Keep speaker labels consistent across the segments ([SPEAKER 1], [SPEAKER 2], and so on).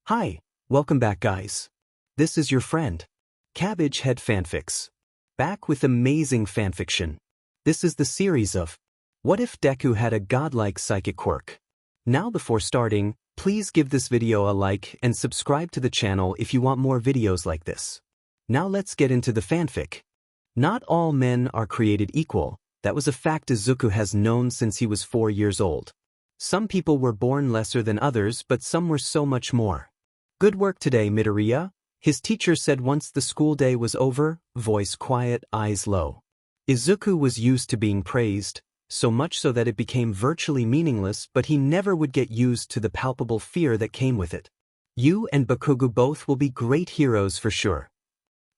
[SPEAKER 1] Hi, welcome back guys. This is your friend, Cabbage Head Fanfics. Back with amazing fanfiction. This is the series of What If Deku Had a Godlike Psychic Quirk? Now before starting, please give this video a like and subscribe to the channel if you want more videos like this. Now let's get into the fanfic. Not all men are created equal. That was a fact Izuku has known since he was 4 years old. Some people were born lesser than others, but some were so much more. Good work today, Midoriya, his teacher said once the school day was over, voice quiet, eyes low. Izuku was used to being praised, so much so that it became virtually meaningless, but he never would get used to the palpable fear that came with it. You and Bakugou both will be great heroes for sure.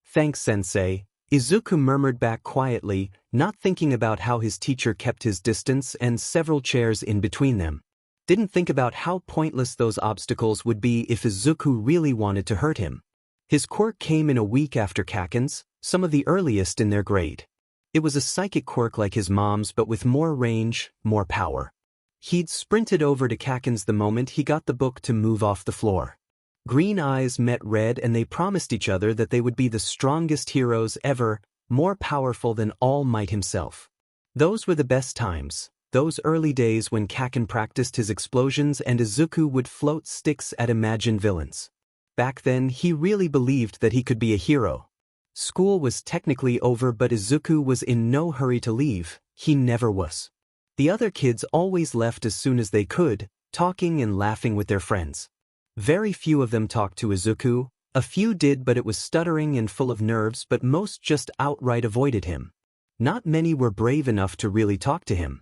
[SPEAKER 1] Thanks, sensei, Izuku murmured back quietly, not thinking about how his teacher kept his distance and several chairs in between them. Didn't think about how pointless those obstacles would be if Izuku really wanted to hurt him. His quirk came in a week after Kaken's, some of the earliest in their grade. It was a psychic quirk like his mom's but with more range, more power. He'd sprinted over to Kaken's the moment he got the book to move off the floor. Green eyes met red and they promised each other that they would be the strongest heroes ever, more powerful than All Might himself. Those were the best times. Those early days when Kaken practiced his explosions and Izuku would float sticks at imagined villains. Back then, he really believed that he could be a hero. School was technically over, but Izuku was in no hurry to leave. He never was. The other kids always left as soon as they could, talking and laughing with their friends. Very few of them talked to Izuku. A few did, but it was stuttering and full of nerves, but most just outright avoided him. Not many were brave enough to really talk to him.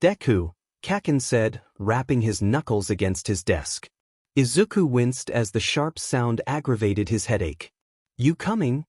[SPEAKER 1] Deku, Kaken said, rapping his knuckles against his desk. Izuku winced as the sharp sound aggravated his headache. You coming?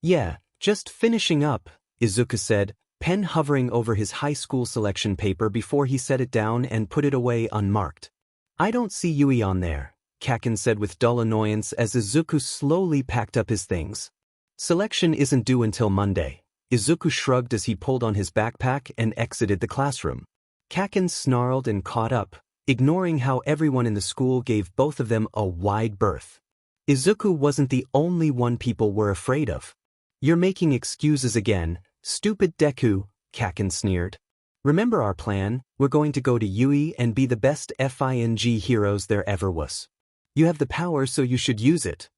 [SPEAKER 1] Yeah, just finishing up, Izuku said, pen hovering over his high school selection paper before he set it down and put it away unmarked. I don't see Yui on there, Kaken said with dull annoyance as Izuku slowly packed up his things. Selection isn't due until Monday. Izuku shrugged as he pulled on his backpack and exited the classroom. Kaken snarled and caught up, ignoring how everyone in the school gave both of them a wide berth. Izuku wasn't the only one people were afraid of. You're making excuses again, stupid Deku, Kaken sneered. Remember our plan, we're going to go to Yui and be the best FING heroes there ever was. You have the power, so you should use it.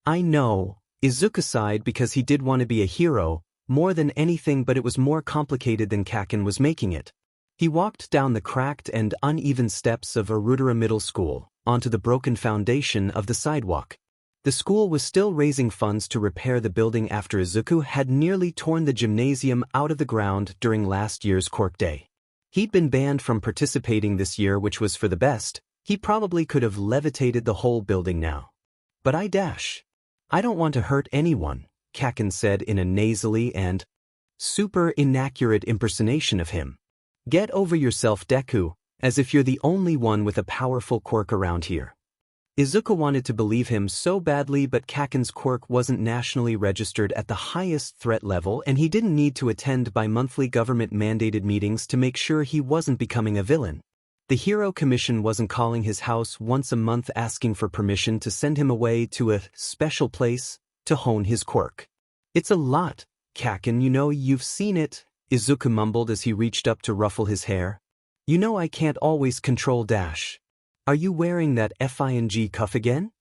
[SPEAKER 1] I know, Izuku sighed because he did want to be a hero, more than anything, but it was more complicated than Kaken was making it. He walked down the cracked and uneven steps of Arudara Middle School, onto the broken foundation of the sidewalk. The school was still raising funds to repair the building after Izuku had nearly torn the gymnasium out of the ground during last year's Quirk Day. He'd been banned from participating this year, which was for the best. He probably could have levitated the whole building now. But I don't want to hurt anyone, Kaken said in a nasally and super inaccurate impersonation of him. Get over yourself, Deku, as if you're the only one with a powerful quirk around here. Izuku wanted to believe him so badly, but Kaken's quirk wasn't nationally registered at the highest threat level and he didn't need to attend bi-monthly government-mandated meetings to make sure he wasn't becoming a villain. The Hero Commission wasn't calling his house once a month asking for permission to send him away to a special place to hone his quirk. It's a lot, Kaken, you know, you've seen it, Izuku mumbled as he reached up to ruffle his hair. You know I can't always control dash. Are you wearing that FING cuff again?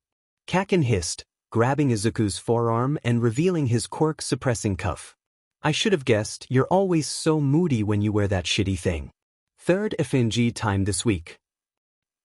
[SPEAKER 1] Kaken hissed, grabbing Izuku's forearm and revealing his quirk-suppressing cuff. I should have guessed, you're always so moody when you wear that shitty thing. Third FNG time this week.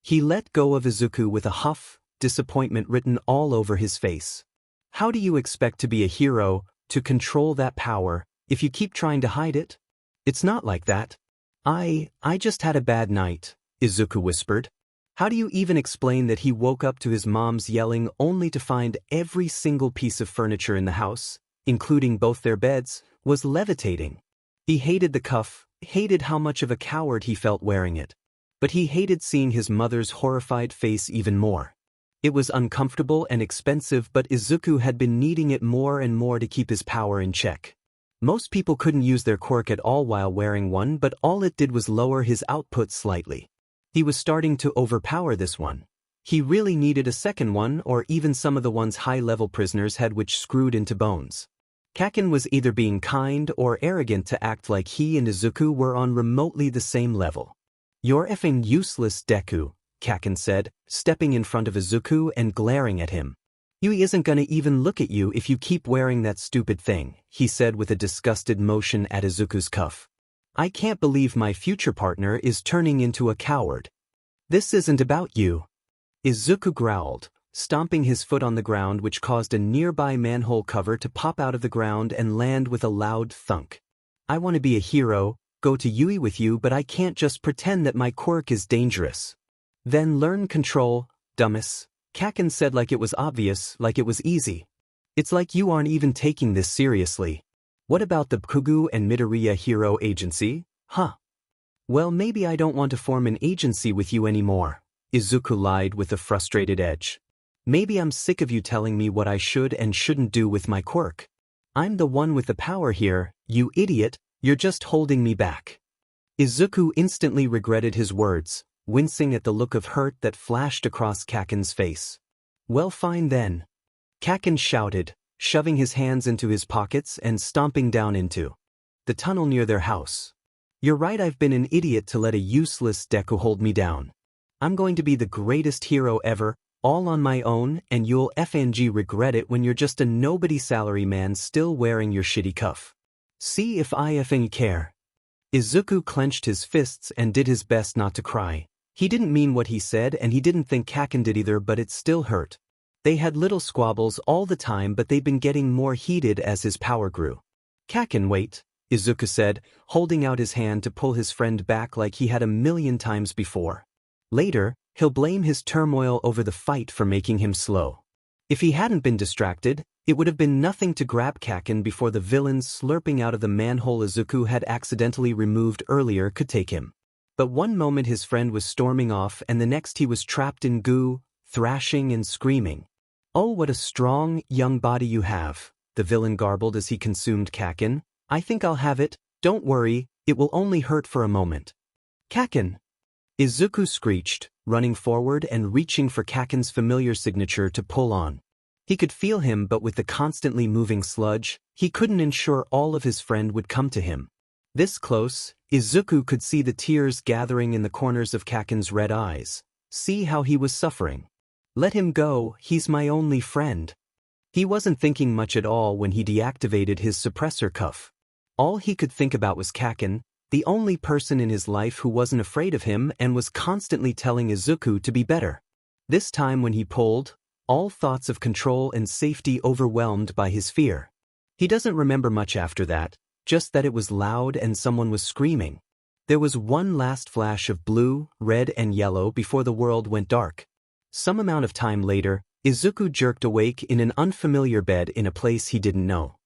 [SPEAKER 1] He let go of Izuku with a huff, disappointment written all over his face. How do you expect to be a hero, to control that power, if you keep trying to hide it? It's not like that. I just had a bad night, Izuku whispered. How do you even explain that he woke up to his mom's yelling only to find every single piece of furniture in the house, including both their beds, was levitating? He hated the cuff, hated how much of a coward he felt wearing it. But he hated seeing his mother's horrified face even more. It was uncomfortable and expensive, but Izuku had been needing it more and more to keep his power in check. Most people couldn't use their quirk at all while wearing one, but all it did was lower his output slightly. He was starting to overpower this one. He really needed a second one, or even some of the ones high-level prisoners had, which screwed into bones. Kaken was either being kind or arrogant to act like he and Izuku were on remotely the same level. "You're effing useless, Deku," Kaken said, stepping in front of Izuku and glaring at him. "Yui isn't gonna even look at you if you keep wearing that stupid thing," he said with a disgusted motion at Izuku's cuff. "I can't believe my future partner is turning into a coward." "This isn't about you," Izuku growled, stomping his foot on the ground, which caused a nearby manhole cover to pop out of the ground and land with a loud thunk. "I want to be a hero, go to Yui with you, but I can't just pretend that my quirk is dangerous." "Then learn control, dumbass," Kaken said, like it was obvious, like it was easy. "It's like you aren't even taking this seriously. What about the Bakugou and Midoriya Hero Agency, huh?" "Well, maybe I don't want to form an agency with you anymore," Izuku lied with a frustrated edge. "Maybe I'm sick of you telling me what I should and shouldn't do with my quirk. I'm the one with the power here, you idiot, you're just holding me back." Izuku instantly regretted his words, wincing at the look of hurt that flashed across Kaken's face. "Well, fine then," Kaken shouted, shoving his hands into his pockets and stomping down into the tunnel near their house. "You're right, I've been an idiot to let a useless Deku hold me down. I'm going to be the greatest hero ever, all on my own, and you'll FNG regret it when you're just a nobody salary man still wearing your shitty cuff. See if I effing care." Izuku clenched his fists and did his best not to cry. He didn't mean what he said, and he didn't think Kaken did either, but it still hurt. They had little squabbles all the time, but they'd been getting more heated as his power grew. "Kaken, wait," Izuku said, holding out his hand to pull his friend back like he had a million times before. Later, he'll blame his turmoil over the fight for making him slow. If he hadn't been distracted, it would have been nothing to grab Kaken before the villains slurping out of the manhole Izuku had accidentally removed earlier could take him. But one moment his friend was storming off, and the next he was trapped in goo, thrashing and screaming. "Oh, what a strong, young body you have," the villain garbled as he consumed Kaken. "I think I'll have it, don't worry, it will only hurt for a moment." "Kaken!" Izuku screeched, running forward and reaching for Kaken's familiar signature to pull on. He could feel him, but with the constantly moving sludge, he couldn't ensure all of his friend would come to him. This close, Izuku could see the tears gathering in the corners of Kaken's red eyes. See how he was suffering. "Let him go, he's my only friend." He wasn't thinking much at all when he deactivated his suppressor cuff. All he could think about was Kaken, the only person in his life who wasn't afraid of him and was constantly telling Izuku to be better. This time when he pulled, all thoughts of control and safety overwhelmed by his fear. He doesn't remember much after that, just that it was loud and someone was screaming. There was one last flash of blue, red and yellow before the world went dark. Some amount of time later, Izuku jerked awake in an unfamiliar bed in a place he didn't know.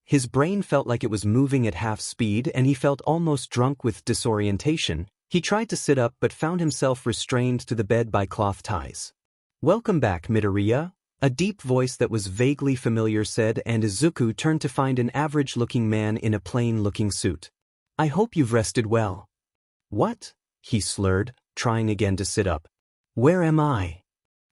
[SPEAKER 1] His brain felt like it was moving at half speed and he felt almost drunk with disorientation. He tried to sit up but found himself restrained to the bed by cloth ties. "Welcome back, Midoriya," a deep voice that was vaguely familiar said, and Izuku turned to find an average-looking man in a plain-looking suit. "I hope you've rested well." "What?" he slurred, trying again to sit up. "Where am I?"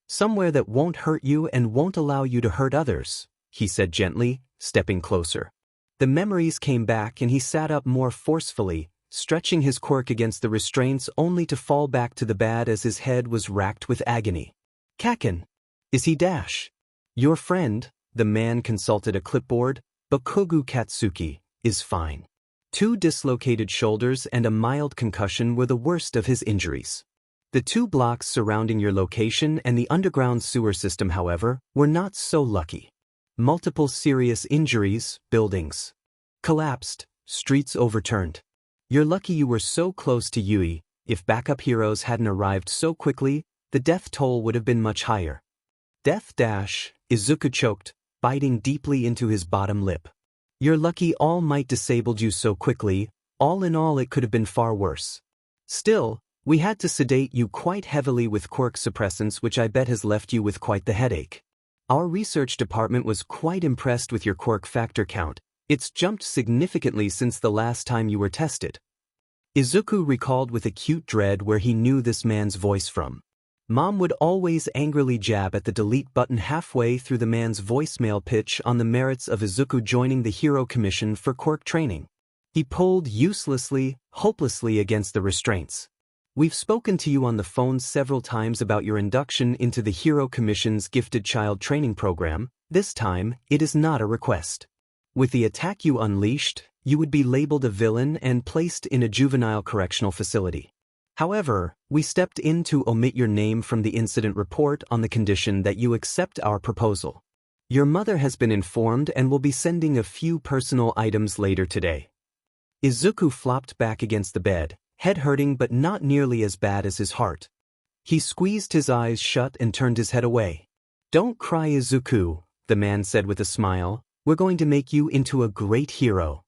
[SPEAKER 1] "Somewhere that won't hurt you and won't allow you to hurt others," he said gently, stepping closer. The memories came back and he sat up more forcefully, stretching his quirk against the restraints only to fall back to the bed as his head was racked with agony. "Kaken. Is he dash?" "Your friend," the man consulted a clipboard, "Bakugou Katsuki, is fine. 2 dislocated shoulders and a mild concussion were the worst of his injuries. The 2 blocks surrounding your location and the underground sewer system, however, were not so lucky. Multiple serious injuries, buildings collapsed, streets overturned. You're lucky you were so close to Yui. If backup heroes hadn't arrived so quickly, the death toll would have been much higher." "Death dash," Izuku choked, biting deeply into his bottom lip. "You're lucky All Might disabled you so quickly. All in all, it could have been far worse. Still, we had to sedate you quite heavily with quirk suppressants, which I bet has left you with quite the headache. Our research department was quite impressed with your quirk factor count. It's jumped significantly since the last time you were tested." Izuku recalled with acute dread where he knew this man's voice from. Mom would always angrily jab at the delete button halfway through the man's voicemail pitch on the merits of Izuku joining the Hero Commission for Quirk training. He pulled uselessly, hopelessly against the restraints. We've spoken to you on the phone several times about your induction into the Hero Commission's Gifted Child Training Program. This time, it is not a request. With the attack you unleashed, you would be labeled a villain and placed in a juvenile correctional facility. However, we stepped in to omit your name from the incident report on the condition that you accept our proposal. Your mother has been informed and will be sending a few personal items later today. Izuku flopped back against the bed, head hurting but not nearly as bad as his heart. He squeezed his eyes shut and turned his head away. Don't cry, Izuku, the man said with a smile. We're going to make you into a great hero.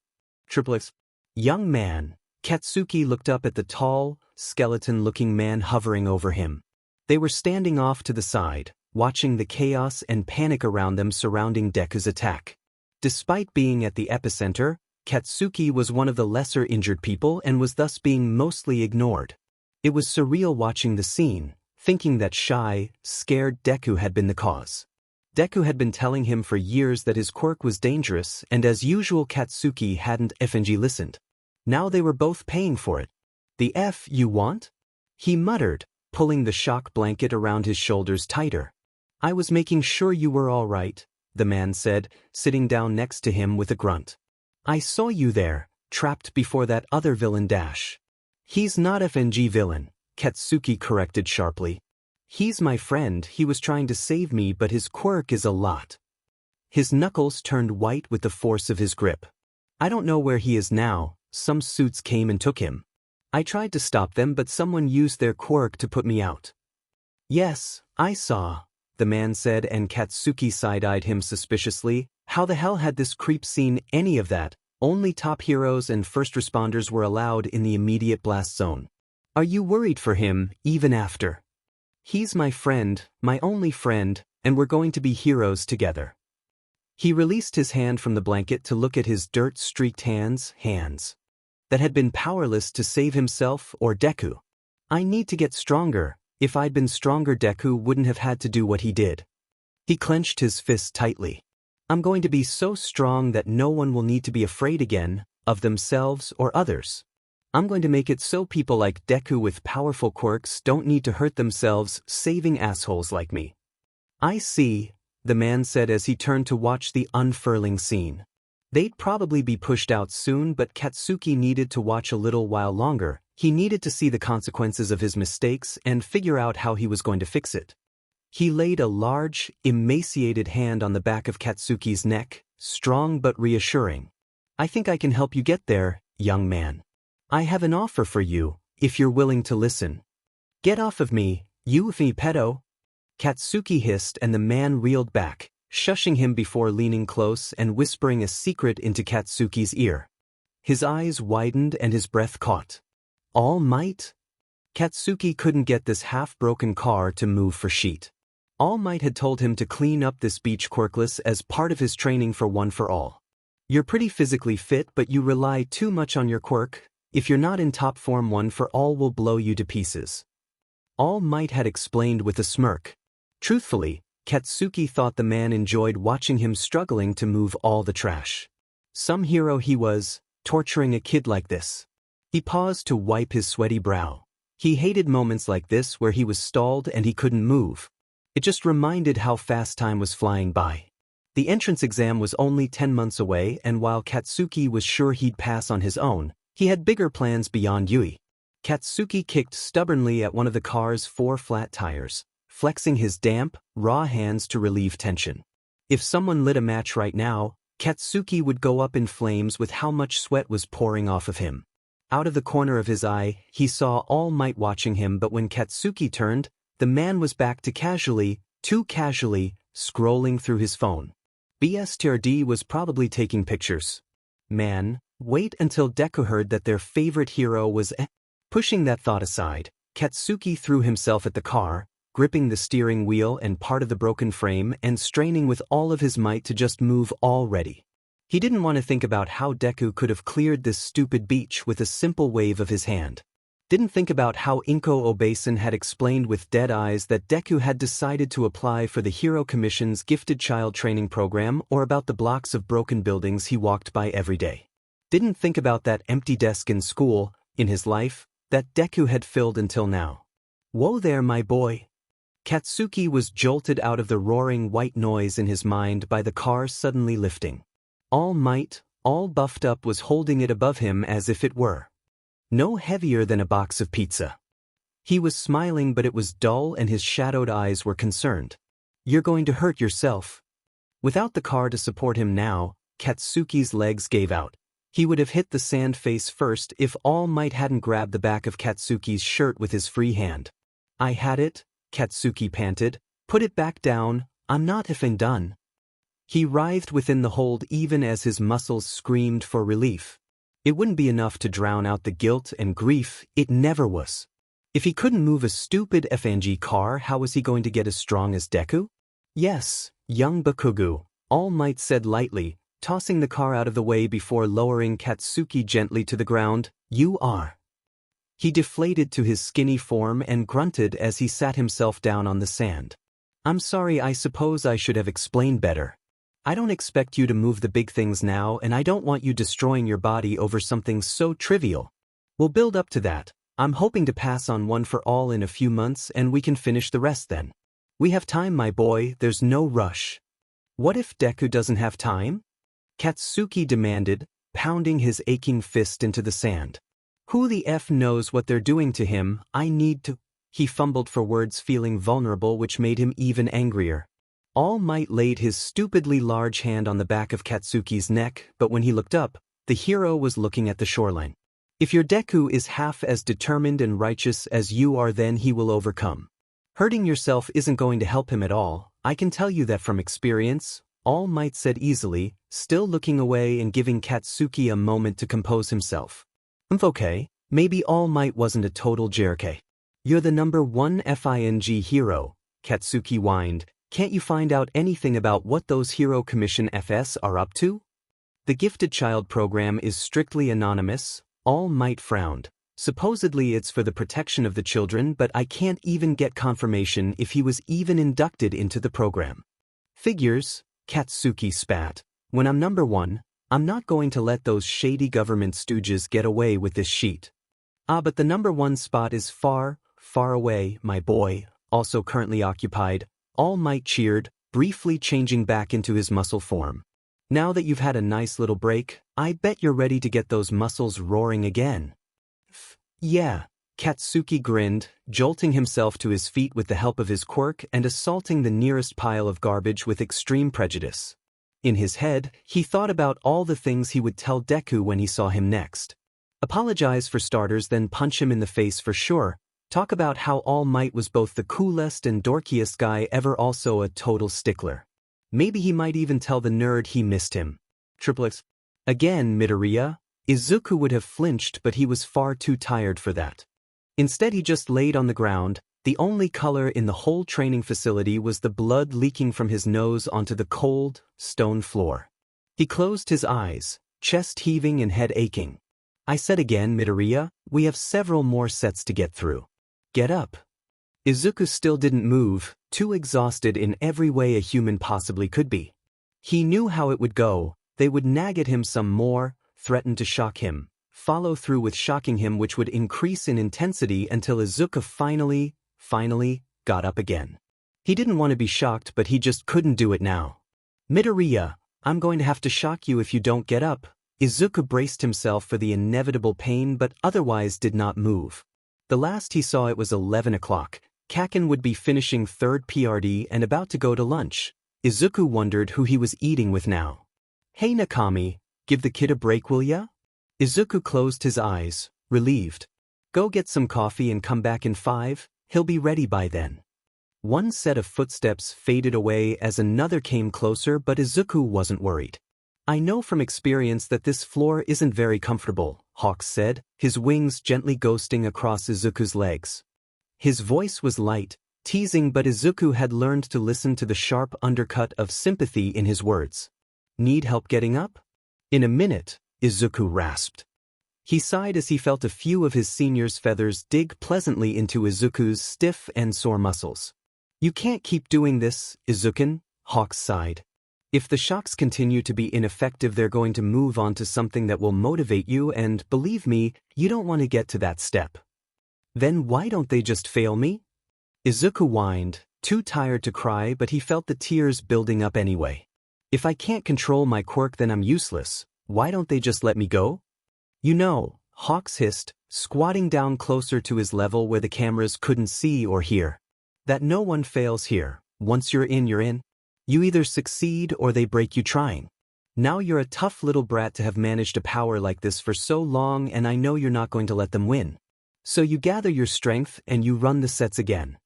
[SPEAKER 1] Triplets. Young man. Katsuki looked up at the tall, skeleton-looking man hovering over him. They were standing off to the side, watching the chaos and panic around them surrounding Deku's attack. Despite being at the epicenter, Katsuki was one of the lesser injured people and was thus being mostly ignored. It was surreal watching the scene, thinking that shy, scared Deku had been the cause. Deku had been telling him for years that his quirk was dangerous, and as usual Katsuki hadn't FNG listened. Now they were both paying for it. The F you want? He muttered, pulling the shock blanket around his shoulders tighter. I was making sure you were all right, the man said, sitting down next to him with a grunt. I saw you there, trapped before that other villain dash. He's not FNG villain, Katsuki corrected sharply. He's my friend, he was trying to save me but his quirk is a lot. His knuckles turned white with the force of his grip. I don't know where he is now, some suits came and took him. I tried to stop them but someone used their quirk to put me out. Yes, I saw, the man said and Katsuki side-eyed him suspiciously. How the hell had this creep seen any of that? Only top heroes and first responders were allowed in the immediate blast zone. Are you worried for him, even after? He's my friend, my only friend, and we're going to be heroes together. He released his hand from the blanket to look at his dirt-streaked hands that had been powerless to save himself or Deku. I need to get stronger. If I'd been stronger, Deku wouldn't have had to do what he did. He clenched his fist tightly. I'm going to be so strong that no one will need to be afraid again, of themselves or others. I'm going to make it so people like Deku with powerful quirks don't need to hurt themselves saving assholes like me. I see, the man said as he turned to watch the unfurling scene. They'd probably be pushed out soon, but Katsuki needed to watch a little while longer. He needed to see the consequences of his mistakes and figure out how he was going to fix it. He laid a large, emaciated hand on the back of Katsuki's neck, strong but reassuring. I think I can help you get there, young man. I have an offer for you, if you're willing to listen. Get off of me, you pedo. Katsuki hissed and the man reeled back, shushing him before leaning close and whispering a secret into Katsuki's ear. His eyes widened and his breath caught. All Might? Katsuki couldn't get this half-broken car to move for shit. All Might had told him to clean up this beach quirkless as part of his training for One for All. You're pretty physically fit but you rely too much on your quirk. If you're not in top form, One for All will blow you to pieces. All Might had explained with a smirk. Truthfully, Katsuki thought the man enjoyed watching him struggling to move all the trash. Some hero he was, torturing a kid like this. He paused to wipe his sweaty brow. He hated moments like this where he was stalled and he couldn't move. It just reminded how fast time was flying by. The entrance exam was only 10 months away, and while Katsuki was sure he'd pass on his own, he had bigger plans beyond Yui. Katsuki kicked stubbornly at one of the car's 4 flat tires, flexing his damp, raw hands to relieve tension. If someone lit a match right now, Katsuki would go up in flames with how much sweat was pouring off of him. Out of the corner of his eye, he saw All Might watching him, but when Katsuki turned, the man was back to too casually, scrolling through his phone. BSTRD was probably taking pictures. Man, wait until Deku heard that their favorite hero was Pushing that thought aside, Katsuki threw himself at the car, gripping the steering wheel and part of the broken frame and straining with all of his might to just move already. He didn't want to think about how Deku could have cleared this stupid beach with a simple wave of his hand. Didn't think about how Inko Obasan had explained with dead eyes that Deku had decided to apply for the Hero Commission's Gifted Child Training Program, or about the blocks of broken buildings he walked by every day. Didn't think about that empty desk in school, in his life, that Deku had filled until now. Whoa there, my boy. Katsuki was jolted out of the roaring white noise in his mind by the car suddenly lifting. All Might, all buffed up, was holding it above him as if it were no heavier than a box of pizza. He was smiling, but it was dull and his shadowed eyes were concerned. You're going to hurt yourself. Without the car to support him now, Katsuki's legs gave out. He would have hit the sand face first if All Might hadn't grabbed the back of Katsuki's shirt with his free hand. I had it, Katsuki panted. Put it back down, I'm not effing done. He writhed within the hold even as his muscles screamed for relief. It wouldn't be enough to drown out the guilt and grief, it never was. If he couldn't move a stupid FNG car, how was he going to get as strong as Deku? Yes, young Bakugou, All Might said lightly, tossing the car out of the way before lowering Katsuki gently to the ground. You are. He deflated to his skinny form and grunted as he sat himself down on the sand. I'm sorry, I suppose I should have explained better. I don't expect you to move the big things now, and I don't want you destroying your body over something so trivial. We'll build up to that. I'm hoping to pass on One for All in a few months and we can finish the rest then. We have time, my boy, there's no rush. What if Deku doesn't have time? Katsuki demanded, pounding his aching fist into the sand. Who the F knows what they're doing to him? I need to. He fumbled for words, feeling vulnerable, which made him even angrier. All Might laid his stupidly large hand on the back of Katsuki's neck, but when he looked up, the hero was looking at the shoreline. If your Deku is half as determined and righteous as you are, then he will overcome. Hurting yourself isn't going to help him at all, I can tell you that from experience, All Might said easily, still looking away and giving Katsuki a moment to compose himself. Okay, maybe All Might wasn't a total jerk. You're the #1 FING hero, Katsuki whined. Can't you find out anything about what those Hero Commission FS are up to? The Gifted Child Program is strictly anonymous, All Might frowned. Supposedly it's for the protection of the children, but I can't even get confirmation if he was even inducted into the program. Figures, Katsuki spat. When I'm #1, I'm not going to let those shady government stooges get away with this sheet. But the #1 spot is far, far away, my boy, also currently occupied. All Might cheered, briefly changing back into his muscle form. Now that you've had a nice little break, I bet you're ready to get those muscles roaring again. Yeah, Katsuki grinned, jolting himself to his feet with the help of his quirk and assaulting the nearest pile of garbage with extreme prejudice. In his head, he thought about all the things he would tell Deku when he saw him next. Apologize for starters, then punch him in the face for sure. Talk about how All Might was both the coolest and dorkiest guy ever, also a total stickler. Maybe he might even tell the nerd he missed him. Triplets. Again, Midoriya. Izuku would have flinched, but he was far too tired for that. Instead, he just laid on the ground. The only color in the whole training facility was the blood leaking from his nose onto the cold, stone floor. He closed his eyes, chest heaving and head aching. I said again, Midoriya, we have several more sets to get through. Get up. Izuku still didn't move, too exhausted in every way a human possibly could be. He knew how it would go. They would nag at him some more, threaten to shock him, follow through with shocking him, which would increase in intensity until Izuku finally, got up again. He didn't want to be shocked, but he just couldn't do it now. Midoriya, I'm going to have to shock you if you don't get up. Izuku braced himself for the inevitable pain but otherwise did not move. The last he saw, it was 11 o'clock. Kaken would be finishing 3rd PRD and about to go to lunch. Izuku wondered who he was eating with now. Hey Nakami, give the kid a break, will ya? Izuku closed his eyes, relieved. Go get some coffee and come back in 5, he'll be ready by then. One set of footsteps faded away as another came closer, but Izuku wasn't worried. I know from experience that this floor isn't very comfortable, Hawks said, his wings gently ghosting across Izuku's legs. His voice was light, teasing, but Izuku had learned to listen to the sharp undercut of sympathy in his words. Need help getting up? In a minute, Izuku rasped. He sighed as he felt a few of his senior's feathers dig pleasantly into Izuku's stiff and sore muscles. You can't keep doing this, Izuku, Hawks sighed. If the shocks continue to be ineffective, they're going to move on to something that will motivate you, and believe me, you don't want to get to that step. Then why don't they just fail me? Izuku whined, too tired to cry, but he felt the tears building up anyway. If I can't control my quirk, then I'm useless. Why don't they just let me go? You know, Hawks hissed, squatting down closer to his level where the cameras couldn't see or hear. That no one fails here. Once you're in, you're in. You either succeed or they break you trying. Now you're a tough little brat to have managed a power like this for so long, and I know you're not going to let them win. So you gather your strength and you run the sets again.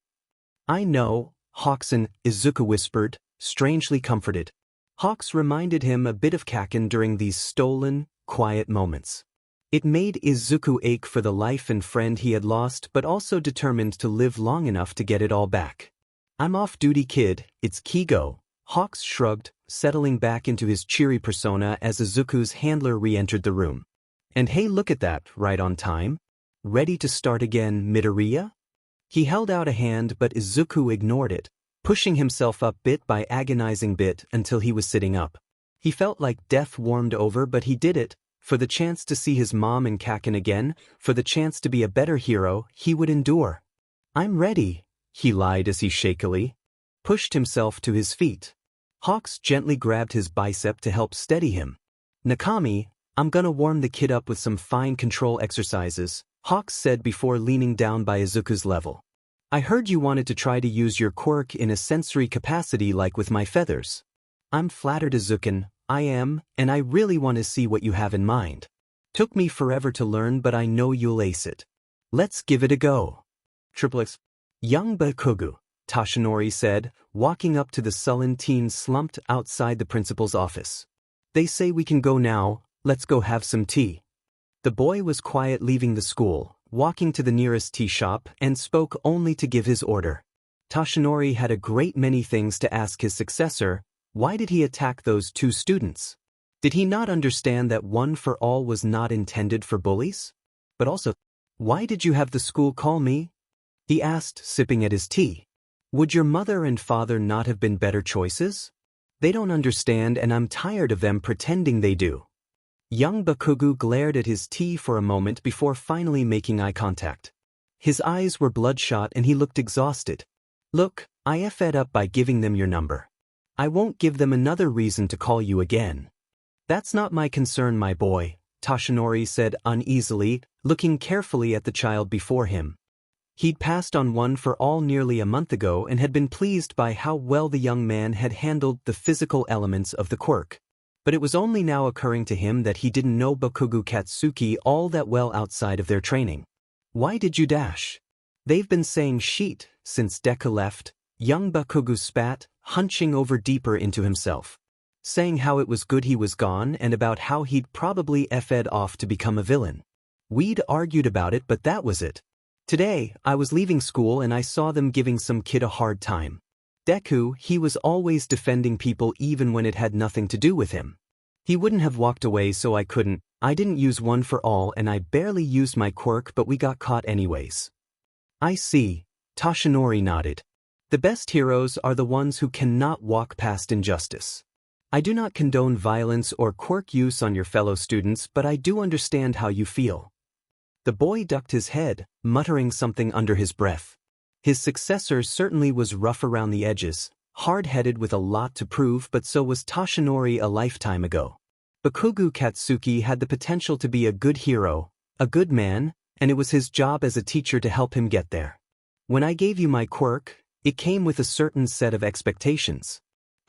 [SPEAKER 1] I know, Hawkson, Izuku whispered, strangely comforted. Hawks reminded him a bit of Kaken during these stolen, quiet moments. It made Izuku ache for the life and friend he had lost, but also determined to live long enough to get it all back. I'm off duty, kid, it's Kigo. Hawks shrugged, settling back into his cheery persona as Izuku's handler re-entered the room. And hey, look at that, right on time. Ready to start again, Midoriya? He held out a hand, but Izuku ignored it, pushing himself up bit by agonizing bit until he was sitting up. He felt like death warmed over, but he did it. For the chance to see his mom and Kaken again, for the chance to be a better hero, he would endure. I'm ready, he lied as he shakily pushed himself to his feet. Hawks gently grabbed his bicep to help steady him. Nakami, I'm gonna warm the kid up with some fine control exercises, Hawks said before leaning down by Izuku's level. I heard you wanted to try to use your quirk in a sensory capacity like with my feathers. I'm flattered, Izuku. I am, and I really want to see what you have in mind. Took me forever to learn, but I know you'll ace it. Let's give it a go. Triplets. Young Bakugou, Toshinori said, walking up to the sullen teen slumped outside the principal's office. They say we can go now, let's go have some tea. The boy was quiet, leaving the school, walking to the nearest tea shop, and spoke only to give his order. Toshinori had a great many things to ask his successor. Why did he attack those two students? Did he not understand that one for all was not intended for bullies? But also, why did you have the school call me? He asked, sipping at his tea. Would your mother and father not have been better choices? They don't understand, and I'm tired of them pretending they do. Young Bakugou glared at his tea for a moment before finally making eye contact. His eyes were bloodshot and he looked exhausted. Look, I fed up by giving them your number. I won't give them another reason to call you again. That's not my concern, my boy, Toshinori said uneasily, looking carefully at the child before him. He'd passed on One for All nearly a month ago and had been pleased by how well the young man had handled the physical elements of the quirk. But it was only now occurring to him that he didn't know Bakugou Katsuki all that well outside of their training. Why did you dash? They've been saying sheet since Deku left. Young Bakugou spat, hunching over deeper into himself. Saying how it was good he was gone and about how he'd probably f'd off to become a villain. We'd argued about it, but that was it. Today, I was leaving school and I saw them giving some kid a hard time. Deku, he was always defending people even when it had nothing to do with him. He wouldn't have walked away, so I couldn't. I didn't use One for All and I barely used my quirk, but we got caught anyways. I see, Toshinori nodded. The best heroes are the ones who cannot walk past injustice. I do not condone violence or quirk use on your fellow students, but I do understand how you feel. The boy ducked his head, muttering something under his breath. His successor certainly was rough around the edges, hard-headed with a lot to prove, but so was Toshinori a lifetime ago. Bakugou Katsuki had the potential to be a good hero, a good man, and it was his job as a teacher to help him get there. When I gave you my quirk, it came with a certain set of expectations.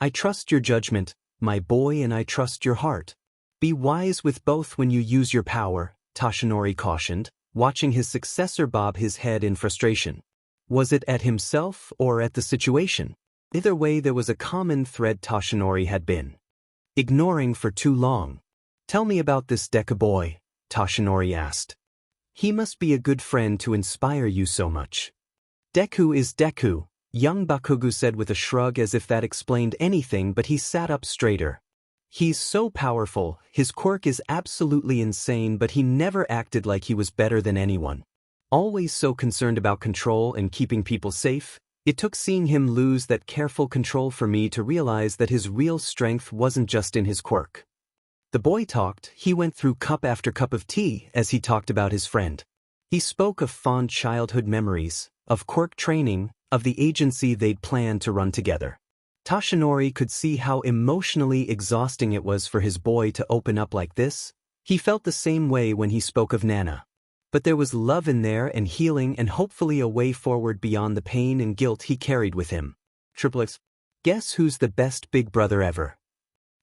[SPEAKER 1] I trust your judgment, my boy, and I trust your heart. Be wise with both when you use your power, Toshinori cautioned, watching his successor bob his head in frustration. Was it at himself or at the situation? Either way, there was a common thread Toshinori had been ignoring for too long. Tell me about this Deku boy, Toshinori asked. He must be a good friend to inspire you so much. Deku is Deku, young Bakugou said with a shrug, as if that explained anything, but he sat up straighter. He's so powerful, his quirk is absolutely insane, but he never acted like he was better than anyone. Always so concerned about control and keeping people safe, it took seeing him lose that careful control for me to realize that his real strength wasn't just in his quirk. The boy talked, he went through cup after cup of tea as he talked about his friend. He spoke of fond childhood memories, of quirk training, of the agency they'd planned to run together. Tashinori could see how emotionally exhausting it was for his boy to open up like this. He felt the same way when he spoke of Nana. But there was love in there and healing and hopefully a way forward beyond the pain and guilt he carried with him. Triplets. Guess who's the best big brother ever?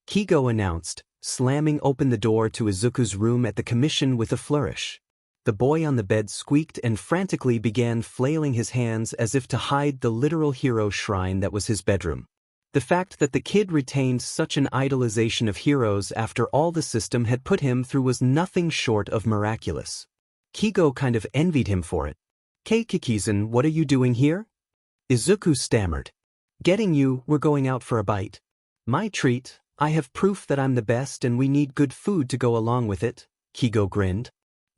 [SPEAKER 1] Kigo announced, slamming open the door to Izuku's room at the commission with a flourish. The boy on the bed squeaked and frantically began flailing his hands as if to hide the literal hero shrine that was his bedroom. The fact that the kid retained such an idolization of heroes after all the system had put him through was nothing short of miraculous. Kigo kind of envied him for it. Kikizan, what are you doing here? Izuku stammered. Getting you, we're going out for a bite. My treat, I have proof that I'm the best and we need good food to go along with it, Kigo grinned.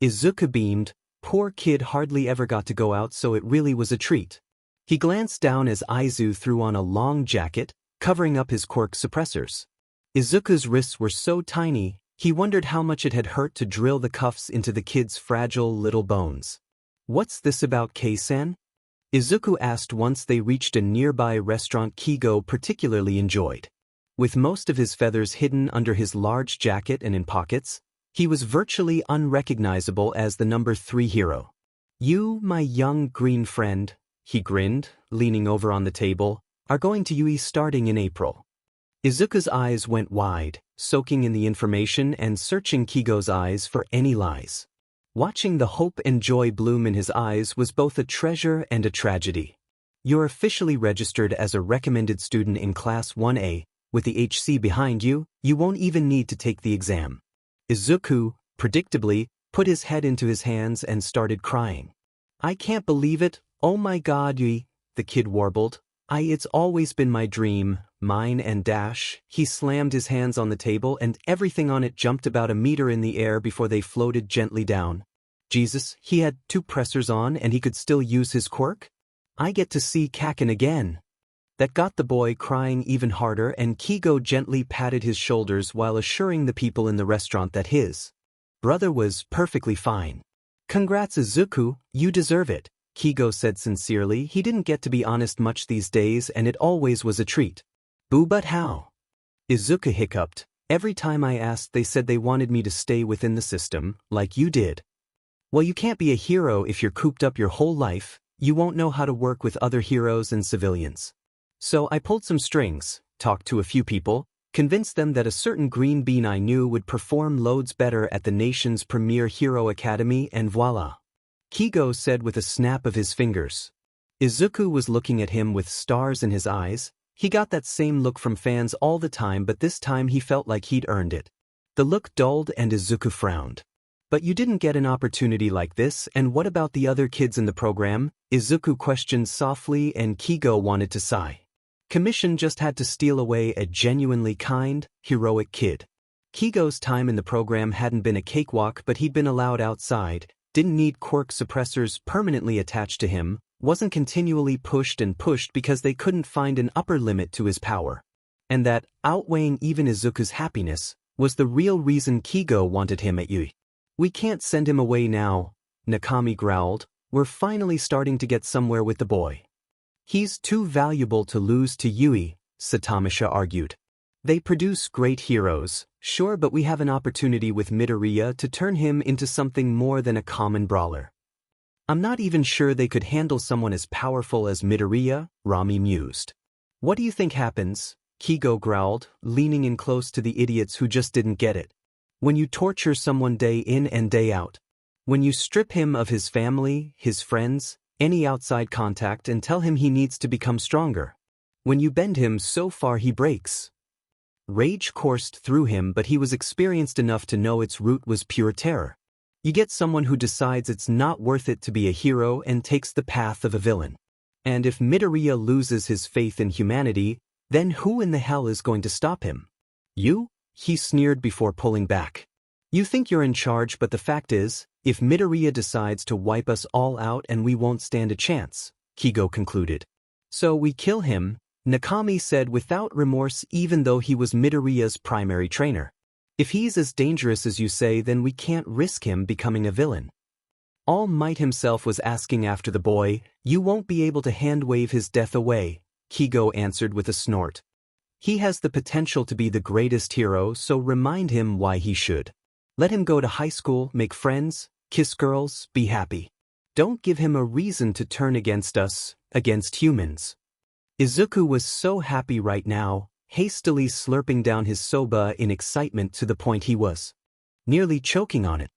[SPEAKER 1] Izuku beamed, poor kid hardly ever got to go out so it really was a treat. He glanced down as Aizu threw on a long jacket, covering up his quirk suppressors. Izuku's wrists were so tiny, he wondered how much it had hurt to drill the cuffs into the kid's fragile little bones. What's this about Kei-san? Izuku asked once they reached a nearby restaurant Kigo particularly enjoyed. With most of his feathers hidden under his large jacket and in pockets, he was virtually unrecognizable as the number 3 hero. You, my young green friend, he grinned, leaning over on the table, are going to UE starting in April. Izuku's eyes went wide, soaking in the information and searching Kigo's eyes for any lies. Watching the hope and joy bloom in his eyes was both a treasure and a tragedy. You're officially registered as a recommended student in Class 1A, with the HC behind you, you won't even need to take the exam. Izuku, predictably, put his head into his hands and started crying. I can't believe it, oh my god, the kid warbled. It's always been my dream, mine and Dash. He slammed his hands on the table and everything on it jumped about a meter in the air before they floated gently down. Jesus, he had 2 pressers on and he could still use his quirk? I get to see Kaken again. That got the boy crying even harder and Kigo gently patted his shoulders while assuring the people in the restaurant that his brother was perfectly fine. Congrats Izuku, you deserve it. Kigo said sincerely. He didn't get to be honest much these days and it always was a treat. Boo, but how? Izuku hiccuped. Every time I asked they said they wanted me to stay within the system, like you did. Well, you can't be a hero if you're cooped up your whole life, you won't know how to work with other heroes and civilians. So I pulled some strings, talked to a few people, convinced them that a certain green bean I knew would perform loads better at the nation's premier hero academy and voila. Kigo said with a snap of his fingers. Izuku was looking at him with stars in his eyes. He got that same look from fans all the time, but this time he felt like he'd earned it. The look dulled and Izuku frowned. But you didn't get an opportunity like this, and what about the other kids in the program? Izuku questioned softly and Kigo wanted to sigh. Commission just had to steal away a genuinely kind, heroic kid. Kigo's time in the program hadn't been a cakewalk, but he'd been allowed outside, didn't need quirk suppressors permanently attached to him, wasn't continually pushed and pushed because they couldn't find an upper limit to his power. And that, outweighing even Izuku's happiness, was the real reason Kigo wanted him at UE. We can't send him away now, Nakami growled. We're finally starting to get somewhere with the boy. He's too valuable to lose to UE, Satamisha argued. They produce great heroes, sure, but we have an opportunity with Midoriya to turn him into something more than a common brawler. I'm not even sure they could handle someone as powerful as Midoriya, Rami mused. What do you think happens? Kigo growled, leaning in close to the idiots who just didn't get it. When you torture someone day in and day out. When you strip him of his family, his friends, any outside contact and tell him he needs to become stronger. When you bend him so far he breaks. Rage coursed through him, but he was experienced enough to know its root was pure terror. You get someone who decides it's not worth it to be a hero and takes the path of a villain. And if Midoriya loses his faith in humanity, then who in the hell is going to stop him? You? he sneered before pulling back. You think you're in charge, but the fact is, if Midoriya decides to wipe us all out and we won't stand a chance, Kigo concluded. So we kill him, Nakami said without remorse, even though he was Midoriya's primary trainer. If he's as dangerous as you say, then we can't risk him becoming a villain. All Might himself was asking after the boy. You won't be able to hand-wave his death away, Kigo answered with a snort. He has the potential to be the greatest hero, so remind him why he should. Let him go to high school, make friends, kiss girls, be happy. Don't give him a reason to turn against us, against humans. Izuku was so happy right now, hastily slurping down his soba in excitement to the point he was nearly choking on it.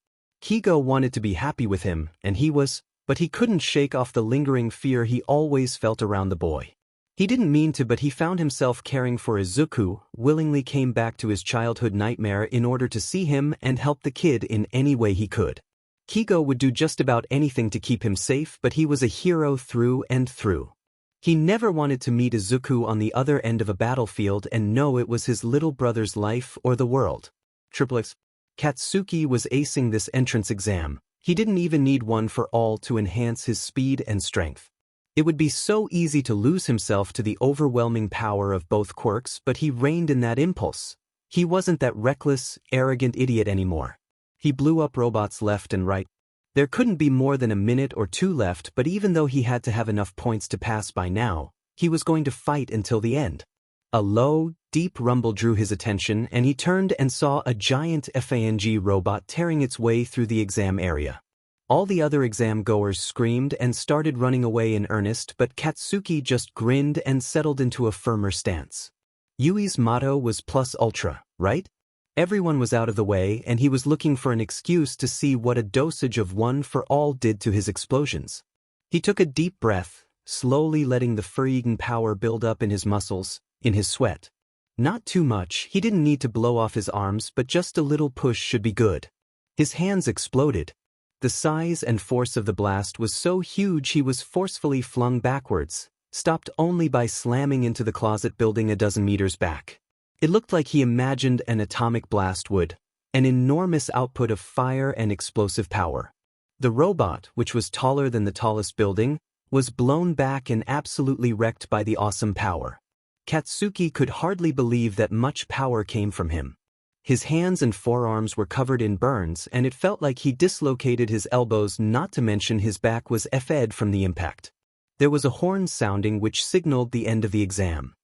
[SPEAKER 1] Kigo wanted to be happy with him, and he was, but he couldn't shake off the lingering fear he always felt around the boy. He didn't mean to, but he found himself caring for Izuku, willingly came back to his childhood nightmare in order to see him and help the kid in any way he could. Kigo would do just about anything to keep him safe, but he was a hero through and through. He never wanted to meet Izuku on the other end of a battlefield and know it was his little brother's life or the world. X. Katsuki was acing this entrance exam. He didn't even need one for all to enhance his speed and strength. It would be so easy to lose himself to the overwhelming power of both quirks, but he reined in that impulse. He wasn't that reckless, arrogant idiot anymore. He blew up robots left and right. There couldn't be more than a minute or two left, but even though he had to have enough points to pass by now, he was going to fight until the end. A low, deep rumble drew his attention, and he turned and saw a giant FANG robot tearing its way through the exam area. All the other exam-goers screamed and started running away in earnest, but Katsuki just grinned and settled into a firmer stance. Yui's motto was plus ultra, right? Everyone was out of the way, and he was looking for an excuse to see what a dosage of one for all did to his explosions. He took a deep breath, slowly letting the Furigen power build up in his muscles, in his sweat. Not too much, he didn't need to blow off his arms, but just a little push should be good. His hands exploded. The size and force of the blast was so huge he was forcefully flung backwards, stopped only by slamming into the closet building a dozen meters back. It looked like he imagined an atomic blast would, an enormous output of fire and explosive power. The robot, which was taller than the tallest building, was blown back and absolutely wrecked by the awesome power. Katsuki could hardly believe that much power came from him. His hands and forearms were covered in burns, and it felt like he dislocated his elbows, not to mention his back was effed from the impact. There was a horn sounding which signaled the end of the exam.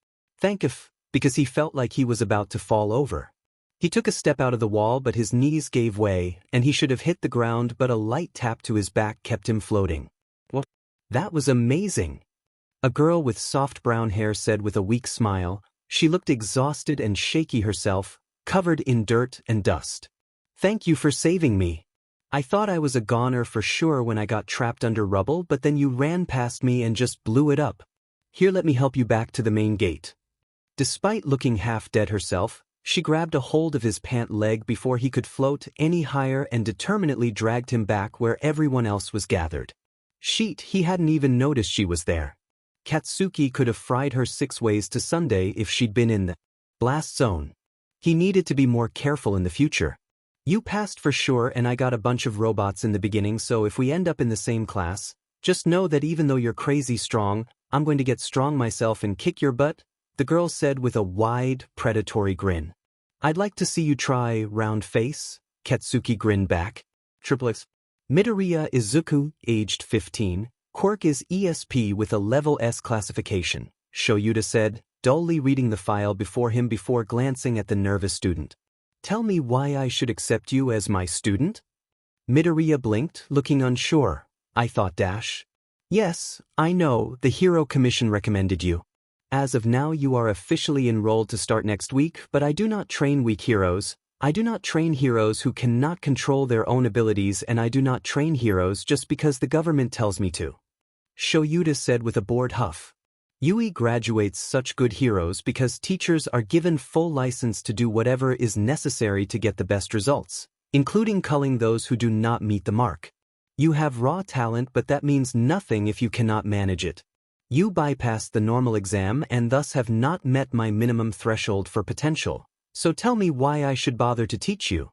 [SPEAKER 1] Because he felt like he was about to fall over. He took a step out of the wall, but his knees gave way, and he should have hit the ground, but a light tap to his back kept him floating. What? That was amazing. A girl with soft brown hair said with a weak smile. She looked exhausted and shaky herself, covered in dirt and dust. Thank you for saving me. I thought I was a goner for sure when I got trapped under rubble, but then you ran past me and just blew it up. Here, let me help you back to the main gate. Despite looking half dead herself, she grabbed a hold of his pant leg before he could float any higher and determinedly dragged him back where everyone else was gathered. Sheet, he hadn't even noticed she was there. Katsuki could have fried her 6 ways to Sunday if she'd been in the blast zone. He needed to be more careful in the future. You passed for sure, and I got a bunch of robots in the beginning, so if we end up in the same class, just know that even though you're crazy strong, I'm going to get strong myself and kick your butt, the girl said with a wide, predatory grin. I'd like to see you try round face, Katsuki grinned back. X. Midoriya Izuku, aged 15, Quirk is ESP with a level S classification, Shoyuta said, dully reading the file before him before glancing at the nervous student. Tell me why I should accept you as my student? Midoriya blinked, looking unsure. I thought dash. Yes, I know, the Hero Commission recommended you. As of now you are officially enrolled to start next week, but I do not train weak heroes. I do not train heroes who cannot control their own abilities, and I do not train heroes just because the government tells me to. Shoyuta said with a bored huff. Yui graduates such good heroes because teachers are given full license to do whatever is necessary to get the best results, including culling those who do not meet the mark. You have raw talent, but that means nothing if you cannot manage it. You bypassed the normal exam and thus have not met my minimum threshold for potential, So tell me why I should bother to teach you.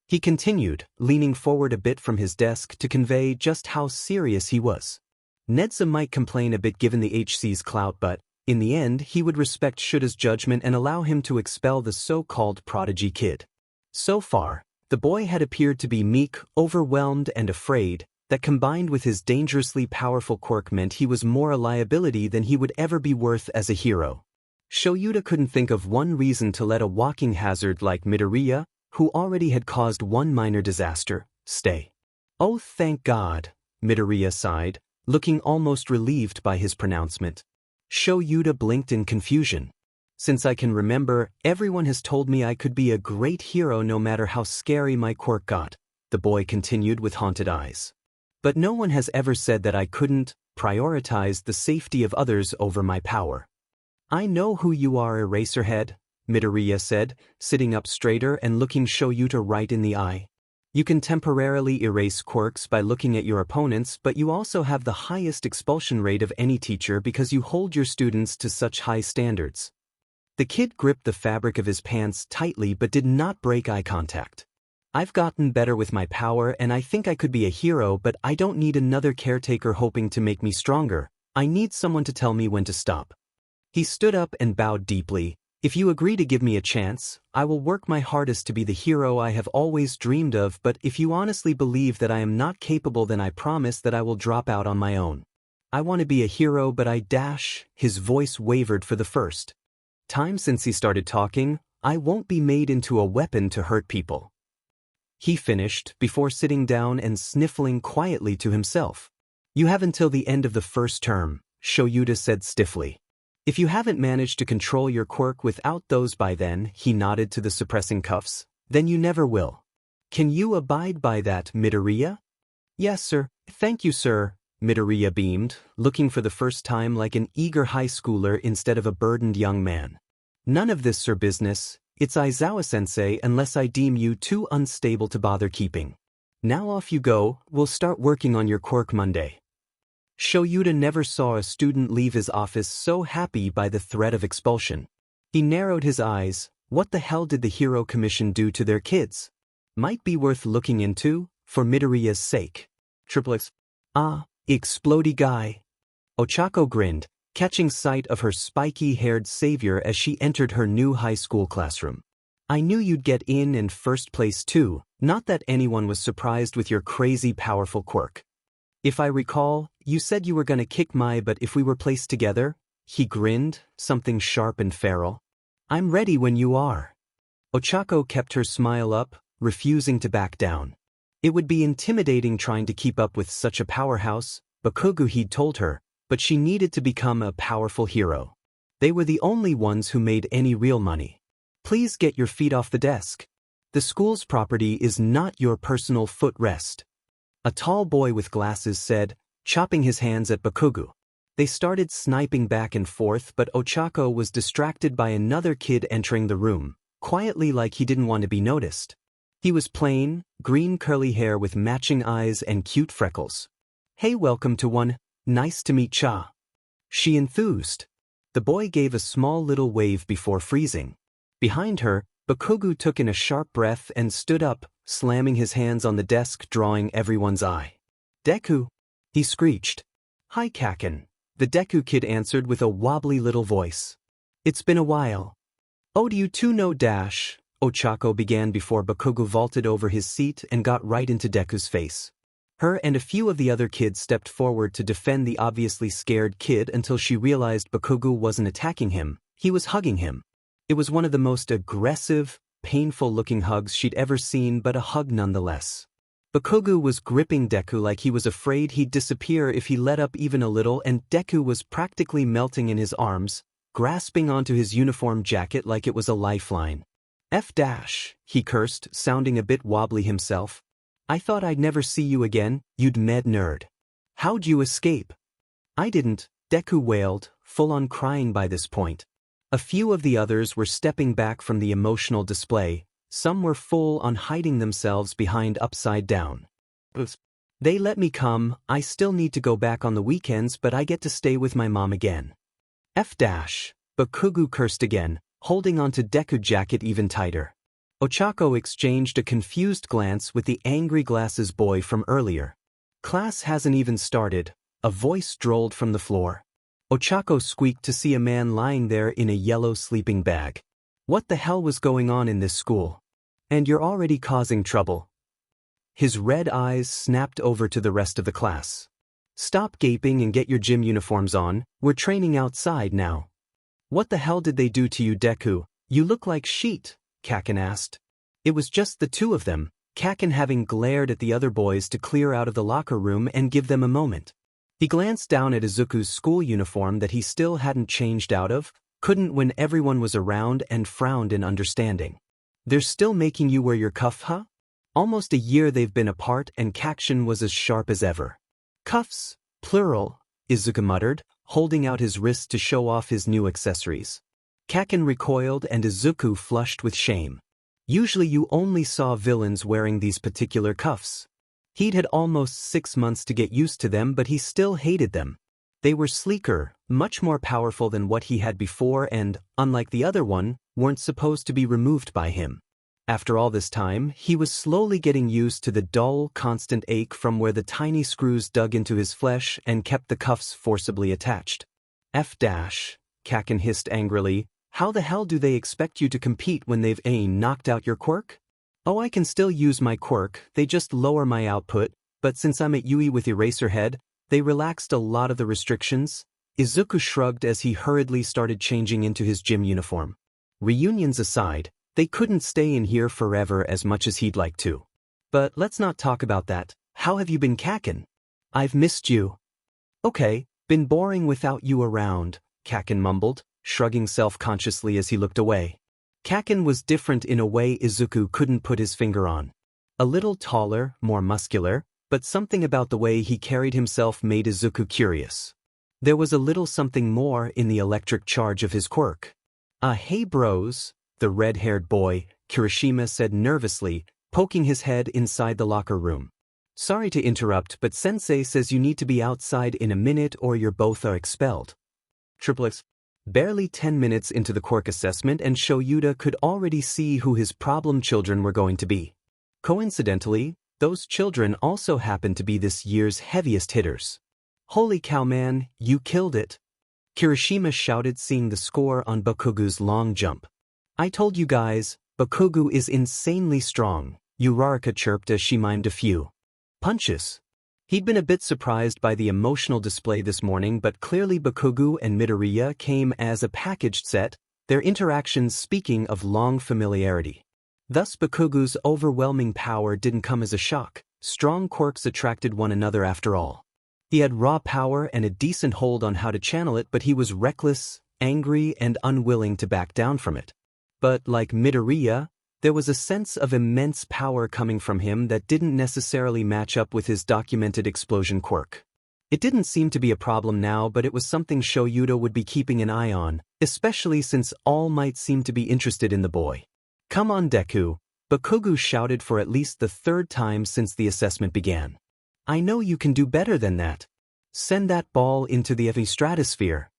[SPEAKER 1] He continued, leaning forward a bit from his desk to convey just how serious he was. Nedza might complain a bit given the HC's clout, but, in the end, he would respect Shuta's judgment and allow him to expel the so-called prodigy kid. So far, the boy had appeared to be meek, overwhelmed, and afraid, that combined with his dangerously powerful quirk meant he was more a liability than he would ever be worth as a hero. Shoyuta couldn't think of one reason to let a walking hazard like Midoriya, who already had caused one minor disaster, stay. Oh, thank God, Midoriya sighed, looking almost relieved by his pronouncement. Shoyuta blinked in confusion. Since I can remember, everyone has told me I could be a great hero no matter how scary my quirk got, the boy continued with haunted eyes. But no one has ever said that I couldn't prioritize the safety of others over my power. I know who you are, Eraserhead, Midoriya said, sitting up straighter and looking Shoyuta right in the eye. You can temporarily erase quirks by looking at your opponents, but you also have the highest expulsion rate of any teacher because you hold your students to such high standards. The kid gripped the fabric of his pants tightly but did not break eye contact. I've gotten better with my power and I think I could be a hero, but I don't need another caretaker hoping to make me stronger. I need someone to tell me when to stop. He stood up and bowed deeply. If you agree to give me a chance, I will work my hardest to be the hero I have always dreamed of, but if you honestly believe that I am not capable, then I promise that I will drop out on my own. I want to be a hero, but his voice wavered for the first time since he started talking. I won't be made into a weapon to hurt people. He finished, before sitting down and sniffling quietly to himself. You have until the end of the first term, Shoyuta said stiffly. If you haven't managed to control your quirk without those by then, he nodded to the suppressing cuffs, then you never will. Can you abide by that, Midoriya? Yes, sir. Thank you, sir, Midoriya beamed, looking for the first time like an eager high schooler instead of a burdened young man. None of this, sir, business. It's Aizawa-sensei unless I deem you too unstable to bother keeping. Now off you go, we'll start working on your quirk Monday. Shoyuta never saw a student leave his office so happy by the threat of expulsion. He narrowed his eyes. What the hell did the Hero Commission do to their kids? Might be worth looking into, for Midoriya's sake. X. Explodey guy. Ochako grinned, catching sight of her spiky-haired savior as she entered her new high school classroom. I knew you'd get in first place too, not that anyone was surprised with your crazy powerful quirk. If I recall, you said you were gonna kick my butt if we were placed together? He grinned, something sharp and feral. I'm ready when you are. Ochako kept her smile up, refusing to back down. It would be intimidating trying to keep up with such a powerhouse, Bakugou he'd told her, but she needed to become a powerful hero. They were the only ones who made any real money. Please get your feet off the desk. The school's property is not your personal footrest. A tall boy with glasses said, chopping his hands at Bakugou. They started sniping back and forth, but Ochako was distracted by another kid entering the room, quietly like he didn't want to be noticed. He was plain, green curly hair with matching eyes and cute freckles. Hey, welcome to one. Nice to meet Cha. She enthused. The boy gave a small little wave before freezing. Behind her, Bakugou took in a sharp breath and stood up, slamming his hands on the desk, drawing everyone's eye. Deku, he screeched. Hi, Kaken, the Deku kid answered with a wobbly little voice. It's been a while. Oh, do you two know Dash? Ochako began before Bakugou vaulted over his seat and got right into Deku's face. Her and a few of the other kids stepped forward to defend the obviously scared kid until she realized Bakugou wasn't attacking him, he was hugging him. It was one of the most aggressive, painful-looking hugs she'd ever seen, but a hug nonetheless. Bakugou was gripping Deku like he was afraid he'd disappear if he let up even a little, and Deku was practically melting in his arms, grasping onto his uniform jacket like it was a lifeline. He cursed, sounding a bit wobbly himself. I thought I'd never see you again, you'd med nerd. How'd you escape? I didn't, Deku wailed, full-on crying by this point. A few of the others were stepping back from the emotional display, some were full-on hiding themselves behind upside down. They let me come, I still need to go back on the weekends, but I get to stay with my mom again. Bakugou cursed again, holding onto Deku jacket even tighter. Ochako exchanged a confused glance with the angry glasses boy from earlier. Class hasn't even started, a voice droned from the floor. Ochako squeaked to see a man lying there in a yellow sleeping bag. What the hell was going on in this school? And you're already causing trouble. His red eyes snapped over to the rest of the class. Stop gaping and get your gym uniforms on, we're training outside now. What the hell did they do to you, Deku? You look like sheet, Kaken asked. It was just the two of them, Kaken having glared at the other boys to clear out of the locker room and give them a moment. He glanced down at Izuku's school uniform that he still hadn't changed out of, couldn't when everyone was around, and frowned in understanding. They're still making you wear your cuff, huh? Almost a year they've been apart and Kaken was as sharp as ever. Cuffs, plural, Izuku muttered, holding out his wrist to show off his new accessories. Kaken recoiled and Izuku flushed with shame. Usually you only saw villains wearing these particular cuffs. He'd had almost 6 months to get used to them, but he still hated them. They were sleeker, much more powerful than what he had before and, unlike the other one, weren't supposed to be removed by him. After all this time, he was slowly getting used to the dull, constant ache from where the tiny screws dug into his flesh and kept the cuffs forcibly attached. Kaken hissed angrily, how the hell do they expect you to compete when they've knocked out your quirk? Oh, I can still use my quirk, they just lower my output, but since I'm at UE with Eraserhead, they relaxed a lot of the restrictions. Izuku shrugged as he hurriedly started changing into his gym uniform. Reunions aside, they couldn't stay in here forever as much as he'd like to. But let's not talk about that. How have you been, Kaken? I've missed you. Okay, been boring without you around, Kaken mumbled, shrugging self-consciously as he looked away. Kaken was different in a way Izuku couldn't put his finger on. A little taller, more muscular, but something about the way he carried himself made Izuku curious. There was a little something more in the electric charge of his quirk. Hey bros, the red-haired boy, Kirishima said nervously, poking his head inside the locker room. Sorry to interrupt, but Sensei says you need to be outside in a minute or you're both are expelled. Triplets. Barely 10 minutes into the quirk assessment and Shoyuta could already see who his problem children were going to be. Coincidentally, those children also happened to be this year's heaviest hitters. Holy cow man, you killed it! Kirishima shouted, seeing the score on Bakugou's long jump. I told you guys, Bakugou is insanely strong, Uraraka chirped as she mimed a few punches. He'd been a bit surprised by the emotional display this morning, but clearly Bakugou and Midoriya came as a packaged set, their interactions speaking of long familiarity. Thus Bakugou's overwhelming power didn't come as a shock. Strong quirks attracted one another after all. He had raw power and a decent hold on how to channel it, but he was reckless, angry, and unwilling to back down from it. But like Midoriya, there was a sense of immense power coming from him that didn't necessarily match up with his documented explosion quirk. It didn't seem to be a problem now, but it was something Shoyuta would be keeping an eye on, especially since All Might seemed to be interested in the boy. Come on, Deku, Bakugou shouted for at least the 3rd time since the assessment began. I know you can do better than that. Send that ball into the heavy stratosphere.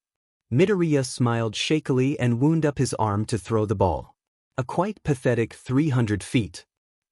[SPEAKER 1] Midoriya smiled shakily and wound up his arm to throw the ball. A quite pathetic 300 feet.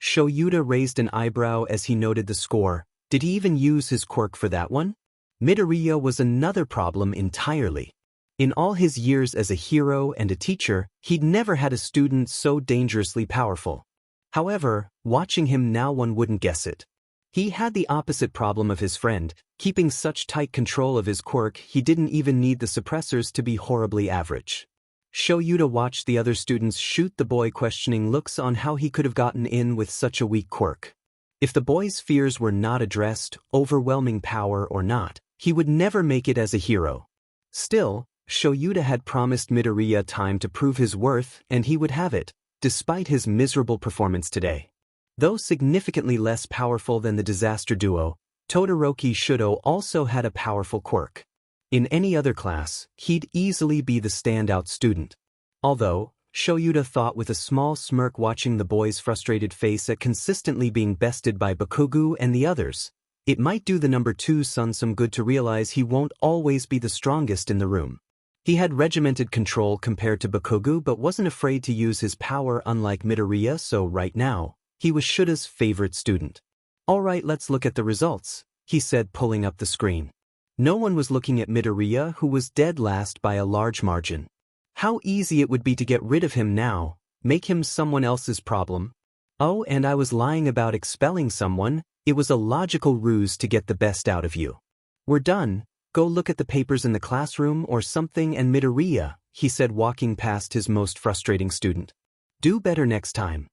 [SPEAKER 1] Shoyuta raised an eyebrow as he noted the score. Did he even use his quirk for that one? Midoriya was another problem entirely. In all his years as a hero and a teacher, he'd never had a student so dangerously powerful. However, watching him now one wouldn't guess it. He had the opposite problem of his friend, keeping such tight control of his quirk he didn't even need the suppressors to be horribly average. Shoyuta watched the other students shoot the boy questioning looks on how he could have gotten in with such a weak quirk. If the boy's fears were not addressed, overwhelming power or not, he would never make it as a hero. Still, Shoyuta had promised Midoriya time to prove his worth, and he would have it, despite his miserable performance today. Though significantly less powerful than the disaster duo, Todoroki Shudo also had a powerful quirk. In any other class, he'd easily be the standout student. Although, Shoyuta thought with a small smirk watching the boy's frustrated face at consistently being bested by Bakugou and the others, it might do the number 2 son some good to realize he won't always be the strongest in the room. He had regimented control compared to Bakugou but wasn't afraid to use his power unlike Midoriya, so right now, he was Shuta's favorite student. Alright, let's look at the results, he said, pulling up the screen. No one was looking at Midoriya, who was dead last by a large margin. How easy it would be to get rid of him now, make him someone else's problem. Oh, and I was lying about expelling someone, it was a logical ruse to get the best out of you. We're done, go look at the papers in the classroom or something. And Midoriya, he said, walking past his most frustrating student. Do better next time.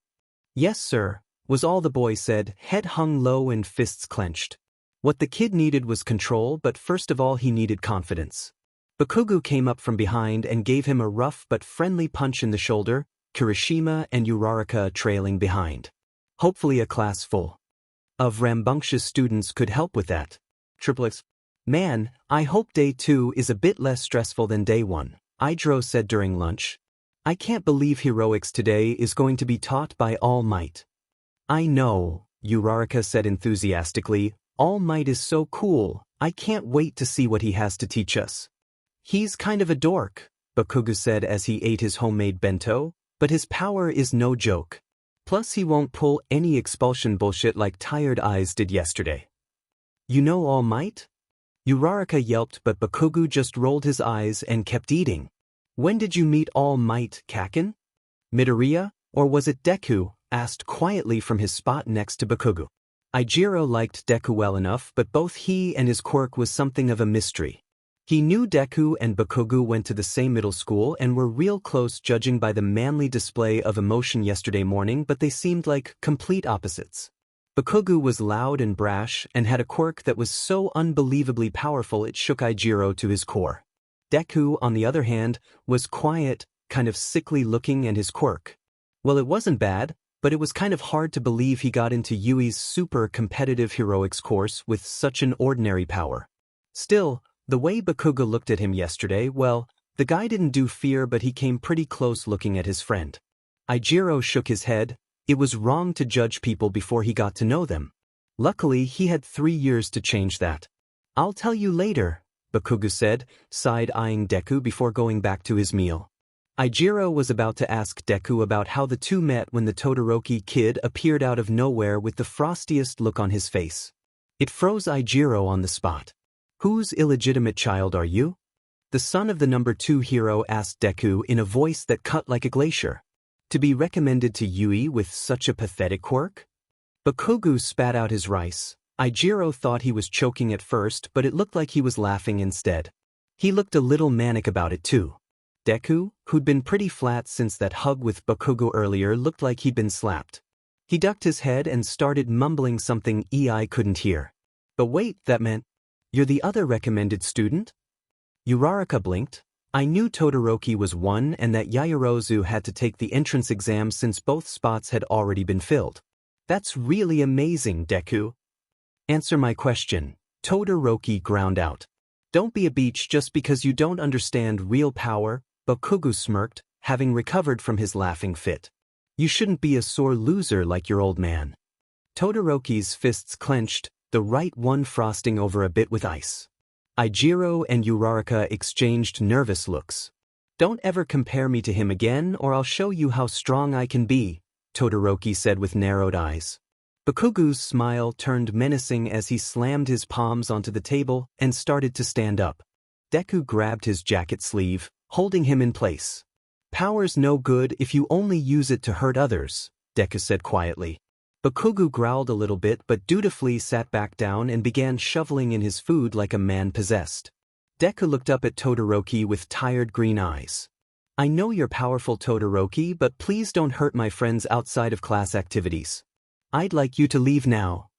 [SPEAKER 1] Yes, sir, was all the boy said, head hung low and fists clenched. What the kid needed was control, but first of all he needed confidence. Bakugou came up from behind and gave him a rough but friendly punch in the shoulder, Kirishima and Uraraka trailing behind. Hopefully a class full of rambunctious students could help with that. Triplets. Man, I hope day 2 is a bit less stressful than day 1, Idro said during lunch. I can't believe heroics today is going to be taught by All Might. I know, Uraraka said enthusiastically, All Might is so cool, I can't wait to see what he has to teach us. He's kind of a dork, Bakugou said as he ate his homemade bento, but his power is no joke. Plus he won't pull any expulsion bullshit like Tired Eyes did yesterday. You know All Might? Uraraka yelped, but Bakugou just rolled his eyes and kept eating. When did you meet All Might, Kaken? Midoriya, or was it Deku? Asked quietly from his spot next to Bakugou. Ijiro liked Deku well enough, but both he and his quirk was something of a mystery. He knew Deku and Bakugou went to the same middle school and were real close judging by the manly display of emotion yesterday morning, but they seemed like complete opposites. Bakugou was loud and brash and had a quirk that was so unbelievably powerful it shook Ijiro to his core. Deku, on the other hand, was quiet, kind of sickly looking, and his quirk, well, it wasn't bad, but it was kind of hard to believe he got into Yui's super competitive heroics course with such an ordinary power. Still, the way Bakugou looked at him yesterday, well, the guy didn't do fear, but he came pretty close looking at his friend. Ijiro shook his head. It was wrong to judge people before he got to know them. Luckily, he had 3 years to change that. I'll tell you later, Bakugou said, side-eyeing Deku before going back to his meal. Ijiro was about to ask Deku about how the two met when the Todoroki kid appeared out of nowhere with the frostiest look on his face. It froze Ijiro on the spot. Whose illegitimate child are you? The son of the number 2 hero, asked Deku in a voice that cut like a glacier. To be recommended to Yui with such a pathetic quirk? Bakugou spat out his rice. Ijiro thought he was choking at first, but it looked like he was laughing instead. He looked a little manic about it too. Deku, who'd been pretty flat since that hug with Bakugou earlier, looked like he'd been slapped. He ducked his head and started mumbling something I couldn't hear. But wait, that meant, you're the other recommended student? Uraraka blinked. I knew Todoroki was one and that Yaoyorozu had to take the entrance exam since both spots had already been filled. That's really amazing, Deku. Answer my question, Todoroki ground out. Don't be a beach just because you don't understand real power, Bakugou smirked, having recovered from his laughing fit. You shouldn't be a sore loser like your old man. Todoroki's fists clenched, the right one frosting over a bit with ice. Ijiro and Uraraka exchanged nervous looks. Don't ever compare me to him again or I'll show you how strong I can be, Todoroki said with narrowed eyes. Bakugou's smile turned menacing as he slammed his palms onto the table and started to stand up. Deku grabbed his jacket sleeve, holding him in place. Power's no good if you only use it to hurt others, Deku said quietly. Bakugou growled a little bit but dutifully sat back down and began shoveling in his food like a man possessed. Deku looked up at Todoroki with tired green eyes. I know you're powerful, Todoroki, but please don't hurt my friends outside of class activities. I'd like you to leave now.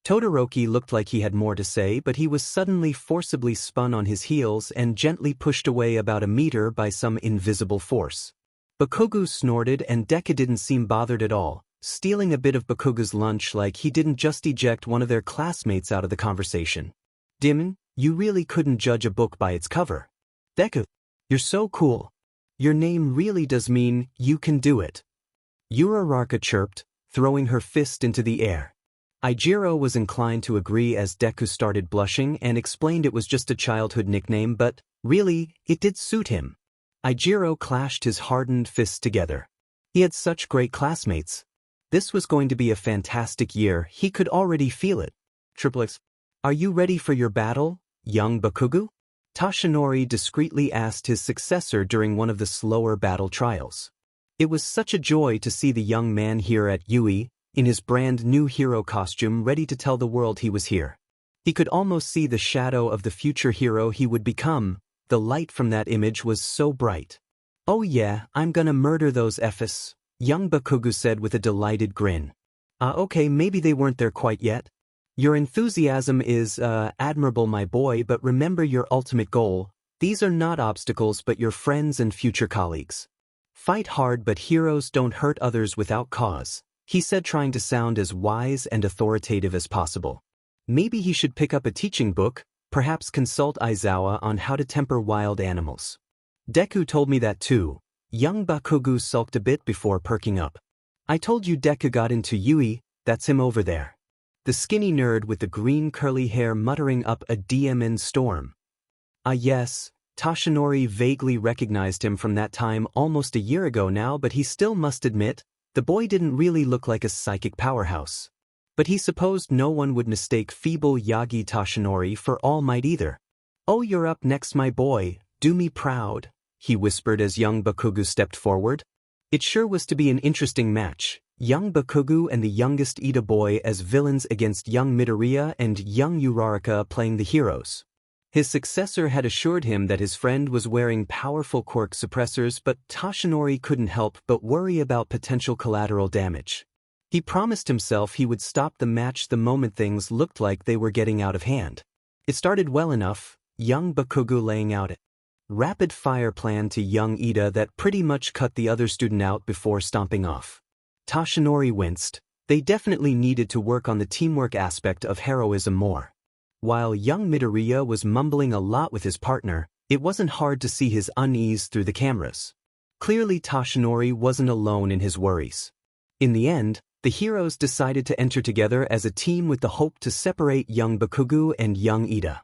[SPEAKER 1] Todoroki looked like he had more to say, but he was suddenly forcibly spun on his heels and gently pushed away about a meter by some invisible force. Bakugou snorted and Deku didn't seem bothered at all, stealing a bit of Bakugou's lunch like he didn't just eject one of their classmates out of the conversation. Dimon, you really couldn't judge a book by its cover. Deku, you're so cool. Your name really does mean you can do it. Uraraka chirped, throwing her fist into the air. Ijiro was inclined to agree as Deku started blushing and explained it was just a childhood nickname, but, really, it did suit him. Ijiro clashed his hardened fists together. He had such great classmates. This was going to be a fantastic year, he could already feel it. X. Are you ready for your battle, young Bakugou? Toshinori discreetly asked his successor during one of the slower battle trials. It was such a joy to see the young man here at Yui, in his brand new hero costume, ready to tell the world he was here. He could almost see the shadow of the future hero he would become. The light from that image was so bright. Oh yeah, I'm gonna murder those Fs, young Bakugou said with a delighted grin. Okay, maybe they weren't there quite yet. Your enthusiasm is, admirable my boy, but remember your ultimate goal. These are not obstacles but your friends and future colleagues. Fight hard, but heroes don't hurt others without cause, he said, trying to sound as wise and authoritative as possible. Maybe he should pick up a teaching book, perhaps consult Aizawa on how to temper wild animals. Deku told me that too. Young Bakugou sulked a bit before perking up. I told you Deku got into Yui, that's him over there. The skinny nerd with the green curly hair muttering up a DMN storm. Yes, Toshinori vaguely recognized him from that time almost a year ago now, but he still must admit, the boy didn't really look like a psychic powerhouse. But he supposed no one would mistake feeble Yagi Toshinori for All Might either. Oh, you're up next my boy, do me proud, he whispered as young Bakugou stepped forward. It sure was to be an interesting match, young Bakugou and the youngest Ida boy as villains against young Midoriya and young Uraraka playing the heroes. His successor had assured him that his friend was wearing powerful quirk suppressors, but Toshinori couldn't help but worry about potential collateral damage. He promised himself he would stop the match the moment things looked like they were getting out of hand. It started well enough, young Bakugou laying out a rapid-fire plan to young Ida that pretty much cut the other student out before stomping off. Toshinori winced. They definitely needed to work on the teamwork aspect of heroism more. While young Midoriya was mumbling a lot with his partner, it wasn't hard to see his unease through the cameras. Clearly Toshinori wasn't alone in his worries. In the end, the heroes decided to enter together as a team with the hope to separate young Bakugou and young Ida.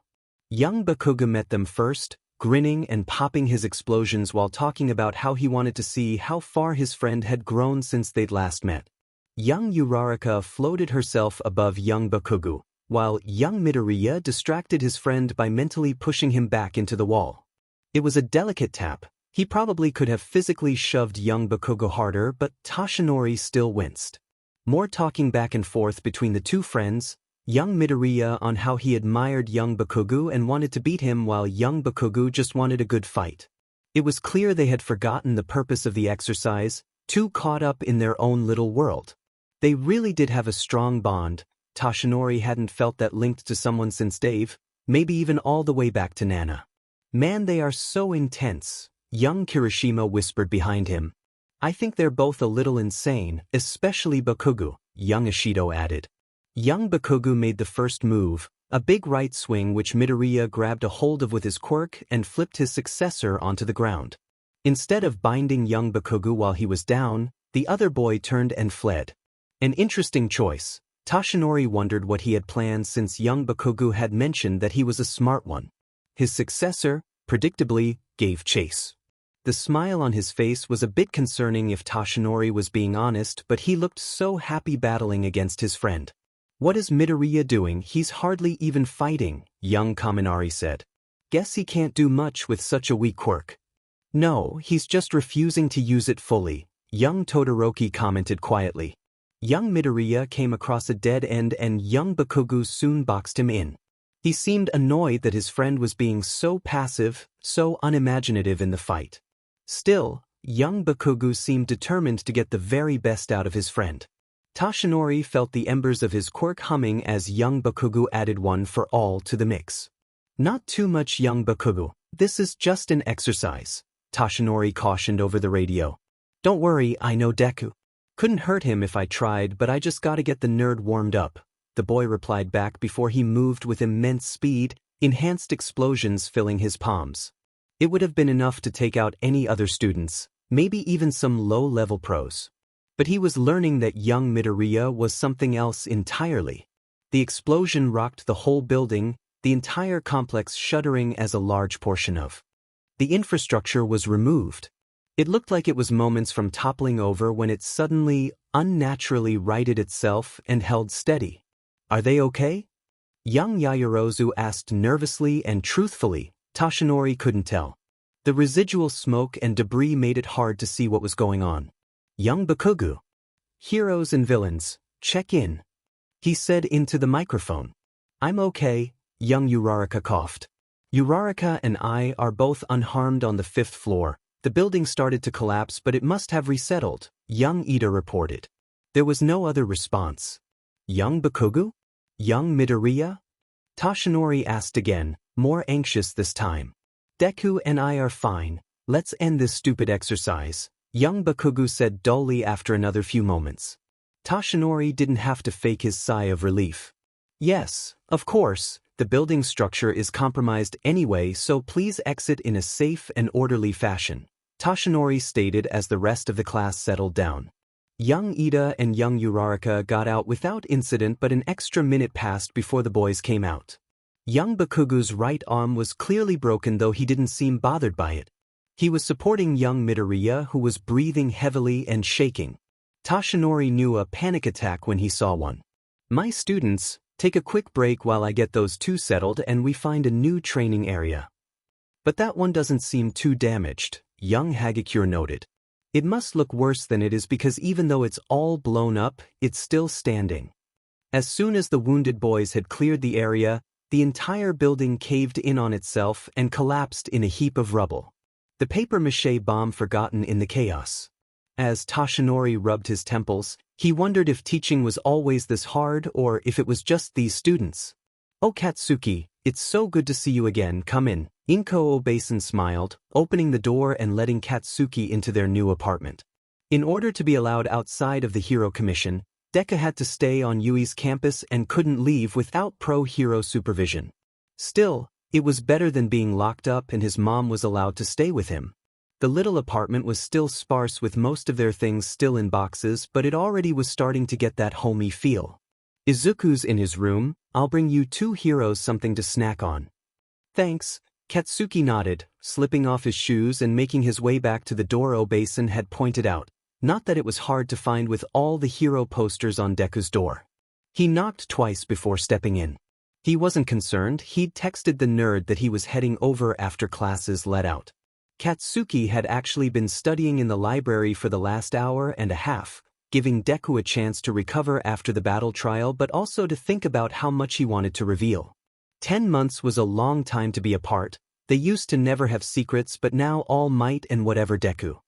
[SPEAKER 1] Young Bakugou met them first, grinning and popping his explosions while talking about how he wanted to see how far his friend had grown since they'd last met. Young Uraraka floated herself above young Bakugou, while young Midoriya distracted his friend by mentally pushing him back into the wall. It was a delicate tap. He probably could have physically shoved young Bakugou harder, but Toshinori still winced. More talking back and forth between the two friends, young Midoriya on how he admired young Bakugou and wanted to beat him, while young Bakugou just wanted a good fight. It was clear they had forgotten the purpose of the exercise, too caught up in their own little world. They really did have a strong bond. Toshinori hadn't felt that linked to someone since Dave, maybe even all the way back to Nana. Man, they are so intense, young Kirishima whispered behind him. I think they're both a little insane, especially Bakugou, young Ishido added. Young Bakugou made the first move, a big right swing which Midoriya grabbed a hold of with his quirk and flipped his successor onto the ground. Instead of binding young Bakugou while he was down, the other boy turned and fled. An interesting choice. Toshinori wondered what he had planned since young Bakugou had mentioned that he was a smart one. His successor, predictably, gave chase. The smile on his face was a bit concerning if Toshinori was being honest, but he looked so happy battling against his friend. What is Midoriya doing? He's hardly even fighting, young Kaminari said. Guess he can't do much with such a weak quirk. No, he's just refusing to use it fully, young Todoroki commented quietly. Young Midoriya came across a dead end and young Bakugou soon boxed him in. He seemed annoyed that his friend was being so passive, so unimaginative in the fight. Still, young Bakugou seemed determined to get the very best out of his friend. Toshinori felt the embers of his quirk humming as young Bakugou added one for all to the mix. Not too much, young Bakugou. This is just an exercise, Toshinori cautioned over the radio. Don't worry, I know Deku. Couldn't hurt him if I tried, but I just gotta get the nerd warmed up, the boy replied back before he moved with immense speed, enhanced explosions filling his palms. It would have been enough to take out any other students, maybe even some low-level pros. But he was learning that young Midoriya was something else entirely. The explosion rocked the whole building, the entire complex shuddering as a large portion of the infrastructure was removed. It looked like it was moments from toppling over when it suddenly, unnaturally righted itself and held steady. "Are they okay?" Young Yaoyorozu asked nervously and truthfully. Toshinori couldn't tell. The residual smoke and debris made it hard to see what was going on. "Young Bakugou. Heroes and villains, check in," he said into the microphone. "I'm okay," young Uraraka coughed. "Uraraka and I are both unharmed on the 5th floor. The building started to collapse but it must have resettled," young Ida reported. There was no other response. "Young Bakugou? Young Midoriya?" Toshinori asked again, more anxious this time. "Deku and I are fine. Let's end this stupid exercise," young Bakugou said dully after another few moments. Toshinori didn't have to fake his sigh of relief. "Yes, of course, the building structure is compromised anyway, so please exit in a safe and orderly fashion," Toshinori stated as the rest of the class settled down. Young Ida and young Uraraka got out without incident, but an extra minute passed before the boys came out. Young Bakugou's right arm was clearly broken, though he didn't seem bothered by it. He was supporting young Midoriya, who was breathing heavily and shaking. Toshinori knew a panic attack when he saw one. "My students, take a quick break while I get those two settled and we find a new training area." "But that one doesn't seem too damaged," young Hagakure noted. "It must look worse than it is because even though it's all blown up, it's still standing." As soon as the wounded boys had cleared the area, the entire building caved in on itself and collapsed in a heap of rubble. The papier-mâché bomb forgotten in the chaos. As Toshinori rubbed his temples, he wondered if teaching was always this hard or if it was just these students. "Oh Katsuki, it's so good to see you again, come in," Inko Obasan smiled, opening the door and letting Katsuki into their new apartment. In order to be allowed outside of the Hero Commission, Deku had to stay on Yui's campus and couldn't leave without pro-hero supervision. Still, it was better than being locked up, and his mom was allowed to stay with him. The little apartment was still sparse with most of their things still in boxes, but it already was starting to get that homey feel. "Izuku's in his room, I'll bring you two heroes something to snack on." "Thanks," Katsuki nodded, slipping off his shoes and making his way back to the door Obasan had pointed out. Not that it was hard to find with all the hero posters on Deku's door. He knocked twice before stepping in. He wasn't concerned, he'd texted the nerd that he was heading over after classes let out. Katsuki had actually been studying in the library for the last hour and a half, giving Deku a chance to recover after the battle trial but also to think about how much he wanted to reveal. 10 months was a long time to be apart. They used to never have secrets, but now all might and whatever Deku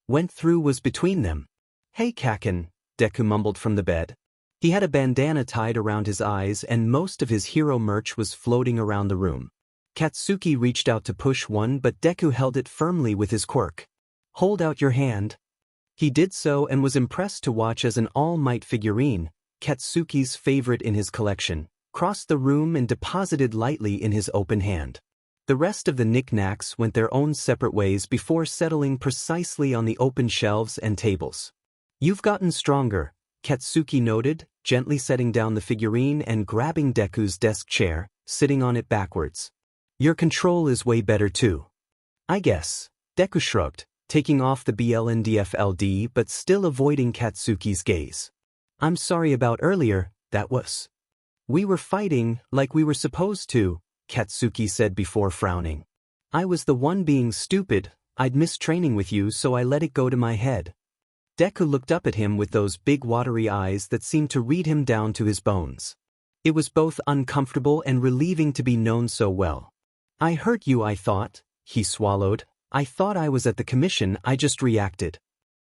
[SPEAKER 1] went through was between them. "Hey Kaken," Deku mumbled from the bed. He had a bandana tied around his eyes and most of his hero merch was floating around the room. Katsuki reached out to push one, but Deku held it firmly with his quirk. "Hold out your hand." He did so and was impressed to watch as an All Might figurine, Katsuki's favorite in his collection, crossed the room and deposited lightly in his open hand. The rest of the knickknacks went their own separate ways before settling precisely on the open shelves and tables. "You've gotten stronger," Katsuki noted, gently setting down the figurine and grabbing Deku's desk chair, sitting on it backwards. "Your control is way better too." "I guess," Deku shrugged, taking off the BLNDFLD but still avoiding Katsuki's gaze. "I'm sorry about earlier, that was. We were fighting like we were supposed to," Katsuki said before frowning. "I was the one being stupid, I'd missed training with you so I let it go to my head." Deku looked up at him with those big watery eyes that seemed to read him down to his bones. It was both uncomfortable and relieving to be known so well. "I hurt you, I thought," he swallowed. "I thought I was at the commission, I just reacted."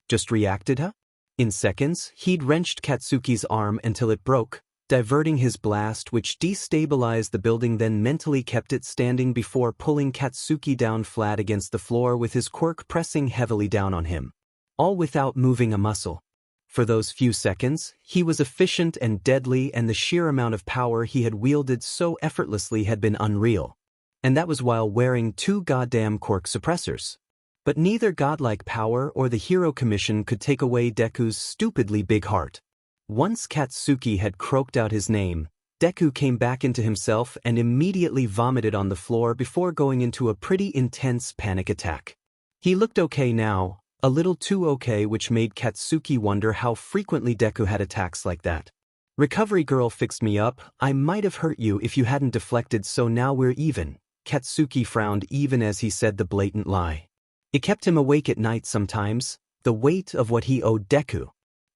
[SPEAKER 1] "Just reacted, huh?" In seconds, he'd wrenched Katsuki's arm until it broke, diverting his blast which destabilized the building, then mentally kept it standing before pulling Katsuki down flat against the floor with his quirk pressing heavily down on him. All without moving a muscle. For those few seconds, he was efficient and deadly, and the sheer amount of power he had wielded so effortlessly had been unreal. And that was while wearing 2 goddamn quirk suppressors. But neither godlike power or the hero commission could take away Deku's stupidly big heart. Once Katsuki had croaked out his name, Deku came back into himself and immediately vomited on the floor before going into a pretty intense panic attack. He looked okay now, a little too okay, which made Katsuki wonder how frequently Deku had attacks like that. Recovery girl fixed me up. I might have hurt you if you hadn't deflected, so now we're even. Katsuki frowned even as he said the blatant lie. It kept him awake at night sometimes, the weight of what he owed Deku.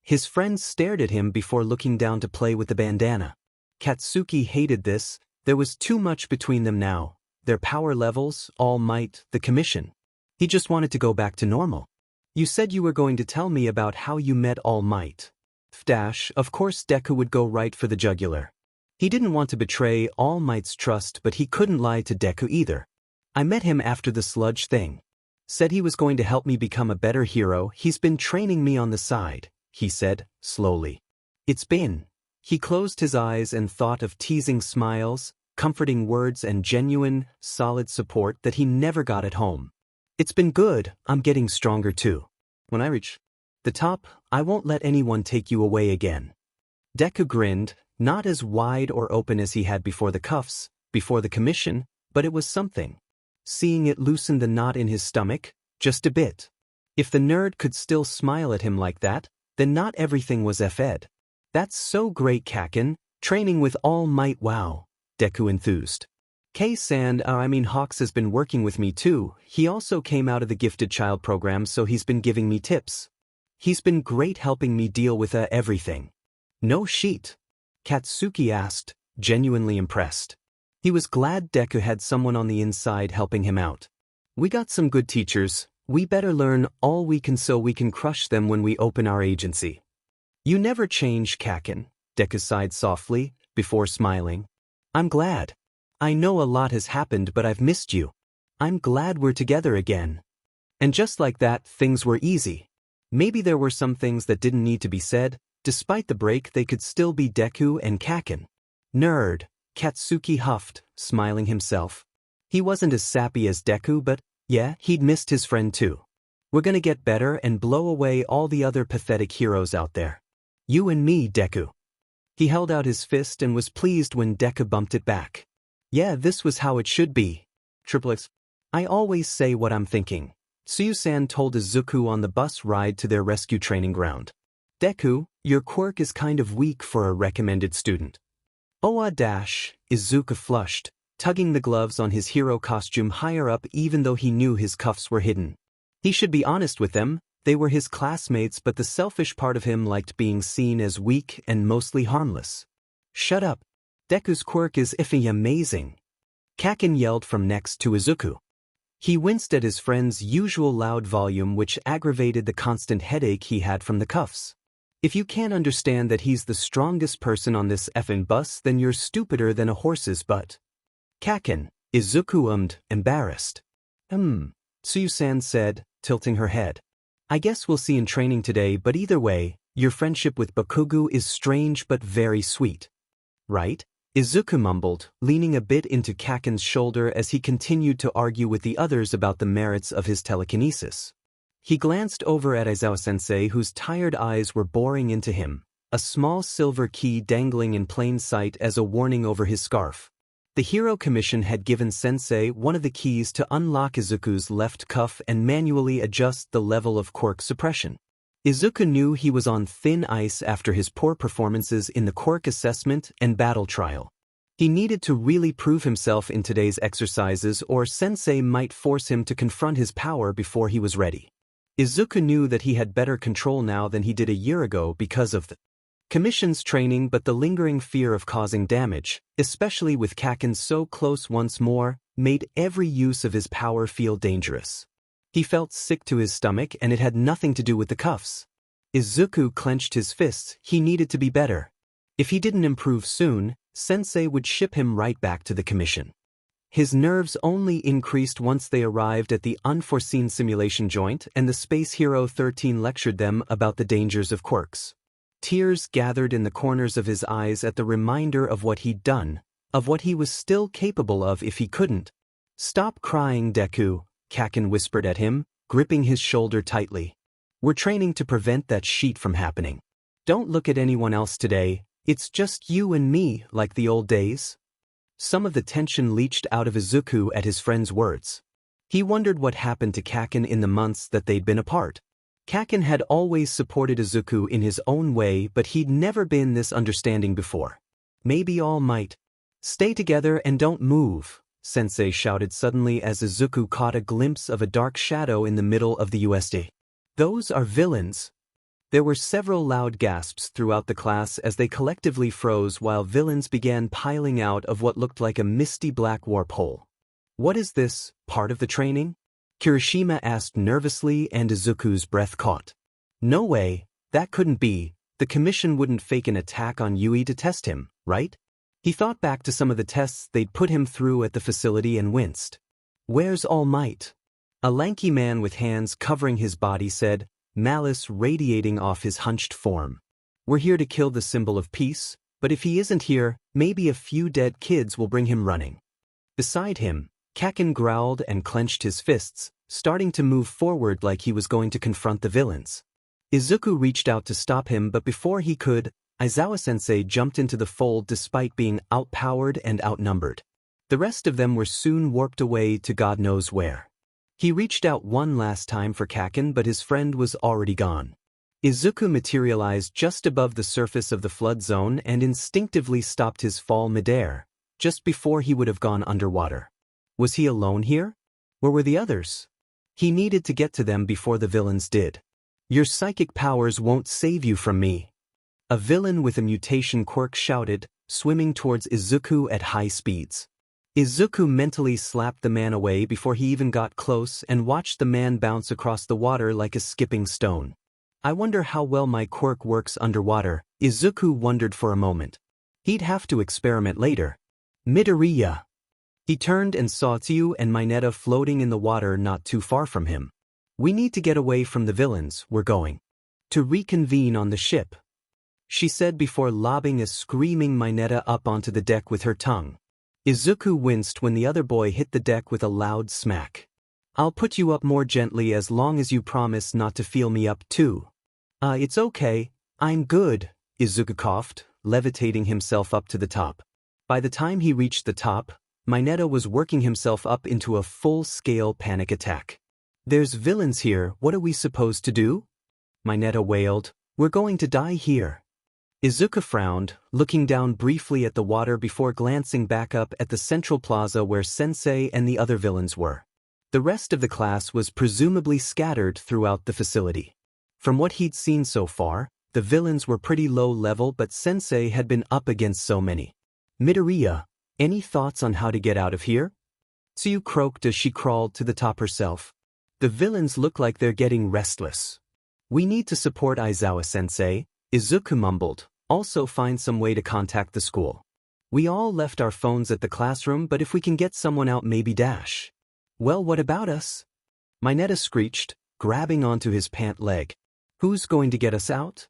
[SPEAKER 1] His friends stared at him before looking down to play with the bandana. Katsuki hated this. There was too much between them now. Their power levels, All Might, the commission. He just wanted to go back to normal. You said you were going to tell me about how you met All Might. Of course Deku would go right for the jugular. He didn't want to betray All Might's trust, but he couldn't lie to Deku either. I met him after the sludge thing. Said he was going to help me become a better hero. He's been training me on the side, he said, slowly. It's been. He closed his eyes and thought of teasing smiles, comforting words and genuine, solid support that he never got at home. It's been good. I'm getting stronger too. When I reach the top, I won't let anyone take you away again. Deku grinned, not as wide or open as he had before the cuffs, before the commission, but it was something. Seeing it loosened the knot in his stomach, just a bit. If the nerd could still smile at him like that, then not everything was F-ed. That's so great, Kaken, training with All Might. Wow, Deku enthused. Hawks has been working with me too. He also came out of the gifted child program, so he's been giving me tips. He's been great helping me deal with everything. No sheet? Katsuki asked, genuinely impressed. He was glad Deku had someone on the inside helping him out. We got some good teachers. We better learn all we can so we can crush them when we open our agency. You never change, Kaken, Deku sighed softly, before smiling. I'm glad. I know a lot has happened, but I've missed you. I'm glad we're together again. And just like that, things were easy. Maybe there were some things that didn't need to be said. Despite the break, they could still be Deku and Kaken. Nerd, Katsuki huffed, smiling himself. He wasn't as sappy as Deku, but yeah, he'd missed his friend too. We're gonna get better and blow away all the other pathetic heroes out there. You and me, Deku. He held out his fist and was pleased when Deku bumped it back. Yeah, this was how it should be. Triplets. I always say what I'm thinking. Tsuyu-san told Izuku on the bus ride to their rescue training ground. Deku, your quirk is kind of weak for a recommended student. Izuku flushed, tugging the gloves on his hero costume higher up even though he knew his cuffs were hidden. He should be honest with them, they were his classmates, but the selfish part of him liked being seen as weak and mostly harmless. Shut up. Deku's quirk is iffy amazing. Kaken yelled from next to Izuku. He winced at his friend's usual loud volume, which aggravated the constant headache he had from the cuffs. If you can't understand that he's the strongest person on this effing bus, then you're stupider than a horse's butt. Kaken, Izuku embarrassed. Tsuyu-san said, tilting her head. I guess we'll see in training today, but either way, your friendship with Bakugou is strange but very sweet. Right? Izuku mumbled, leaning a bit into Kaken's shoulder as he continued to argue with the others about the merits of his telekinesis. He glanced over at Aizawa-sensei, whose tired eyes were boring into him, a small silver key dangling in plain sight as a warning over his scarf. The Hero Commission had given Sensei one of the keys to unlock Izuku's left cuff and manually adjust the level of quirk suppression. Izuku knew he was on thin ice after his poor performances in the quirk assessment and battle trial. He needed to really prove himself in today's exercises, or Sensei might force him to confront his power before he was ready. Izuku knew that he had better control now than he did a year ago because of the Commission's training, but the lingering fear of causing damage, especially with Kaken so close once more, made every use of his power feel dangerous. He felt sick to his stomach, and it had nothing to do with the cuffs. Izuku clenched his fists. He needed to be better. If he didn't improve soon, Sensei would ship him right back to the Commission. His nerves only increased once they arrived at the unforeseen simulation joint and the Space Hero 13 lectured them about the dangers of quirks. Tears gathered in the corners of his eyes at the reminder of what he'd done, of what he was still capable of if he couldn't. Stop crying, Deku, Kaken whispered at him, gripping his shoulder tightly. We're training to prevent that sheet from happening. Don't look at anyone else today, it's just you and me, like the old days. Some of the tension leached out of Izuku at his friend's words. He wondered what happened to Kaken in the months that they'd been apart. Kaken had always supported Izuku in his own way, but he'd never been this understanding before. Maybe all might. Stay together and don't move, Sensei shouted suddenly as Izuku caught a glimpse of a dark shadow in the middle of the USD. Those are villains. There were several loud gasps throughout the class as they collectively froze while villains began piling out of what looked like a misty black warp hole. What is this, part of the training? Kirishima asked nervously and Izuku's breath caught. No way, that couldn't be, the commission wouldn't fake an attack on Yui to test him, right? He thought back to some of the tests they'd put him through at the facility and winced. Where's All Might? A lanky man with hands covering his body said, malice radiating off his hunched form. We're here to kill the symbol of peace, but if he isn't here, maybe a few dead kids will bring him running. Beside him, Kaken growled and clenched his fists, starting to move forward like he was going to confront the villains. Izuku reached out to stop him, but before he could, Aizawa-sensei jumped into the fold despite being outpowered and outnumbered. The rest of them were soon warped away to God knows where. He reached out one last time for Kaken, but his friend was already gone. Izuku materialized just above the surface of the flood zone and instinctively stopped his fall midair, just before he would have gone underwater. Was he alone here? Where were the others? He needed to get to them before the villains did. Your psychic powers won't save you from me. A villain with a mutation quirk shouted, swimming towards Izuku at high speeds. Izuku mentally slapped the man away before he even got close and watched the man bounce across the water like a skipping stone. I wonder how well my quirk works underwater, Izuku wondered for a moment. He'd have to experiment later. Midoriya. He turned and saw Tsuyu and Mineta floating in the water not too far from him. We need to get away from the villains, we're going to reconvene on the ship, she said before lobbing a screaming Mineta up onto the deck with her tongue. Izuku winced when the other boy hit the deck with a loud smack. I'll put you up more gently as long as you promise not to feel me up too. It's okay, I'm good, Izuku coughed, levitating himself up to the top. By the time he reached the top, Mineta was working himself up into a full-scale panic attack. There's villains here, what are we supposed to do? Mineta wailed, we're going to die here. Izuku frowned, looking down briefly at the water before glancing back up at the central plaza where Sensei and the other villains were. The rest of the class was presumably scattered throughout the facility. From what he'd seen so far, the villains were pretty low level, but Sensei had been up against so many. Midoriya, any thoughts on how to get out of here? Tsuyu croaked as she crawled to the top herself. The villains look like they're getting restless. We need to support Aizawa-sensei, Izuku mumbled, also find some way to contact the school. We all left our phones at the classroom, but if we can get someone out, maybe Dash. Well, what about us? Mineta screeched, grabbing onto his pant leg. Who's going to get us out?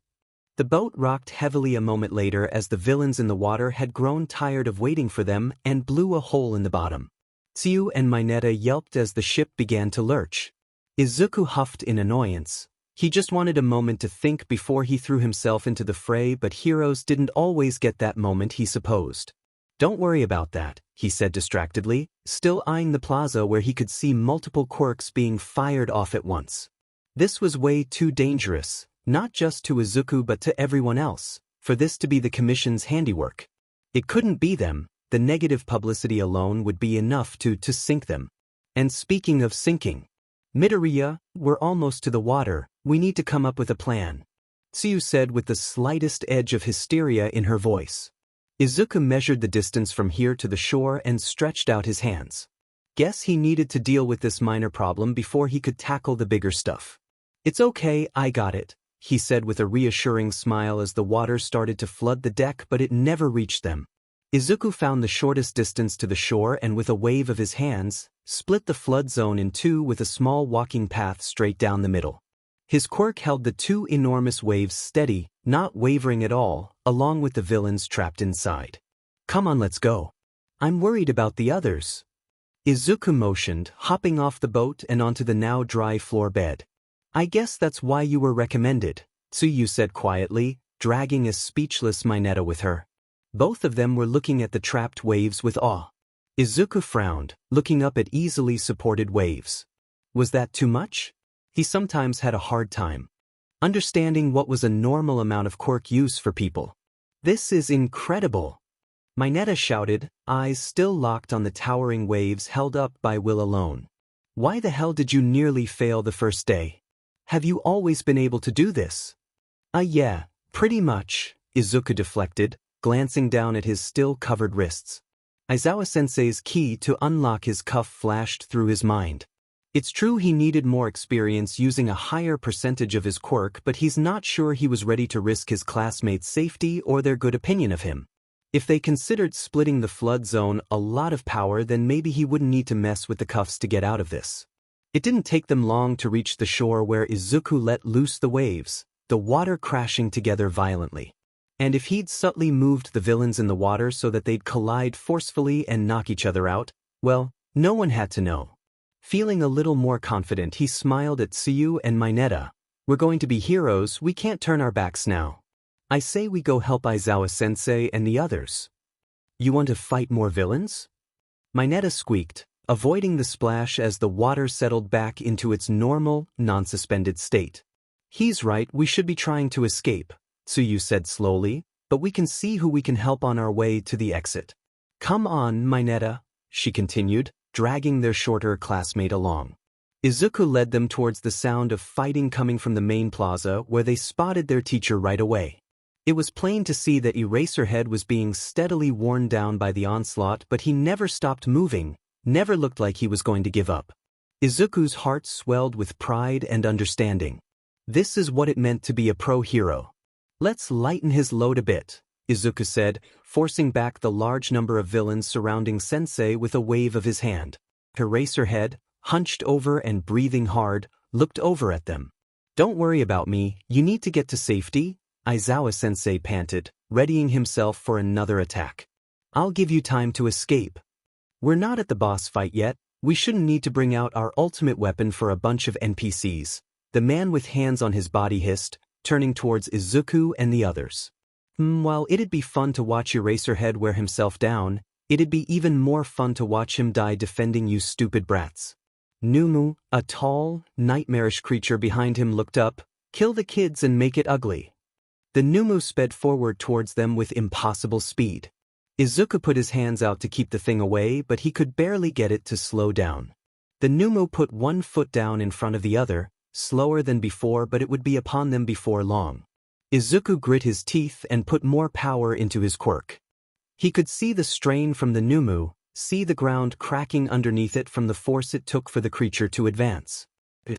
[SPEAKER 1] The boat rocked heavily a moment later as the villains in the water had grown tired of waiting for them and blew a hole in the bottom. Tsuyu and Mineta yelped as the ship began to lurch. Izuku huffed in annoyance. He just wanted a moment to think before he threw himself into the fray, but heroes didn't always get that moment, he supposed. Don't worry about that, he said distractedly, still eyeing the plaza where he could see multiple quirks being fired off at once. This was way too dangerous, not just to Izuku but to everyone else, for this to be the Commission's handiwork. It couldn't be them, the negative publicity alone would be enough to sink them. And speaking of sinking, Midoriya, we're almost to the water, we need to come up with a plan, Tsuyu said with the slightest edge of hysteria in her voice. Izuku measured the distance from here to the shore and stretched out his hands. Guess he needed to deal with this minor problem before he could tackle the bigger stuff. It's okay, I got it, he said with a reassuring smile as the water started to flood the deck, but it never reached them. Izuku found the shortest distance to the shore and with a wave of his hands, split the flood zone in two with a small walking path straight down the middle. His quirk held the two enormous waves steady, not wavering at all, along with the villains trapped inside. Come on, let's go. I'm worried about the others. Izuku motioned, hopping off the boat and onto the now dry floor bed. I guess that's why you were recommended, Tsuyu said quietly, dragging a speechless Mineta with her. Both of them were looking at the trapped waves with awe. Izuku frowned, looking up at easily supported waves. Was that too much? He sometimes had a hard time understanding what was a normal amount of quirk use for people. This is incredible! Mineta shouted, eyes still locked on the towering waves held up by will alone. Why the hell did you nearly fail the first day? Have you always been able to do this? Yeah, pretty much, Izuku deflected, glancing down at his still covered wrists. Aizawa-sensei's key to unlock his cuff flashed through his mind. It's true he needed more experience using a higher percentage of his quirk, but he's not sure he was ready to risk his classmates' safety or their good opinion of him. If they considered splitting the flood zone a lot of power, then maybe he wouldn't need to mess with the cuffs to get out of this. It didn't take them long to reach the shore where Izuku let loose the waves, the water crashing together violently. And if he'd subtly moved the villains in the water so that they'd collide forcefully and knock each other out, well, no one had to know. Feeling a little more confident, he smiled at Tsuyu and Mineta. We're going to be heroes, we can't turn our backs now. I say we go help Aizawa-sensei and the others. You want to fight more villains? Mineta squeaked, avoiding the splash as the water settled back into its normal, non-suspended state. He's right, we should be trying to escape, Tsuyu said slowly, but we can see who we can help on our way to the exit. Come on, Mineta, she continued, dragging their shorter classmate along. Izuku led them towards the sound of fighting coming from the main plaza, where they spotted their teacher right away. It was plain to see that Eraserhead was being steadily worn down by the onslaught, but he never stopped moving, never looked like he was going to give up. Izuku's heart swelled with pride and understanding. This is what it meant to be a pro hero. Let's lighten his load a bit, Izuku said, forcing back the large number of villains surrounding Sensei with a wave of his hand. Eraserhead, hunched over and breathing hard, looked over at them. Don't worry about me, you need to get to safety, Aizawa-sensei panted, readying himself for another attack. I'll give you time to escape. We're not at the boss fight yet, we shouldn't need to bring out our ultimate weapon for a bunch of NPCs, the man with hands on his body hissed, turning towards Izuku and the others. While it'd be fun to watch Eraserhead wear himself down, it'd be even more fun to watch him die defending you stupid brats. Numu, a tall, nightmarish creature behind him, looked up. Kill the kids and make it ugly. The Numu sped forward towards them with impossible speed. Izuku put his hands out to keep the thing away, but he could barely get it to slow down. The Numu put one foot down in front of the other, slower than before, but it would be upon them before long. Izuku grit his teeth and put more power into his quirk. He could see the strain from the Numu, see the ground cracking underneath it from the force it took for the creature to advance. It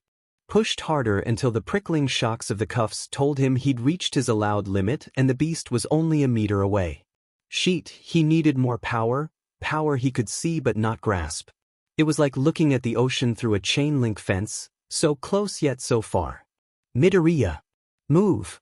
[SPEAKER 1] pushed harder until the prickling shocks of the cuffs told him he'd reached his allowed limit and the beast was only a meter away. Shit, he needed more power, power he could see but not grasp. It was like looking at the ocean through a chain-link fence, so close yet so far. Midoriya, move!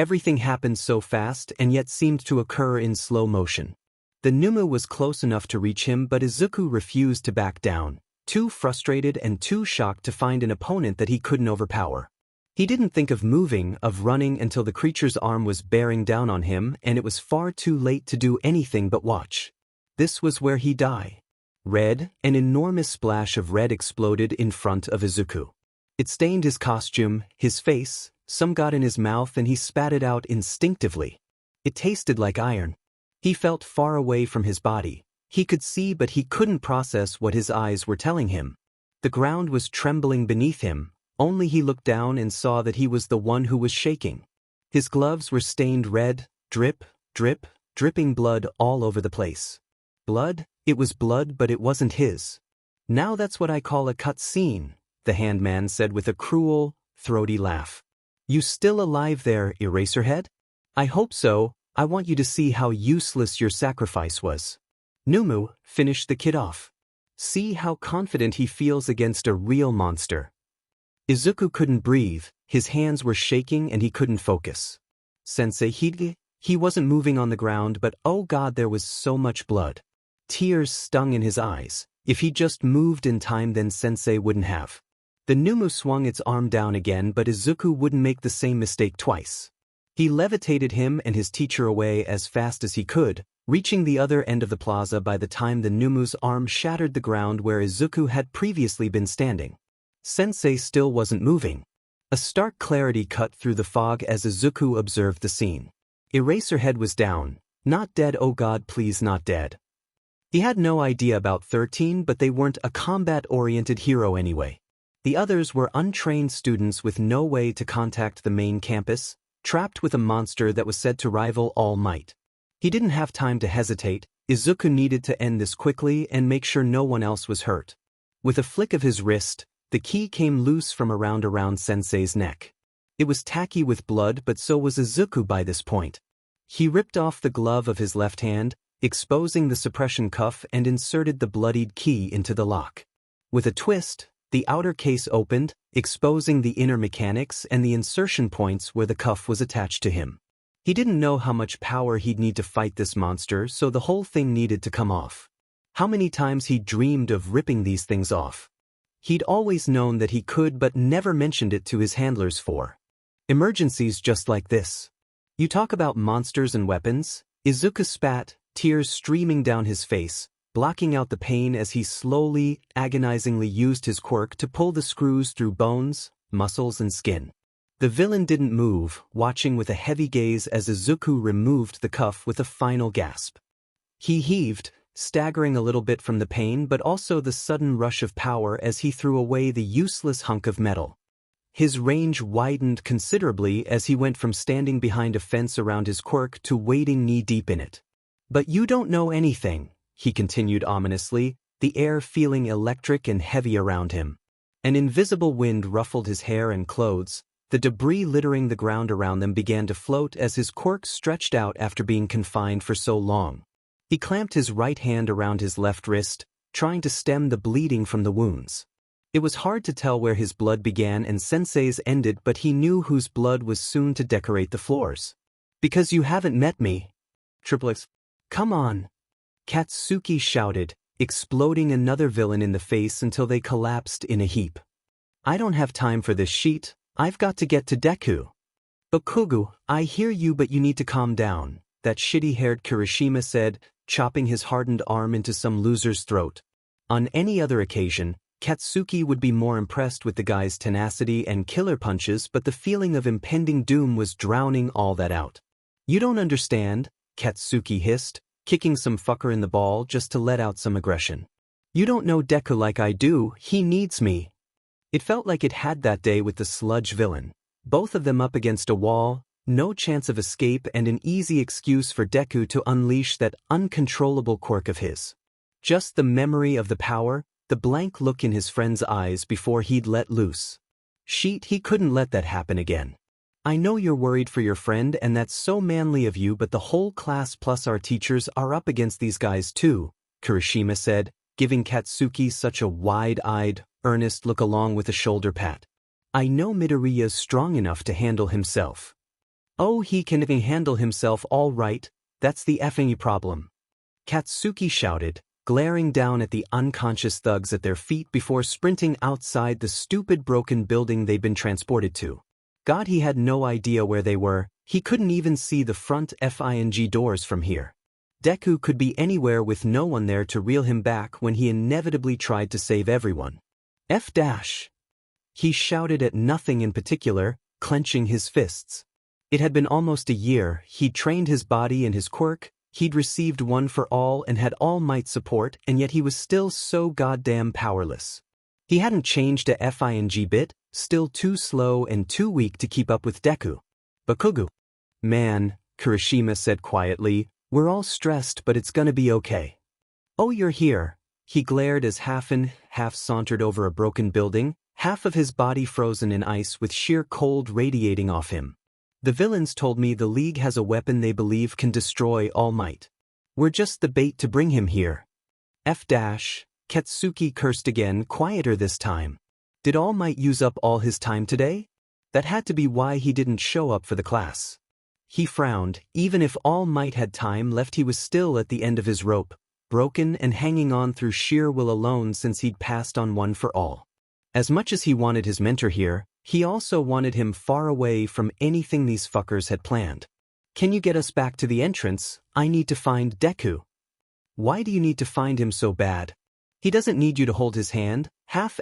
[SPEAKER 1] Everything happened so fast and yet seemed to occur in slow motion. The Numu was close enough to reach him, but Izuku refused to back down, too frustrated and too shocked to find an opponent that he couldn't overpower. He didn't think of moving, of running until the creature's arm was bearing down on him and it was far too late to do anything but watch. This was where he died. Red, an enormous splash of red exploded in front of Izuku. It stained his costume, his face, some got in his mouth and he spat it out instinctively. It tasted like iron. He felt far away from his body. He could see but he couldn't process what his eyes were telling him. The ground was trembling beneath him, only he looked down and saw that he was the one who was shaking. His gloves were stained red, drip, drip, dripping blood all over the place. Blood? It was blood, but it wasn't his. Now that's what I call a cut scene, the handman said with a cruel, throaty laugh. You still alive there, Eraserhead? I hope so. I want you to see how useless your sacrifice was. Numu, finished the kid off. See how confident he feels against a real monster. Izuku couldn't breathe, his hands were shaking and he couldn't focus. Sensei, he wasn't moving on the ground, but oh god, there was so much blood. Tears stung in his eyes. If he just moved in time, then Sensei wouldn't have. The Numu swung its arm down again, but Izuku wouldn't make the same mistake twice. He levitated him and his teacher away as fast as he could, reaching the other end of the plaza by the time the Numu's arm shattered the ground where Izuku had previously been standing. Sensei still wasn't moving. A stark clarity cut through the fog as Izuku observed the scene. Eraserhead was down. Not dead, oh god, please not dead. He had no idea about 13, but they weren't a combat-oriented hero anyway. The others were untrained students with no way to contact the main campus, trapped with a monster that was said to rival All Might. He didn't have time to hesitate. Izuku needed to end this quickly and make sure no one else was hurt. With a flick of his wrist, the key came loose from around Sensei's neck. It was tacky with blood, but so was Izuku by this point. He ripped off the glove of his left hand, exposing the suppression cuff, and inserted the bloodied key into the lock. With a twist, the outer case opened, exposing the inner mechanics and the insertion points where the cuff was attached to him. He didn't know how much power he'd need to fight this monster, so the whole thing needed to come off. How many times he'd dreamed of ripping these things off. He'd always known that he could, but never mentioned it to his handlers for emergencies just like this. You talk about monsters and weapons? Izuku spat, tears streaming down his face, blocking out the pain as he slowly, agonizingly used his quirk to pull the screws through bones, muscles and skin. The villain didn't move, watching with a heavy gaze as Izuku removed the cuff with a final gasp. He heaved, staggering a little bit from the pain but also the sudden rush of power as he threw away the useless hunk of metal. His range widened considerably as he went from standing behind a fence around his quirk to wading knee-deep in it. But you don't know anything, he continued ominously, the air feeling electric and heavy around him. An invisible wind ruffled his hair and clothes. The debris littering the ground around them began to float as his quirk stretched out after being confined for so long. He clamped his right hand around his left wrist, trying to stem the bleeding from the wounds. It was hard to tell where his blood began and Sensei's ended, but he knew whose blood was soon to decorate the floors. Because you haven't met me. Triplets. Come on. Katsuki shouted, exploding another villain in the face until they collapsed in a heap. I don't have time for this sheet. I've got to get to Deku. Bakugou, I hear you, but you need to calm down, that shitty-haired Kirishima said, chopping his hardened arm into some loser's throat. On any other occasion, Katsuki would be more impressed with the guy's tenacity and killer punches, but the feeling of impending doom was drowning all that out. You don't understand, Katsuki hissed, kicking some fucker in the ball just to let out some aggression. You don't know Deku like I do, he needs me. It felt like it had that day with the sludge villain. Both of them up against a wall, no chance of escape and an easy excuse for Deku to unleash that uncontrollable quirk of his. Just the memory of the power, the blank look in his friend's eyes before he'd let loose. Shit, he couldn't let that happen again. I know you're worried for your friend and that's so manly of you, but the whole class plus our teachers are up against these guys too, Kirishima said, giving Katsuki such a wide-eyed, earnest look along with a shoulder pat. I know Midoriya's strong enough to handle himself. Oh, he can handle himself all right, that's the effing problem. Katsuki shouted, glaring down at the unconscious thugs at their feet before sprinting outside the stupid broken building they'd been transported to. God, he had no idea where they were, he couldn't even see the front FING doors from here. Deku could be anywhere with no one there to reel him back when he inevitably tried to save everyone. F-. He shouted at nothing in particular, clenching his fists. It had been almost a year, he'd trained his body and his quirk, he'd received one for all and had All Might support, and yet he was still so goddamn powerless. He hadn't changed a FING bit, still too slow and too weak to keep up with Deku. Bakugou. Man, Kirishima said quietly, we're all stressed but it's gonna be okay. Oh, you're here. He glared as half sauntered over a broken building, half of his body frozen in ice with sheer cold radiating off him. The villains told me the League has a weapon they believe can destroy All Might. We're just the bait to bring him here. F-. Katsuki cursed again, quieter this time. Did All Might use up all his time today? That had to be why he didn't show up for the class. He frowned, even if All Might had time left he was still at the end of his rope. broken and hanging on through sheer will alone since he'd passed on one for all. As much as he wanted his mentor here, he also wanted him far away from anything these fuckers had planned. Can you get us back to the entrance? I need to find Deku. Why do you need to find him so bad? He doesn't need you to hold his hand, half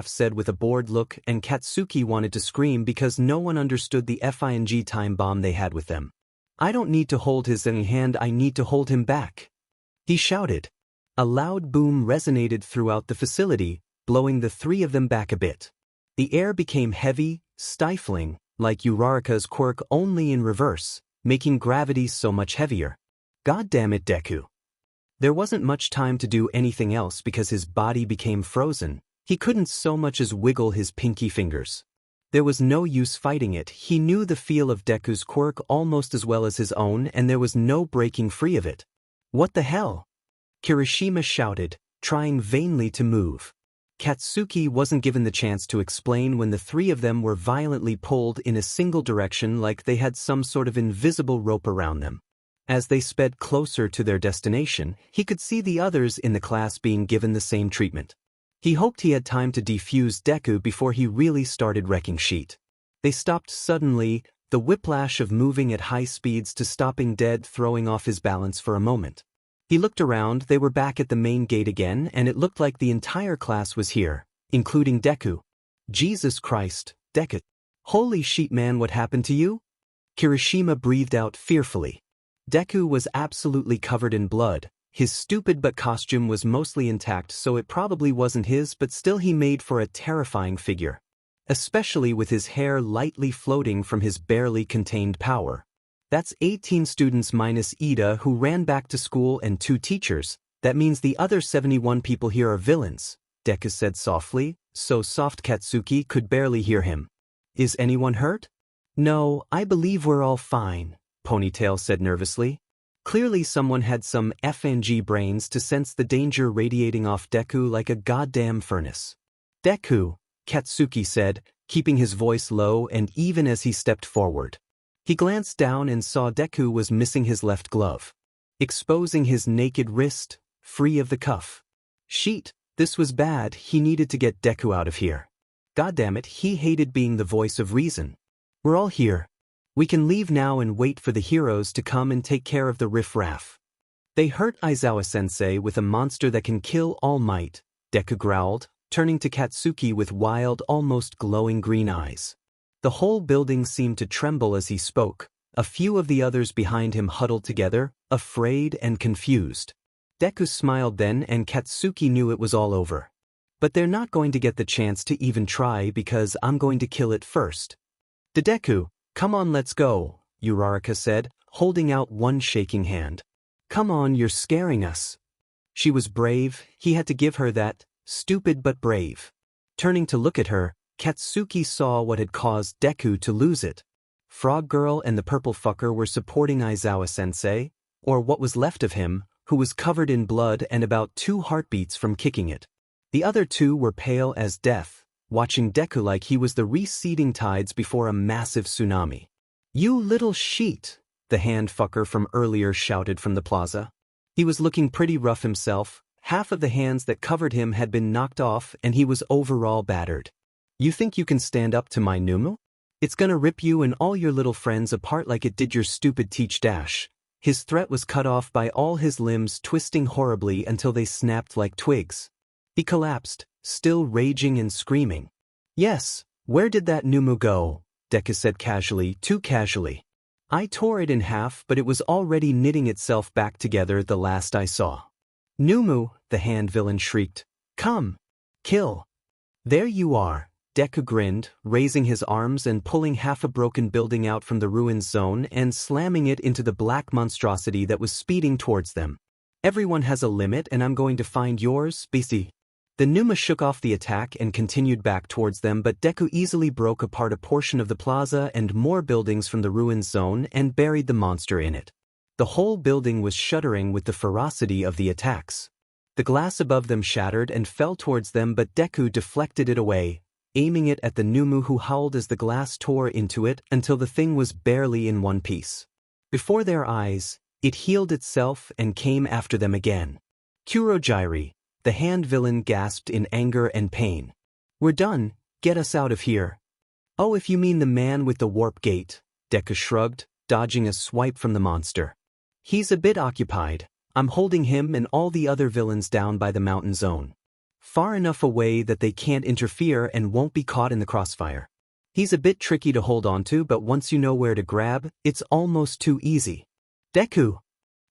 [SPEAKER 1] said with a bored look, and Katsuki wanted to scream because no one understood the FING time bomb they had with them. I don't need to hold his hand, I need to hold him back. He shouted. A loud boom resonated throughout the facility, blowing the three of them back a bit. The air became heavy, stifling, like Uraraka's quirk only in reverse, making gravity so much heavier. God damn it, Deku. There wasn't much time to do anything else because his body became frozen. He couldn't so much as wiggle his pinky fingers. There was no use fighting it. He knew the feel of Deku's quirk almost as well as his own, and there was no breaking free of it. What the hell? Kirishima shouted, trying vainly to move. Katsuki wasn't given the chance to explain when the three of them were violently pulled in a single direction like they had some sort of invisible rope around them. As they sped closer to their destination, he could see the others in the class being given the same treatment. He hoped he had time to defuse Deku before he really started wrecking shit. They stopped suddenly, the whiplash of moving at high speeds to stopping dead throwing off his balance for a moment. He looked around, they were back at the main gate again, and it looked like the entire class was here, including Deku. Jesus Christ, Deku. Holy shit man, what happened to you? Kirishima breathed out fearfully. Deku was absolutely covered in blood. His stupid but costume was mostly intact, so it probably wasn't his, but still he made for a terrifying figure. Especially with his hair lightly floating from his barely contained power. That's 18 students minus Ida who ran back to school and 2 teachers. That means the other 71 people here are villains, Deku said softly, so soft Katsuki could barely hear him. Is anyone hurt? No, I believe we're all fine, Ponytail said nervously. Clearly someone had some FNG brains to sense the danger radiating off Deku like a goddamn furnace. Deku, Katsuki said, keeping his voice low and even as he stepped forward. He glanced down and saw Deku was missing his left glove, exposing his naked wrist, free of the cuff. Shit, this was bad, he needed to get Deku out of here. Goddammit, he hated being the voice of reason. We're all here. We can leave now and wait for the heroes to come and take care of the riff-raff. They hurt Aizawa-sensei with a monster that can kill All Might, Deku growled, turning to Katsuki with wild, almost glowing green eyes. The whole building seemed to tremble as he spoke. A few of the others behind him huddled together, afraid and confused. Deku smiled then and Katsuki knew it was all over. But they're not going to get the chance to even try because I'm going to kill it first. Deku, come on, let's go, Uraraka said, holding out one shaking hand. Come on, you're scaring us. She was brave, he had to give her that, stupid but brave. Turning to look at her, Katsuki saw what had caused Deku to lose it. Frog Girl and the purple fucker were supporting Aizawa-sensei, or what was left of him, who was covered in blood and about 2 heartbeats from kicking it. The other 2 were pale as death, watching Deku like he was the receding tides before a massive tsunami. You little sheet, the hand fucker from earlier shouted from the plaza. He was looking pretty rough himself, half of the hands that covered him had been knocked off and he was overall battered. You think you can stand up to my Numu? It's gonna rip you and all your little friends apart like it did your stupid Teach Dash. His threat was cut off by all his limbs twisting horribly until they snapped like twigs. He collapsed, still raging and screaming. Yes, where did that Numu go? Deku said casually, too casually. I tore it in half but it was already knitting itself back together the last I saw. Numu, the hand villain shrieked. Come. Kill. There you are. Deku grinned, raising his arms and pulling half a broken building out from the ruins zone and slamming it into the black monstrosity that was speeding towards them. Everyone has a limit and I'm going to find yours, BC. The Numa shook off the attack and continued back towards them, but Deku easily broke apart a portion of the plaza and more buildings from the ruins zone and buried the monster in it. The whole building was shuddering with the ferocity of the attacks. The glass above them shattered and fell towards them, but Deku deflected it away, aiming it at the Numu, who howled as the glass tore into it until the thing was barely in one piece. Before their eyes, It healed itself and came after them again. Kurogiri, the hand villain, gasped in anger and pain. We're done, get us out of here. Oh, if you mean the man with the warp gate, Deku shrugged, dodging a swipe from the monster. He's a bit occupied. I'm holding him and all the other villains down by the mountain zone. Far enough away that they can't interfere and won't be caught in the crossfire. He's a bit tricky to hold onto, but once you know where to grab, it's almost too easy. Deku!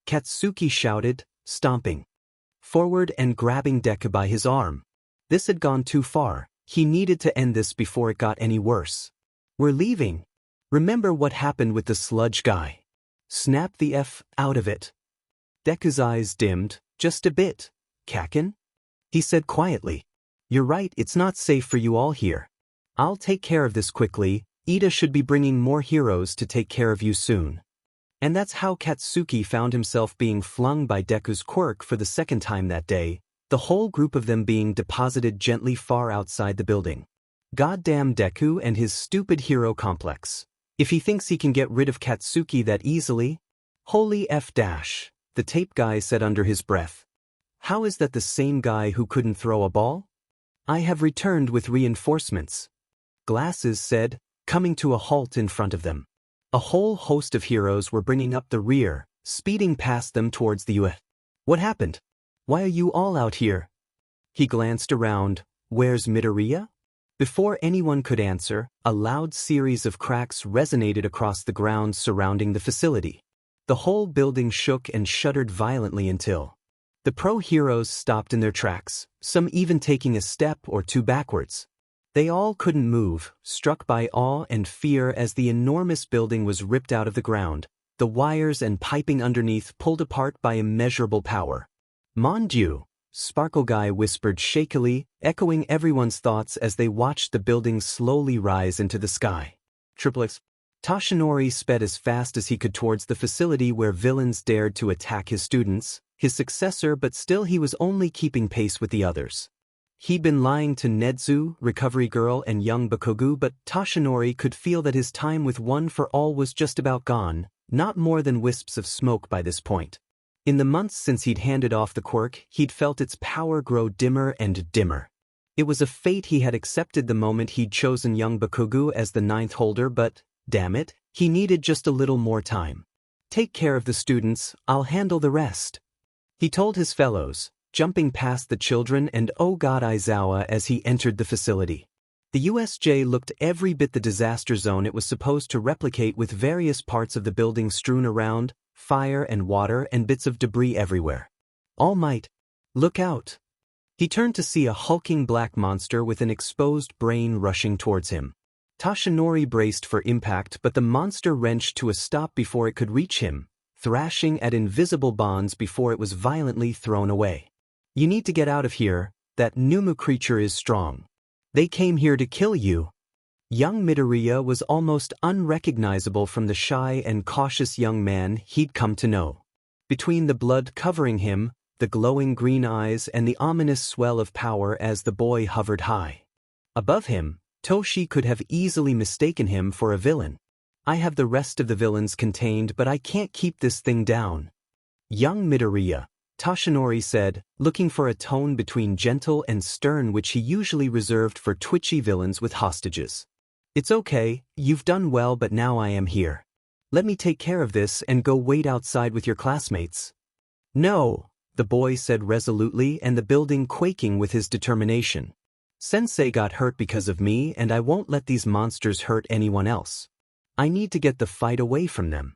[SPEAKER 1] Katsuki shouted, stomping forward and grabbing Deku by his arm. This had gone too far. He needed to end this before it got any worse. We're leaving. Remember what happened with the sludge guy. Snap the F out of it. Deku's eyes dimmed, just a bit. Kaken? He said quietly. You're right, it's not safe for you all here. I'll take care of this quickly. Ida should be bringing more heroes to take care of you soon. And that's how Katsuki found himself being flung by Deku's quirk for the second time that day, the whole group of them being deposited gently far outside the building. Goddamn Deku and his stupid hero complex. If he thinks he can get rid of Katsuki that easily? Holy F dash, the tape guy said under his breath. How is that the same guy who couldn't throw a ball? I have returned with reinforcements. Glasses said, coming to a halt in front of them. A whole host of heroes were bringing up the rear, speeding past them towards the US. What happened? Why are you all out here? He glanced around. Where's Midoriya? Before anyone could answer, a loud series of cracks resonated across the ground surrounding the facility. The whole building shook and shuddered violently until the pro-heroes stopped in their tracks, some even taking a step or two backwards. They all couldn't move, struck by awe and fear as the enormous building was ripped out of the ground, the wires and piping underneath pulled apart by immeasurable power. Mon Dieu, Sparkle Guy whispered shakily, echoing everyone's thoughts as they watched the building slowly rise into the sky. Triplets. Toshinori sped as fast as he could towards the facility where villains dared to attack his students, his successor, but still he was only keeping pace with the others. He'd been lying to Nezu, Recovery Girl, and young Bakugou, but Toshinori could feel that his time with One for All was just about gone, not more than wisps of smoke by this point. In the months since he'd handed off the quirk, he'd felt its power grow dimmer and dimmer. It was a fate he had accepted the moment he'd chosen young Bakugou as the ninth holder, but, damn it, he needed just a little more time. Take care of the students, I'll handle the rest. He told his fellows, jumping past the children and Oh God Aizawa as he entered the facility. The USJ looked every bit the disaster zone it was supposed to replicate, with various parts of the building strewn around, fire and water and bits of debris everywhere. All Might, look out! He turned to see a hulking black monster with an exposed brain rushing towards him. Toshinori braced for impact, but the monster wrenched to a stop before it could reach him, thrashing at invisible bonds before it was violently thrown away. You need to get out of here, that Numu creature is strong. They came here to kill you. Young Midoriya was almost unrecognizable from the shy and cautious young man he'd come to know. Between the blood covering him, the glowing green eyes, and the ominous swell of power as the boy hovered high above him, Toshi could have easily mistaken him for a villain. I have the rest of the villains contained, but I can't keep this thing down. Young Midoriya, Toshinori said, looking for a tone between gentle and stern which he usually reserved for twitchy villains with hostages. It's okay, you've done well, but now I am here. Let me take care of this and go wait outside with your classmates. No, the boy said resolutely, and the building quaking with his determination. Sensei got hurt because of me, and I won't let these monsters hurt anyone else. I need to get the fight away from them.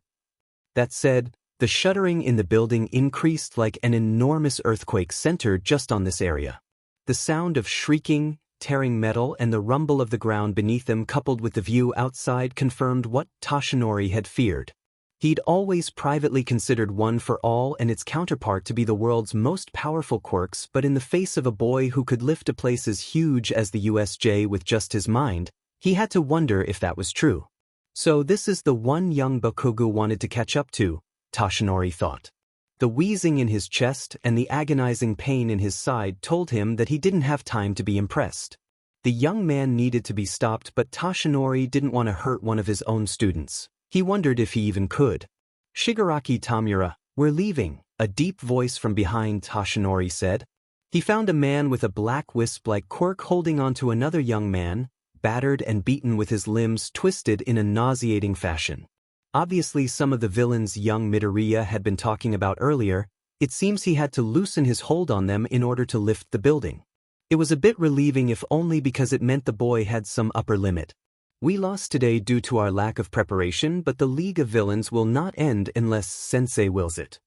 [SPEAKER 1] That said, the shuddering in the building increased like an enormous earthquake centered just on this area. The sound of shrieking, tearing metal, and the rumble of the ground beneath them, coupled with the view outside, confirmed what Toshinori had feared. He'd always privately considered One for All and its counterpart to be the world's most powerful quirks, but in the face of a boy who could lift a place as huge as the USJ with just his mind, he had to wonder if that was true. So this is the one young Bakugou wanted to catch up to, Toshinori thought. The wheezing in his chest and the agonizing pain in his side told him that he didn't have time to be impressed. The young man needed to be stopped, but Toshinori didn't want to hurt one of his own students. He wondered if he even could. Shigaraki Tamura, "We're leaving," a deep voice from behind Toshinori said. He found a man with a black wisp like Quirk holding onto another young man, battered and beaten with his limbs twisted in a nauseating fashion. Obviously some of the villains young Midoriya had been talking about earlier. It seems he had to loosen his hold on them in order to lift the building. It was a bit relieving if only because it meant the boy had some upper limit. "We lost today due to our lack of preparation, but the League of Villains will not end unless Sensei wills it."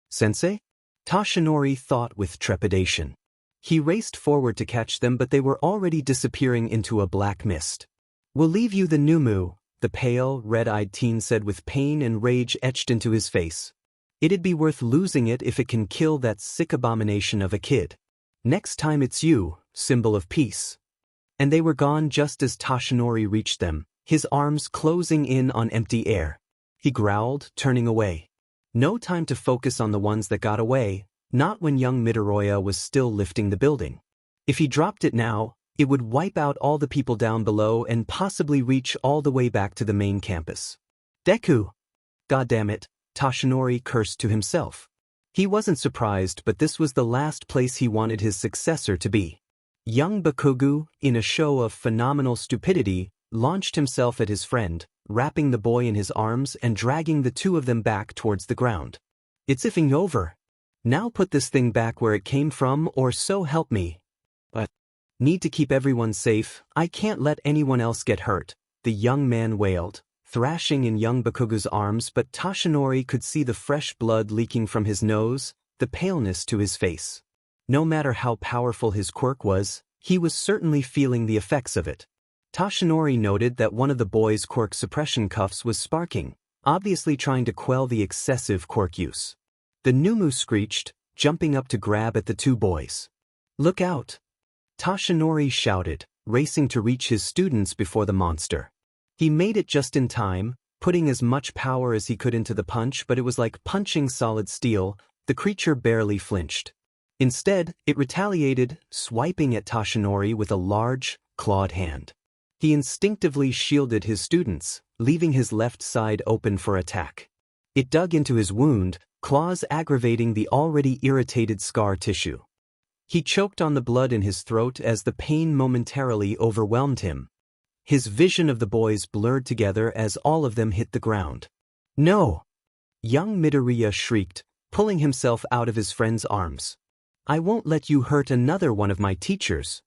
[SPEAKER 1] "Sensei?" Toshinori thought with trepidation. He raced forward to catch them, but they were already disappearing into a black mist. "We'll leave you the Numu," the pale, red-eyed teen said with pain and rage etched into his face. "It'd be worth losing it if it can kill that sick abomination of a kid. Next time it's you, symbol of peace." And they were gone just as Toshinori reached them, his arms closing in on empty air. He growled, turning away. No time to focus on the ones that got away, not when young Midoriya was still lifting the building. If he dropped it now, it would wipe out all the people down below and possibly reach all the way back to the main campus. "Deku!" "Goddamn," Toshinori cursed to himself. He wasn't surprised, but this was the last place he wanted his successor to be. Young Bakugou, in a show of phenomenal stupidity, launched himself at his friend, wrapping the boy in his arms and dragging the two of them back towards the ground. "It's effing over. Now put this thing back where it came from, or so help me." "But need to keep everyone safe. I can't let anyone else get hurt," the young man wailed, thrashing in young Bakugou's arms, but Toshinori could see the fresh blood leaking from his nose, the paleness to his face. No matter how powerful his quirk was, he was certainly feeling the effects of it. Toshinori noted that one of the boy's quirk suppression cuffs was sparking, obviously trying to quell the excessive quirk use. The Numu screeched, jumping up to grab at the two boys. "Look out!" Toshinori shouted, racing to reach his students before the monster. He made it just in time, putting as much power as he could into the punch, but it was like punching solid steel. The creature barely flinched. Instead, it retaliated, swiping at Toshinori with a large, clawed hand. He instinctively shielded his students, leaving his left side open for attack. It dug into his wound, claws aggravating the already irritated scar tissue. He choked on the blood in his throat as the pain momentarily overwhelmed him. His vision of the boys blurred together as all of them hit the ground. "No!" Young Midoriya shrieked, pulling himself out of his friend's arms. "I won't let you hurt another one of my teachers."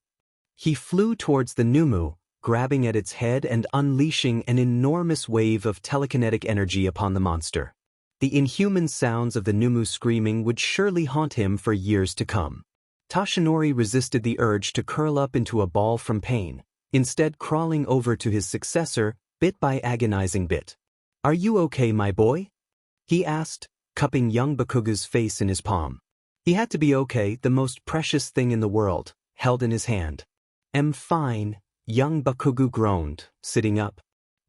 [SPEAKER 1] He flew towards the Numu, grabbing at its head and unleashing an enormous wave of telekinetic energy upon the monster. The inhuman sounds of the Numu screaming would surely haunt him for years to come. Toshinori resisted the urge to curl up into a ball from pain, instead crawling over to his successor, bit by agonizing bit. "Are you okay, my boy?" he asked, cupping young Bakugou's face in his palm. He had to be okay, the most precious thing in the world, held in his hand. "I'm fine," young Bakugou groaned, sitting up.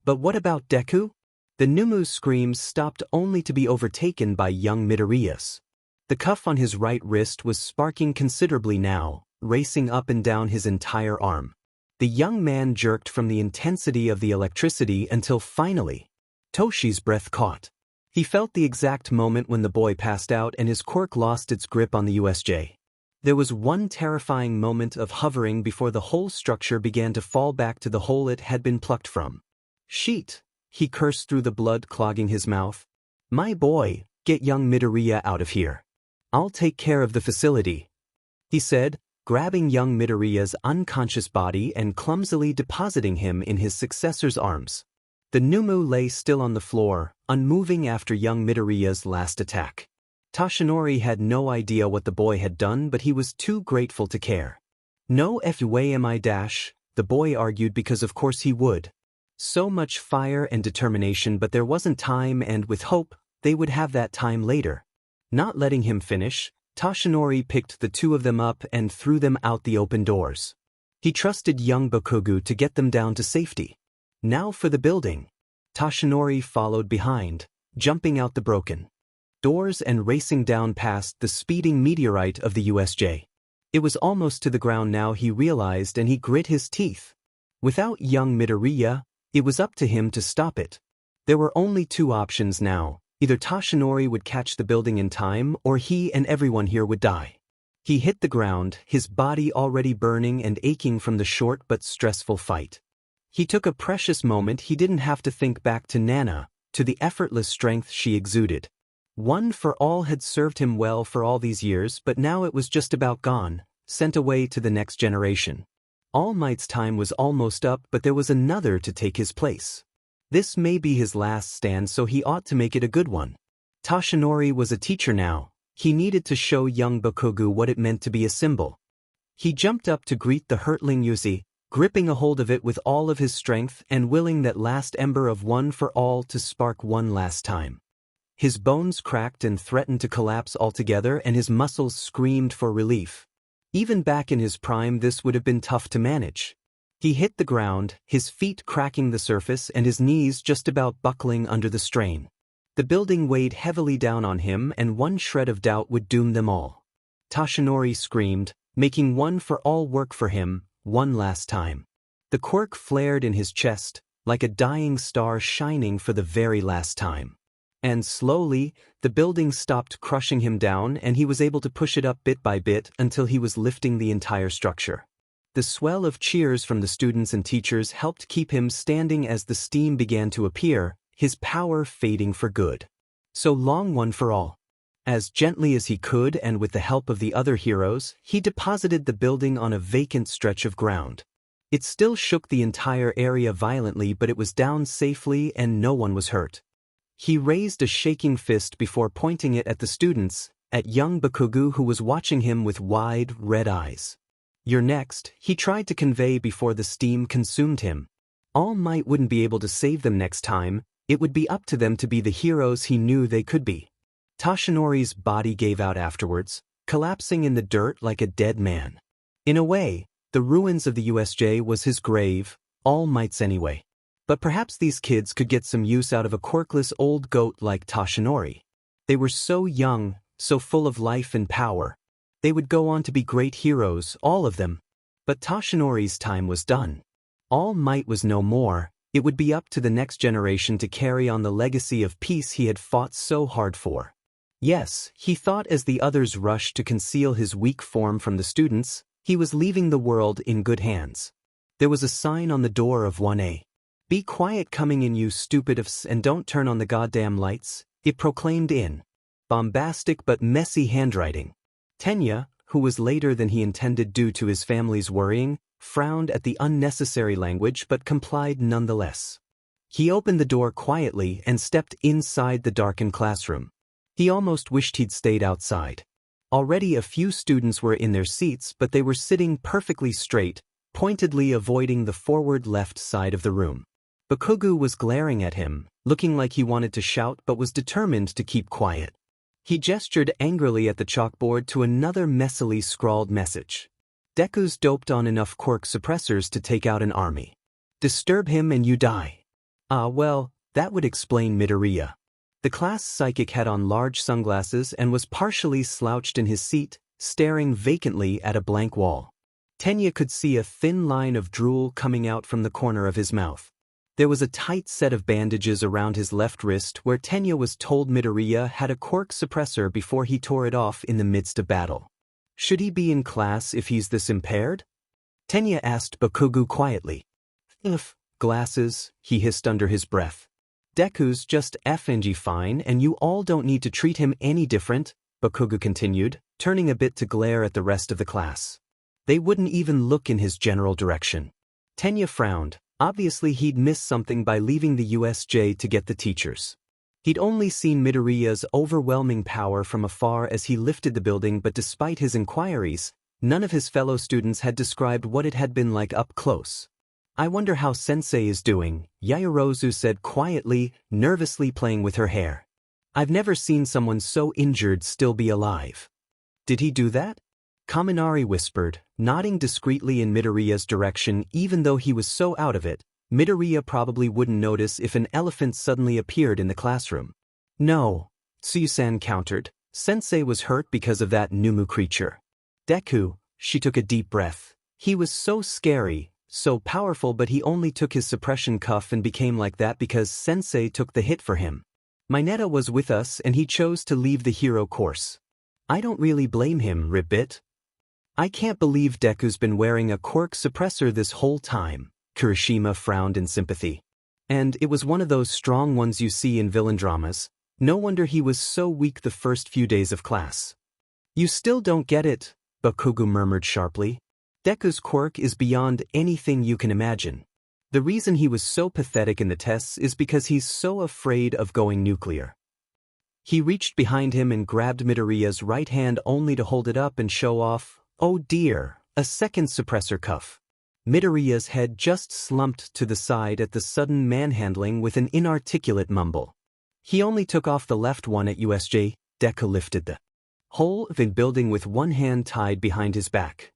[SPEAKER 1] "But what about Deku?" The Numu's screams stopped only to be overtaken by young Midoriya's. The cuff on his right wrist was sparking considerably now, racing up and down his entire arm. The young man jerked from the intensity of the electricity until finally, Toshi's breath caught. He felt the exact moment when the boy passed out and his quirk lost its grip on the USJ. There was one terrifying moment of hovering before the whole structure began to fall back to the hole it had been plucked from. "Sheet," he cursed through the blood clogging his mouth. "My boy, get young Midoriya out of here. I'll take care of the facility," he said, grabbing young Midoriya's unconscious body and clumsily depositing him in his successor's arms. The Numu lay still on the floor, unmoving after young Midoriya's last attack. Toshinori had no idea what the boy had done, but he was too grateful to care. "No way am I dash," the boy argued, because of course he would. So much fire and determination, but there wasn't time, and with hope, they would have that time later. Not letting him finish, Toshinori picked the two of them up and threw them out the open doors. He trusted young Bakugou to get them down to safety. Now for the building. Toshinori followed behind, jumping out the broken doors and racing down past the speeding meteorite of the USJ. It was almost to the ground now, he realized, and he grit his teeth. Without young Midoriya, it was up to him to stop it. There were only two options now, Either Toshinori would catch the building in time or he and everyone here would die. He hit the ground, his body already burning and aching from the short but stressful fight. He took a precious moment. He didn't have to think back to Nana, to the effortless strength she exuded. One for all had served him well for all these years, but now it was just about gone, sent away to the next generation. All Might's time was almost up, but there was another to take his place. This may be his last stand, so he ought to make it a good one. Toshinori was a teacher now. He needed to show young Bakugou what it meant to be a symbol. He jumped up to greet the hurtling Yuzi, gripping a hold of it with all of his strength and willing that last ember of one for all to spark one last time. His bones cracked and threatened to collapse altogether, and his muscles screamed for relief. Even back in his prime, this would have been tough to manage. He hit the ground, his feet cracking the surface and his knees just about buckling under the strain. The building weighed heavily down on him, and one shred of doubt would doom them all. Toshinori screamed, making one for all work for him, one last time. The quirk flared in his chest, like a dying star shining for the very last time. And slowly, the building stopped crushing him down, and he was able to push it up bit by bit until he was lifting the entire structure. The swell of cheers from the students and teachers helped keep him standing as the steam began to appear, his power fading for good. So long, one for all. As gently as he could and with the help of the other heroes, he deposited the building on a vacant stretch of ground. It still shook the entire area violently, but it was down safely and no one was hurt. He raised a shaking fist before pointing it at the students, at young Bakugou, who was watching him with wide, red eyes. "You're next," he tried to convey before the steam consumed him. All Might wouldn't be able to save them next time. It would be up to them to be the heroes he knew they could be. Toshinori's body gave out afterwards, collapsing in the dirt like a dead man. In a way, the ruins of the USJ was his grave, All Might's anyway. But perhaps these kids could get some use out of a quirkless old goat like Toshinori. They were so young, so full of life and power. They would go on to be great heroes, all of them. But Toshinori's time was done. All Might was no more. It would be up to the next generation to carry on the legacy of peace he had fought so hard for. Yes, he thought as the others rushed to conceal his weak form from the students, he was leaving the world in good hands. There was a sign on the door of 1A. "Be quiet coming in, you stupid ifs, and don't turn on the goddamn lights," it proclaimed in bombastic but messy handwriting. Tenya, who was later than he intended due to his family's worrying, frowned at the unnecessary language but complied nonetheless. He opened the door quietly and stepped inside the darkened classroom. He almost wished he'd stayed outside. Already a few students were in their seats, but they were sitting perfectly straight, pointedly avoiding the forward left side of the room. Bakugou was glaring at him, looking like he wanted to shout but was determined to keep quiet. He gestured angrily at the chalkboard to another messily scrawled message. "Deku's doped on enough quirk suppressors to take out an army. Disturb him and you die." Ah well, that would explain Midoriya. The class psychic had on large sunglasses and was partially slouched in his seat, staring vacantly at a blank wall. Tenya could see a thin line of drool coming out from the corner of his mouth. There was a tight set of bandages around his left wrist where Tenya was told Midoriya had a quirk suppressor before he tore it off in the midst of battle. Should he be in class if he's this impaired? Tenya asked Bakugou quietly. Glasses, he hissed under his breath. "Deku's just FNG fine and you all don't need to treat him any different," Bakugou continued, turning a bit to glare at the rest of the class. They wouldn't even look in his general direction. Tenya frowned. Obviously he'd missed something by leaving the USJ to get the teachers. He'd only seen Midoriya's overwhelming power from afar as he lifted the building, but despite his inquiries, none of his fellow students had described what it had been like up close. "I wonder how Sensei is doing," Yaoyorozu said quietly, nervously playing with her hair. "I've never seen someone so injured still be alive." "Did he do that?" Kaminari whispered, nodding discreetly in Midoriya's direction. Even though he was so out of it, Midoriya probably wouldn't notice if an elephant suddenly appeared in the classroom. "No," Tsuyu-san countered. "Sensei was hurt because of that Numu creature." "Deku," she took a deep breath. "He was so scary, so powerful, but he only took his suppression cuff and became like that because Sensei took the hit for him." Mineta was with us and he chose to leave the hero course. I don't really blame him, Ribbit. I can't believe Deku's been wearing a quirk suppressor this whole time, Kirishima frowned in sympathy. And it was one of those strong ones you see in villain dramas. No wonder he was so weak the first few days of class. You still don't get it, Bakugou murmured sharply. Deku's quirk is beyond anything you can imagine. The reason he was so pathetic in the tests is because he's so afraid of going nuclear. He reached behind him and grabbed Midoriya's right hand only to hold it up and show off, oh dear, a second suppressor cuff. Midoriya's head just slumped to the side at the sudden manhandling with an inarticulate mumble. He only took off the left one at USJ. Deku lifted the whole of it building with one hand tied behind his back.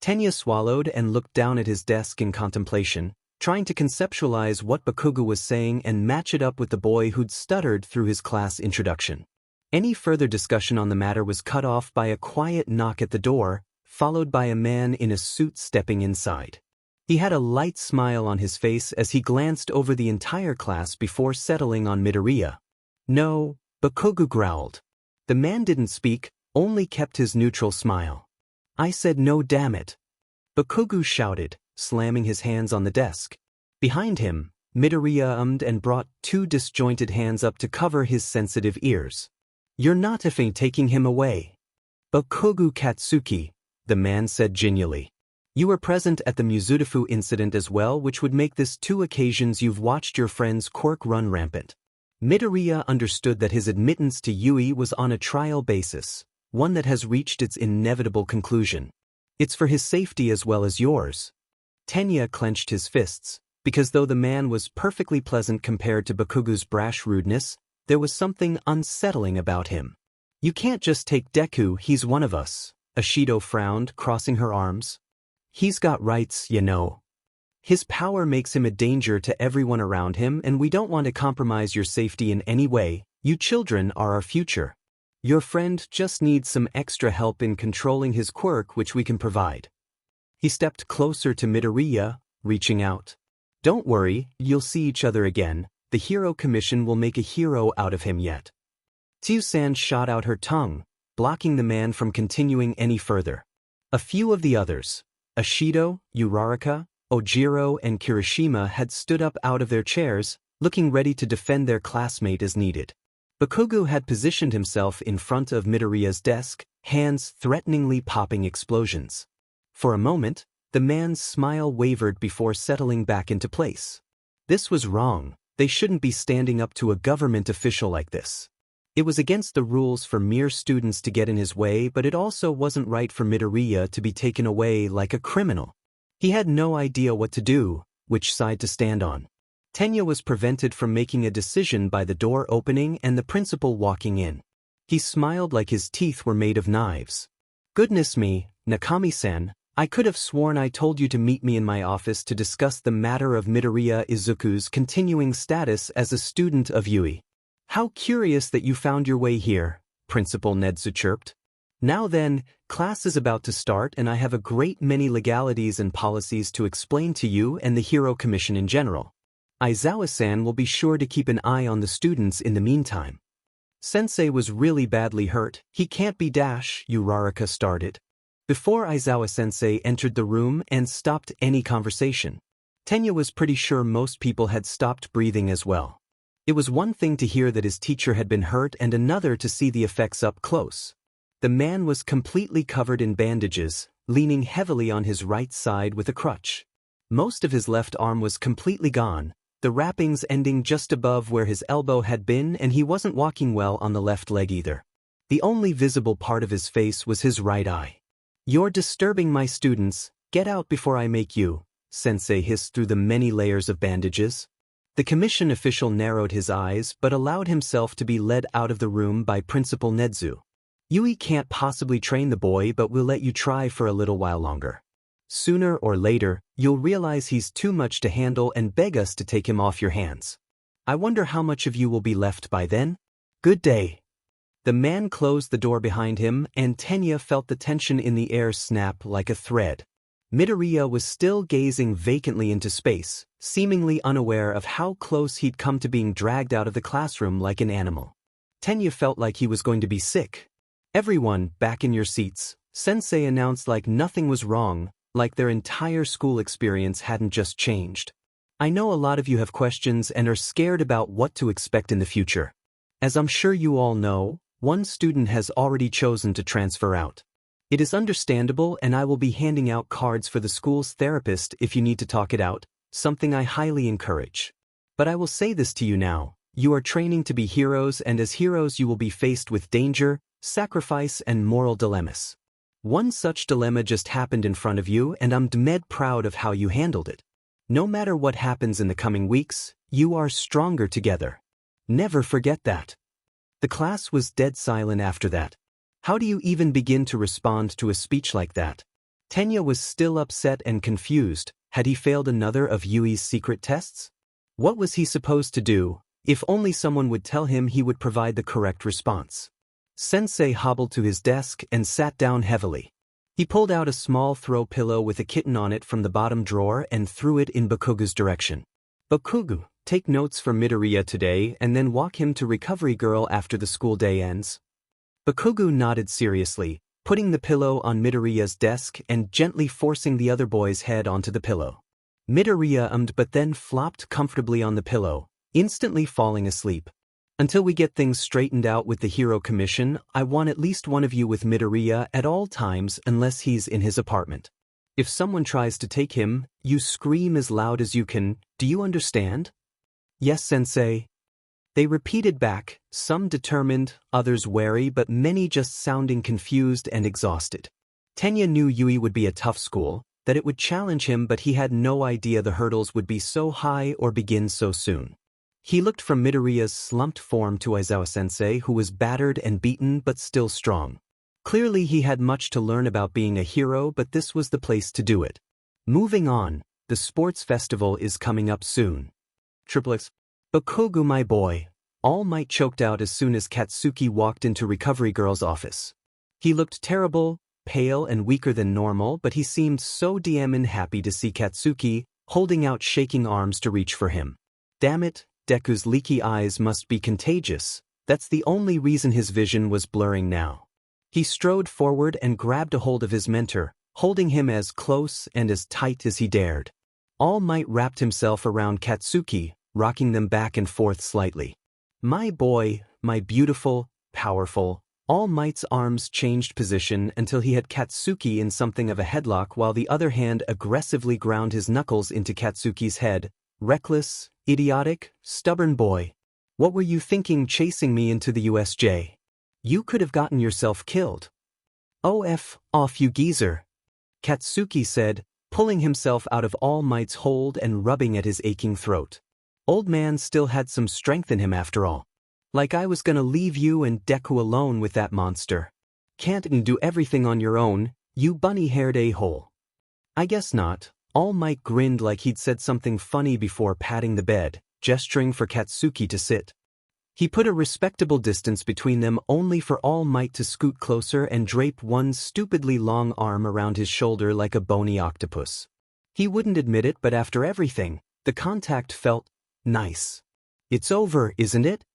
[SPEAKER 1] Tenya swallowed and looked down at his desk in contemplation, trying to conceptualize what Bakugou was saying and match it up with the boy who'd stuttered through his class introduction. Any further discussion on the matter was cut off by a quiet knock at the door, followed by a man in a suit stepping inside. He had a light smile on his face as he glanced over the entire class before settling on Midoriya. No, Bakugou growled. The man didn't speak, only kept his neutral smile. I said no, damn it. Bakugou shouted, slamming his hands on the desk. Behind him, Midoriya ummed and brought two disjointed hands up to cover his sensitive ears. You're not effing taking him away. Bakugou Katsuki, the man said genially. You were present at the Mizudafu incident as well, which would make this 2 occasions you've watched your friend's quirk run rampant. Midoriya understood that his admittance to Yui was on a trial basis, one that has reached its inevitable conclusion. It's for his safety as well as yours. Tenya clenched his fists, because though the man was perfectly pleasant compared to Bakugou's brash rudeness, there was something unsettling about him. You can't just take Deku, he's one of us. Ashido frowned, crossing her arms. He's got rights, you know. His power makes him a danger to everyone around him, and we don't want to compromise your safety in any way. You children are our future. Your friend just needs some extra help in controlling his quirk, which we can provide. He stepped closer to Midoriya, reaching out. Don't worry, you'll see each other again. The Hero Commission will make a hero out of him yet. Tsusan shot out her tongue, blocking the man from continuing any further. A few of the others, Ashido, Uraraka, Ojiro and Kirishima had stood up out of their chairs, looking ready to defend their classmate as needed. Bakugou had positioned himself in front of Midoriya's desk, hands threateningly popping explosions. For a moment, the man's smile wavered before settling back into place. This was wrong. They shouldn't be standing up to a government official like this. It was against the rules for mere students to get in his way, but it also wasn't right for Midoriya to be taken away like a criminal. He had no idea what to do, which side to stand on. Tenya was prevented from making a decision by the door opening and the principal walking in. He smiled like his teeth were made of knives. Goodness me, Nakami-san, I could have sworn I told you to meet me in my office to discuss the matter of Midoriya Izuku's continuing status as a student of Yui. How curious that you found your way here, Principal Nedzu chirped. Now then, class is about to start and I have a great many legalities and policies to explain to you and the Hero Commission in general. Aizawa-san will be sure to keep an eye on the students in the meantime. Sensei was really badly hurt. He can't be Uraraka started. Before Aizawa-sensei entered the room and stopped any conversation. Tenya was pretty sure most people had stopped breathing as well. It was one thing to hear that his teacher had been hurt and another to see the effects up close. The man was completely covered in bandages, leaning heavily on his right side with a crutch. Most of his left arm was completely gone, the wrappings ending just above where his elbow had been, and he wasn't walking well on the left leg either. The only visible part of his face was his right eye. You're disturbing my students, get out before I make you, Sensei hissed through the many layers of bandages. The commission official narrowed his eyes but allowed himself to be led out of the room by Principal Nedzu. Yui can't possibly train the boy, but we'll let you try for a little while longer. Sooner or later, you'll realize he's too much to handle and beg us to take him off your hands. I wonder how much of you will be left by then? Good day. The man closed the door behind him and Tenya felt the tension in the air snap like a thread. Midoriya was still gazing vacantly into space, seemingly unaware of how close he'd come to being dragged out of the classroom like an animal. Tenya felt like he was going to be sick. "Everyone, back in your seats," Sensei announced like nothing was wrong, like their entire school experience hadn't just changed. "I know a lot of you have questions and are scared about what to expect in the future. As I'm sure you all know, one student has already chosen to transfer out. It is understandable, and I will be handing out cards for the school's therapist if you need to talk it out, something I highly encourage. But I will say this to you now, you are training to be heroes, and as heroes you will be faced with danger, sacrifice and moral dilemmas. One such dilemma just happened in front of you, and I'm dead proud of how you handled it. No matter what happens in the coming weeks, you are stronger together. Never forget that." The class was dead silent after that. How do you even begin to respond to a speech like that? Tenya was still upset and confused. Had he failed another of Yui's secret tests? What was he supposed to do? If only someone would tell him, he would provide the correct response. Sensei hobbled to his desk and sat down heavily. He pulled out a small throw pillow with a kitten on it from the bottom drawer and threw it in Bakugou's direction. "Bakugou, take notes for Midoriya today and then walk him to Recovery Girl after the school day ends." Bakugou nodded seriously, putting the pillow on Midoriya's desk and gently forcing the other boy's head onto the pillow. Midoriya ummed but then flopped comfortably on the pillow, instantly falling asleep. "Until we get things straightened out with the Hero Commission, I want at least one of you with Midoriya at all times unless he's in his apartment. If someone tries to take him, you scream as loud as you can, do you understand?" "Yes, Sensei." They repeated back, some determined, others wary, but many just sounding confused and exhausted. Tenya knew Yui would be a tough school, that it would challenge him, but he had no idea the hurdles would be so high or begin so soon. He looked from Midoriya's slumped form to Aizawa-sensei, who was battered and beaten but still strong. Clearly he had much to learn about being a hero, but this was the place to do it. Moving on, the sports festival is coming up soon. Triplets. "Bakugou, my boy," All Might choked out as soon as Katsuki walked into Recovery Girl's office. He looked terrible, pale and weaker than normal, but he seemed so damn happy to see Katsuki, holding out shaking arms to reach for him. Damn it, Deku's leaky eyes must be contagious. That's the only reason his vision was blurring now. He strode forward and grabbed a hold of his mentor, holding him as close and as tight as he dared. All Might wrapped himself around Katsuki, rocking them back and forth slightly. "My boy, my beautiful, powerful." All Might's arms changed position until he had Katsuki in something of a headlock, while the other hand aggressively ground his knuckles into Katsuki's head. "Reckless, idiotic, stubborn boy. What were you thinking chasing me into the USJ? You could have gotten yourself killed." Off you geezer," Katsuki said, pulling himself out of All Might's hold and rubbing at his aching throat. Old man still had some strength in him after all. "Like I was gonna leave you and Deku alone with that monster. Can't do everything on your own, you bunny-haired a-hole." "I guess not." All Might grinned like he'd said something funny before, patting the bed, gesturing for Katsuki to sit. He put a respectable distance between them, only for All Might to scoot closer and drape one stupidly long arm around his shoulder like a bony octopus. He wouldn't admit it, but after everything, the contact felt nice. "It's over, isn't it?"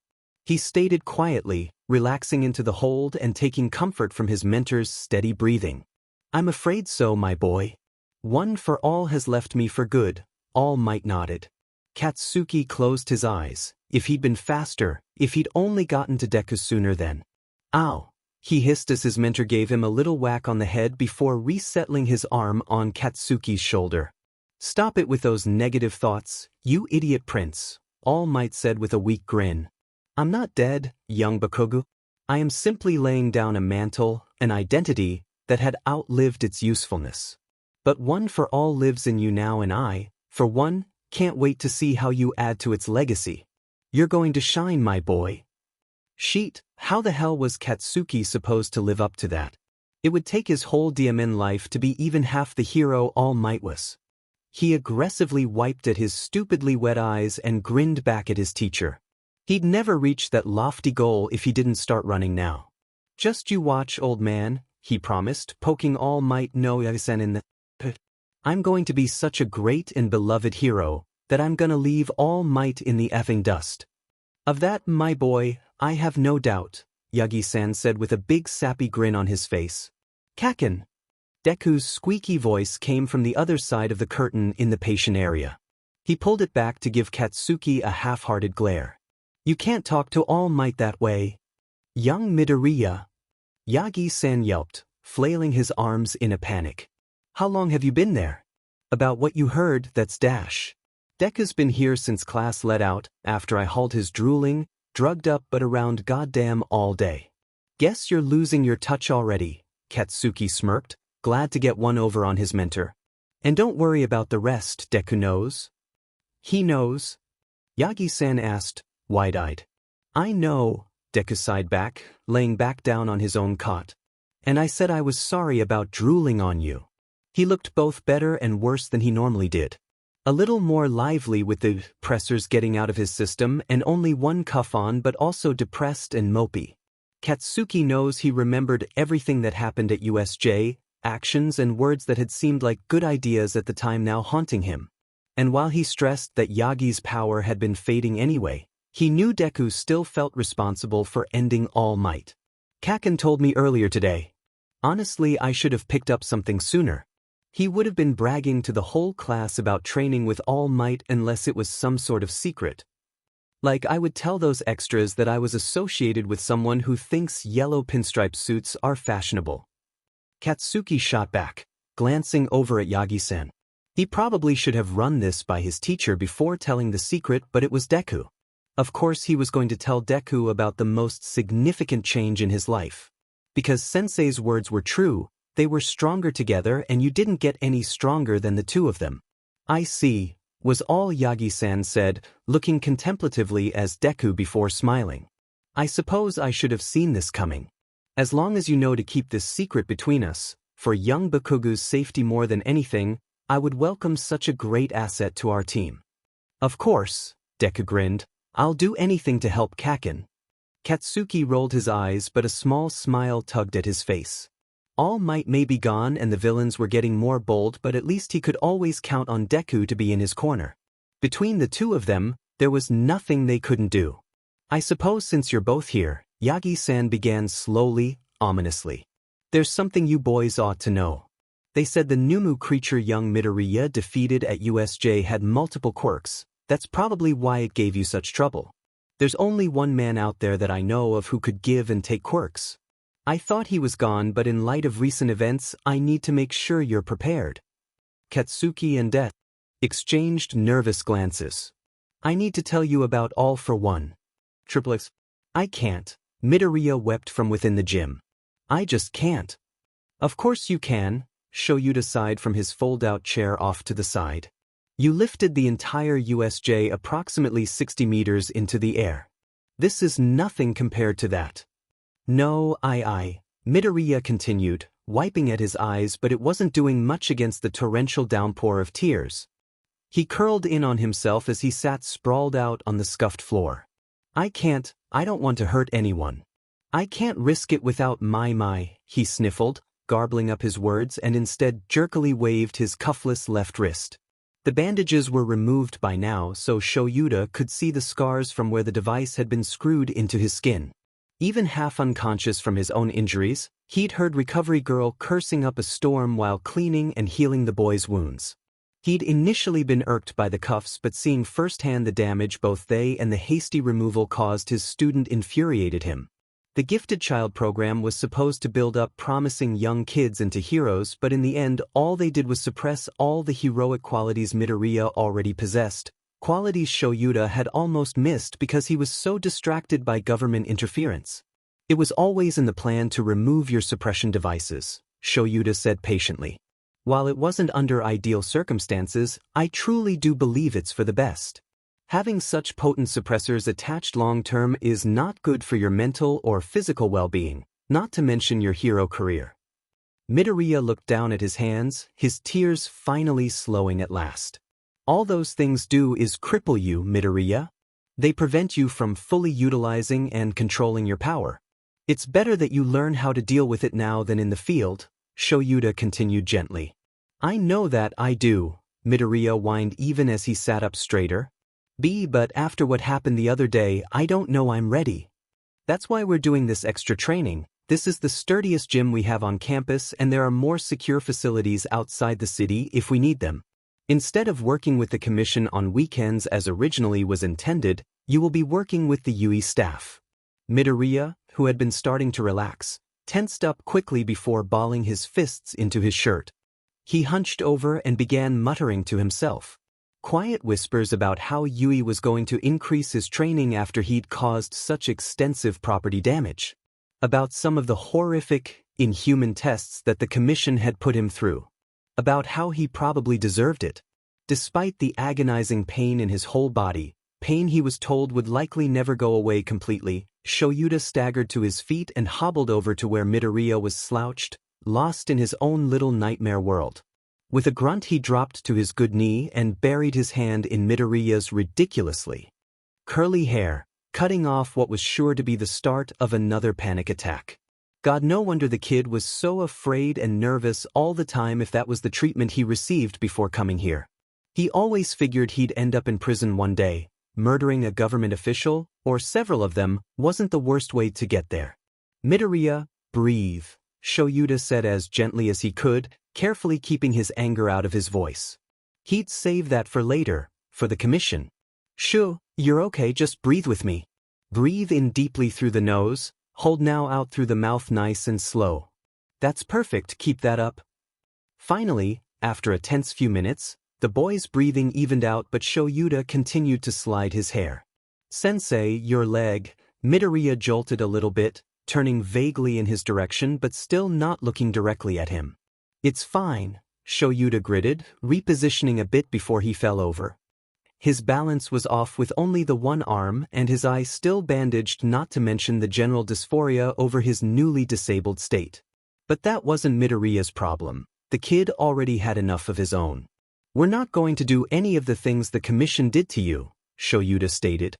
[SPEAKER 1] he stated quietly, relaxing into the hold and taking comfort from his mentor's steady breathing. "I'm afraid so, my boy. One for all has left me for good." All Might nodded. Katsuki closed his eyes. If he'd been faster, if he'd only gotten to Deku sooner then. "Ow," he hissed as his mentor gave him a little whack on the head before resettling his arm on Katsuki's shoulder. "Stop it with those negative thoughts, you idiot prince," All Might said with a weak grin. "I'm not dead, young Bakugou. I am simply laying down a mantle, an identity, that had outlived its usefulness. But one for all lives in you now, and I, for one, can't wait to see how you add to its legacy. You're going to shine, my boy." Sheet, how the hell was Katsuki supposed to live up to that? It would take his whole DMN life to be even half the hero All Might was. He aggressively wiped at his stupidly wet eyes and grinned back at his teacher. He'd never reach that lofty goal if he didn't start running now. "Just you watch, old man," he promised, poking All Might no Yasen in the I'm going to be such a great and beloved hero that I'm gonna leave All Might in the effing dust. Of that, my boy, I have no doubt, Yagi-san said with a big sappy grin on his face. Kaken. Deku's squeaky voice came from the other side of the curtain in the patient area. He pulled it back to give Katsuki a half-hearted glare. You can't talk to All Might that way. Young Midoriya. Yagi-san yelped, flailing his arms in a panic. How long have you been there? About what you heard, that's Dash. Deku's been here since class let out, after I hauled his drooling, drugged up but around goddamn all day. Guess you're losing your touch already, Katsuki smirked, glad to get one over on his mentor. And don't worry about the rest, Deku knows. He knows? Yagi-san asked, wide-eyed. I know, Deku sighed back, laying back down on his own cot. And I said I was sorry about drooling on you. He looked both better and worse than he normally did. A little more lively with the pressors getting out of his system and only one cuff on, but also depressed and mopey. Katsuki knows he remembered everything that happened at USJ, actions and words that had seemed like good ideas at the time now haunting him. And while he stressed that Yagi's power had been fading anyway, he knew Deku still felt responsible for ending All Might. Kaken told me earlier today. Honestly, I should have picked up something sooner. He would have been bragging to the whole class about training with All Might unless it was some sort of secret. Like I would tell those extras that I was associated with someone who thinks yellow pinstripe suits are fashionable. Katsuki shot back, glancing over at Yagi-san. He probably should have run this by his teacher before telling the secret, but it was Deku. Of course he was going to tell Deku about the most significant change in his life. Because Sensei's words were true, they were stronger together and you didn't get any stronger than the two of them. I see, was all Yagi-san said, looking contemplatively as Deku before smiling. I suppose I should have seen this coming. As long as you know to keep this secret between us, for young Bakugou's safety more than anything, I would welcome such a great asset to our team. Of course, Deku grinned, I'll do anything to help Kaken. Katsuki rolled his eyes but a small smile tugged at his face. All Might may be gone and the villains were getting more bold, but at least he could always count on Deku to be in his corner. Between the two of them, there was nothing they couldn't do. I suppose since you're both here, Yagi-san began slowly, ominously. There's something you boys ought to know. They said the Numu creature young Midoriya defeated at USJ had multiple quirks. That's probably why it gave you such trouble. There's only one man out there that I know of who could give and take quirks. I thought he was gone, but in light of recent events, I need to make sure you're prepared. Katsuki and Death exchanged nervous glances. I need to tell you about All for One. X. I can't. Midoriya wept from within the gym. I just can't. Of course you can, Shoyuta sighed from his fold-out chair off to the side. You lifted the entire USJ approximately 60 meters into the air. This is nothing compared to that. No, Midoriya continued, wiping at his eyes, but it wasn't doing much against the torrential downpour of tears. He curled in on himself as he sat sprawled out on the scuffed floor. I don't want to hurt anyone. I can't risk it without my, he sniffled, garbling up his words and instead jerkily waved his cuffless left wrist. The bandages were removed by now, so Shoyuta could see the scars from where the device had been screwed into his skin. Even half unconscious from his own injuries, he'd heard Recovery Girl cursing up a storm while cleaning and healing the boy's wounds. He'd initially been irked by the cuffs, but seeing firsthand the damage both they and the hasty removal caused his student infuriated him. The Gifted Child program was supposed to build up promising young kids into heroes, but in the end all they did was suppress all the heroic qualities Midoriya already possessed, qualities Shoyuta had almost missed because he was so distracted by government interference. It was always in the plan to remove your suppression devices, Shoyuta said patiently. While it wasn't under ideal circumstances, I truly do believe it's for the best. Having such potent suppressors attached long-term is not good for your mental or physical well-being, not to mention your hero career. Midoriya looked down at his hands, his tears finally slowing at last. All those things do is cripple you, Midoriya. They prevent you from fully utilizing and controlling your power. It's better that you learn how to deal with it now than in the field, Shoyuta continued gently. I know that I do, Midoriya whined even as he sat up straighter. But after what happened the other day, I don't know I'm ready. That's why we're doing this extra training. This is the sturdiest gym we have on campus, and there are more secure facilities outside the city if we need them. Instead of working with the commission on weekends as originally was intended, you will be working with the UE staff. Midoriya, who had been starting to relax, tensed up quickly before balling his fists into his shirt. He hunched over and began muttering to himself. Quiet whispers about how Yui was going to increase his training after he'd caused such extensive property damage. About some of the horrific, inhuman tests that the commission had put him through. About how he probably deserved it. Despite the agonizing pain in his whole body, pain he was told would likely never go away completely, Shoyuta staggered to his feet and hobbled over to where Midoriya was slouched, lost in his own little nightmare world. With a grunt he dropped to his good knee and buried his hand in Midoriya's ridiculously curly hair, cutting off what was sure to be the start of another panic attack. God, no wonder the kid was so afraid and nervous all the time if that was the treatment he received before coming here. He always figured he'd end up in prison one day. Murdering a government official, or several of them, wasn't the worst way to get there. Midoriya, breathe, Shoyuta said as gently as he could, carefully keeping his anger out of his voice. He'd save that for later, for the commission. Shoo, you're okay, just breathe with me. Breathe in deeply through the nose, hold now out through the mouth nice and slow. That's perfect, keep that up. Finally, after a tense few minutes, the boy's breathing evened out but Shoyuta continued to slide his hair. Sensei, your leg. Midoriya jolted a little bit, turning vaguely in his direction but still not looking directly at him. It's fine, Shoyuta gritted, repositioning a bit before he fell over. His balance was off with only the one arm and his eyes still bandaged, not to mention the general dysphoria over his newly disabled state. But that wasn't Midoriya's problem. The kid already had enough of his own. We're not going to do any of the things the commission did to you, Shoyuta stated.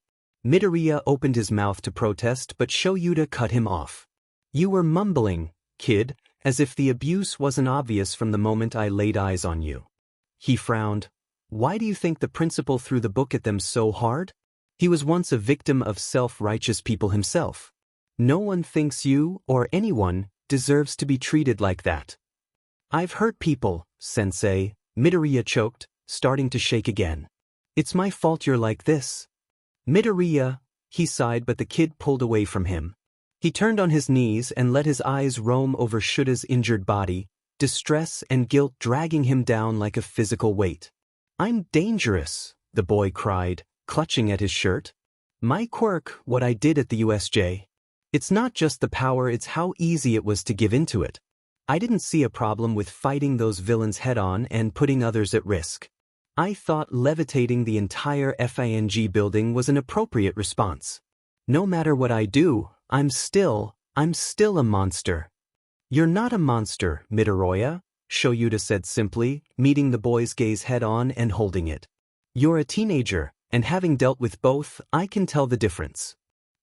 [SPEAKER 1] Midoriya opened his mouth to protest but Shoyuta cut him off. You were mumbling, kid, as if the abuse wasn't obvious from the moment I laid eyes on you. He frowned. Why do you think the principal threw the book at them so hard? He was once a victim of self-righteous people himself. No one thinks you, or anyone, deserves to be treated like that. I've hurt people, Sensei, Midoriya choked, starting to shake again. It's my fault you're like this. Midoriya, he sighed but the kid pulled away from him. He turned on his knees and let his eyes roam over Shuta's injured body, distress and guilt dragging him down like a physical weight. I'm dangerous, the boy cried, clutching at his shirt. My quirk, what I did at the USJ. It's not just the power, it's how easy it was to give into it. I didn't see a problem with fighting those villains head-on and putting others at risk. I thought levitating the entire FING building was an appropriate response. No matter what I do, I'm still a monster. You're not a monster, Midoriya, Shoyuta said simply, meeting the boy's gaze head-on and holding it. You're a teenager, and having dealt with both, I can tell the difference.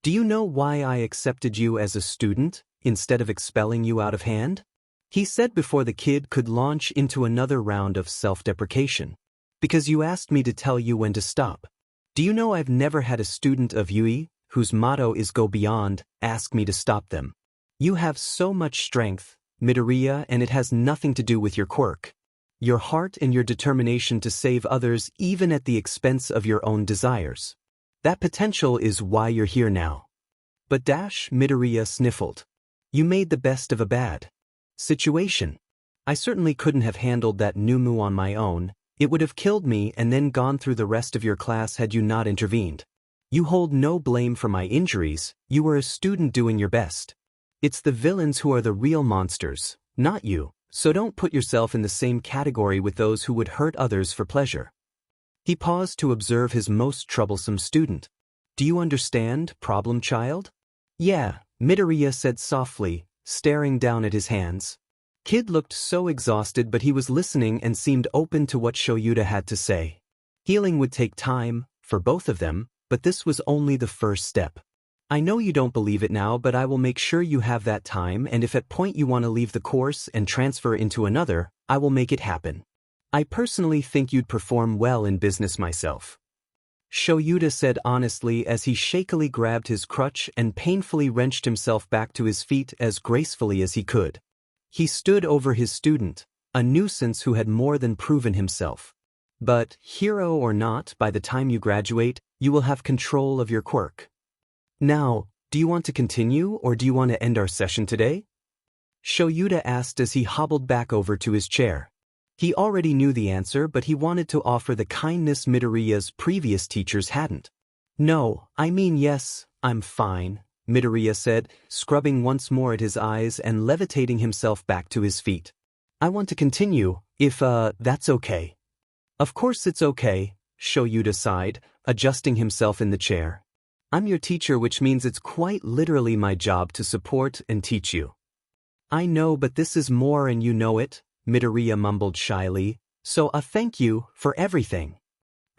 [SPEAKER 1] Do you know why I accepted you as a student, instead of expelling you out of hand? He said before the kid could launch into another round of self-deprecation. Because you asked me to tell you when to stop. Do you know I've never had a student of UE, whose motto is go beyond, ask me to stop them. You have so much strength, Midoriya, and it has nothing to do with your quirk. Your heart and your determination to save others even at the expense of your own desires. That potential is why you're here now. But Midoriya sniffled. You made the best of a bad situation. I certainly couldn't have handled that Numu on my own. It would have killed me and then gone through the rest of your class had you not intervened. You hold no blame for my injuries, you were a student doing your best. It's the villains who are the real monsters, not you, so don't put yourself in the same category with those who would hurt others for pleasure. He paused to observe his most troublesome student. Do you understand, problem child? Yeah, Midoriya said softly, staring down at his hands. Kid looked so exhausted but he was listening and seemed open to what Shoyuta had to say. Healing would take time, for both of them, but this was only the first step. I know you don't believe it now, but I will make sure you have that time, and if at point you want to leave the course and transfer into another, I will make it happen. I personally think you'd perform well in business myself. Shoyuta said honestly as he shakily grabbed his crutch and painfully wrenched himself back to his feet as gracefully as he could. He stood over his student, a nuisance who had more than proven himself. But, hero or not, by the time you graduate, you will have control of your quirk. Now, do you want to continue or do you want to end our session today? Shoyuta asked as he hobbled back over to his chair. He already knew the answer, but he wanted to offer the kindness Midoriya's previous teachers hadn't. No, I mean yes, I'm fine, Midoriya said, scrubbing once more at his eyes and levitating himself back to his feet. I want to continue, if that's okay. Of course it's okay, Shoyuta sighed, adjusting himself in the chair. I'm your teacher, which means it's quite literally my job to support and teach you. I know, but this is more and you know it, Midoriya mumbled shyly, so thank you for everything.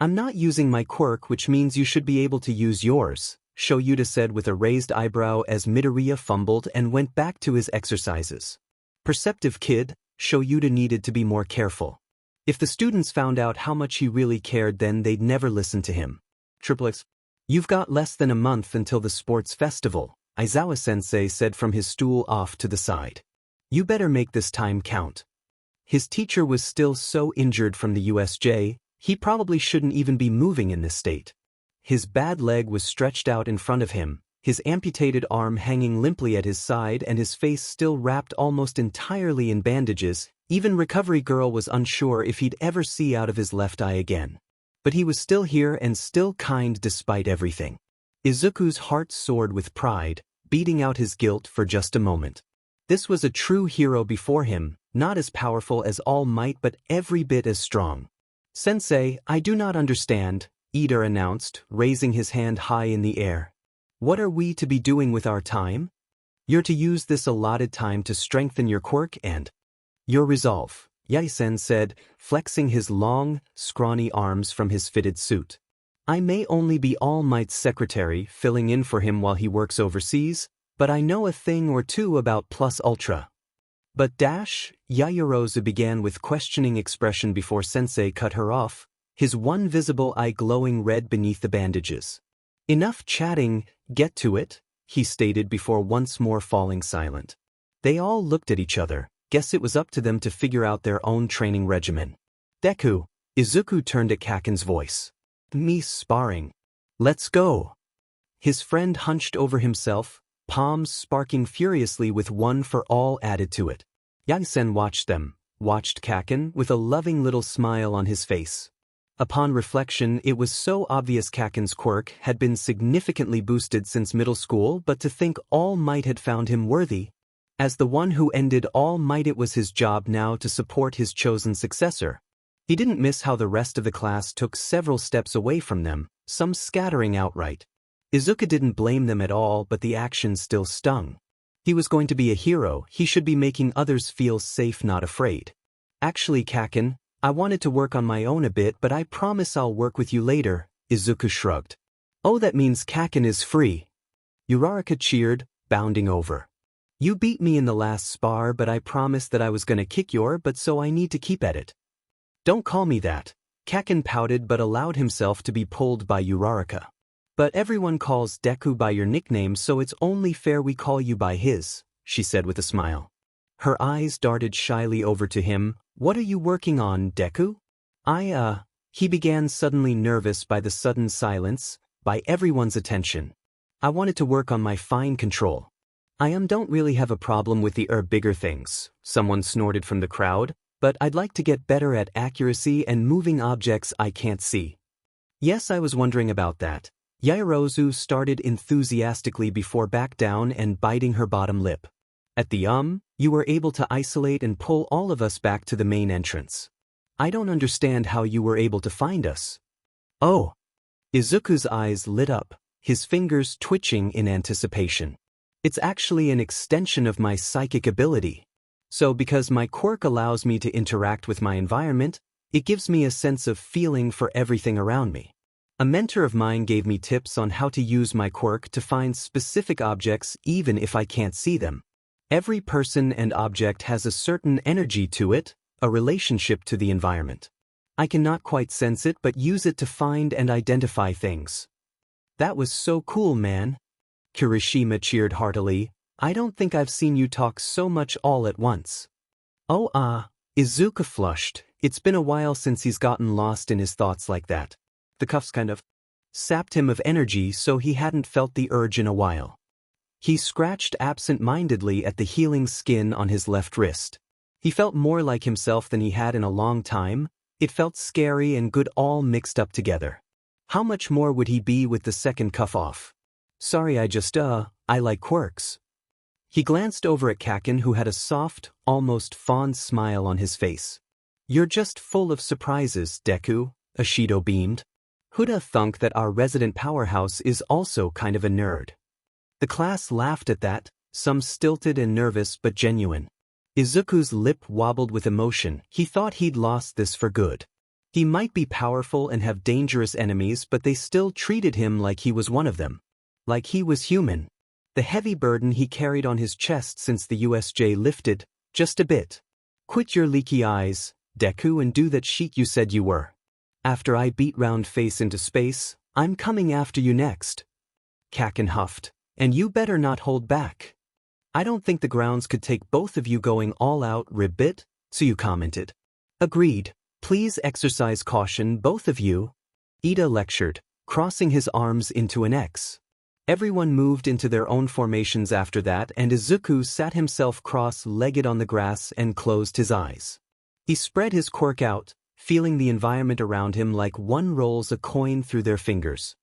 [SPEAKER 1] I'm not using my quirk, which means you should be able to use yours, Shoyuta said with a raised eyebrow as Midoriya fumbled and went back to his exercises. Perceptive kid, Shoyuta needed to be more careful. If the students found out how much he really cared, then they'd never listen to him. Triplets. You've got less than a month until the sports festival, Aizawa-sensei said from his stool off to the side. You better make this time count. His teacher was still so injured from the USJ, he probably shouldn't even be moving in this state. His bad leg was stretched out in front of him, his amputated arm hanging limply at his side and his face still wrapped almost entirely in bandages. Even Recovery Girl was unsure if he'd ever see out of his left eye again. But he was still here and still kind despite everything. Izuku's heart soared with pride, beating out his guilt for just a moment. This was a true hero before him, not as powerful as All Might but every bit as strong. Sensei, I do not understand, Ida announced, raising his hand high in the air. What are we to be doing with our time? You're to use this allotted time to strengthen your quirk and your resolve, Yaisen said, flexing his long, scrawny arms from his fitted suit. I may only be All Might's secretary, filling in for him while he works overseas, but I know a thing or two about Plus Ultra. But Yaoyorozu began with questioning expression before Sensei cut her off, his one visible eye glowing red beneath the bandages. Enough chatting, get to it, he stated before once more falling silent. They all looked at each other. Guess it was up to them to figure out their own training regimen. Deku, Izuku turned at Kaken's voice. Me sparring. Let's go. His friend hunched over himself, palms sparking furiously with one for all added to it. Yaisen watched Kaken with a loving little smile on his face. Upon reflection, it was so obvious Kaken's quirk had been significantly boosted since middle school, but to think All Might had found him worthy. As the one who ended All Might, it was his job now to support his chosen successor. He didn't miss how the rest of the class took several steps away from them, some scattering outright. Izuku didn't blame them at all, but the action still stung. He was going to be a hero, he should be making others feel safe, not afraid. Actually, Kaken, I wanted to work on my own a bit, but I promise I'll work with you later, Izuku shrugged. Oh, that means Kaken is free. Uraraka cheered, bounding over. You beat me in the last spar, but I promised that I was gonna kick your butt, so I need to keep at it. Don't call me that. Kaken pouted but allowed himself to be pulled by Uraraka. But everyone calls Deku by your nickname, so it's only fair we call you by his, she said with a smile. Her eyes darted shyly over to him. What are you working on, Deku? He began, suddenly nervous by the sudden silence, by everyone's attention. I wanted to work on my fine control. Don't really have a problem with the bigger things, someone snorted from the crowd, but I'd like to get better at accuracy and moving objects I can't see. Yes, I was wondering about that. Yaoyorozu started enthusiastically before back down and biting her bottom lip. At the you were able to isolate and pull all of us back to the main entrance. I don't understand how you were able to find us. Oh. Izuku's eyes lit up, his fingers twitching in anticipation. It's actually an extension of my psychic ability. So because my quirk allows me to interact with my environment, it gives me a sense of feeling for everything around me. A mentor of mine gave me tips on how to use my quirk to find specific objects even if I can't see them. Every person and object has a certain energy to it, a relationship to the environment. I cannot quite sense it but use it to find and identify things. That was so cool, man. Kirishima cheered heartily. I don't think I've seen you talk so much all at once. Oh Izuku flushed. It's been a while since he's gotten lost in his thoughts like that. The cuffs kind of sapped him of energy, so he hadn't felt the urge in a while. He scratched absent-mindedly at the healing skin on his left wrist. He felt more like himself than he had in a long time. It felt scary and good all mixed up together. How much more would he be with the second cuff off? Sorry, I like quirks. He glanced over at Kaken, who had a soft, almost fond smile on his face. You're just full of surprises, Deku, Ashido beamed. Who'da thunk that our resident powerhouse is also kind of a nerd? The class laughed at that, some stilted and nervous but genuine. Izuku's lip wobbled with emotion. He thought he'd lost this for good. He might be powerful and have dangerous enemies, but they still treated him like he was one of them. Like he was human. The heavy burden he carried on his chest since the USJ lifted, just a bit. Quit your leaky eyes, Deku, and do that shit you said you were. After I beat round face into space, I'm coming after you next. Kaken huffed. And you better not hold back. I don't think the grounds could take both of you going all out, ribbit, so you commented. Agreed. Please exercise caution, both of you. Ida lectured, crossing his arms into an X. Everyone moved into their own formations after that, and Izuku sat himself cross-legged on the grass and closed his eyes. He spread his quirk out, feeling the environment around him like one rolls a coin through their fingers.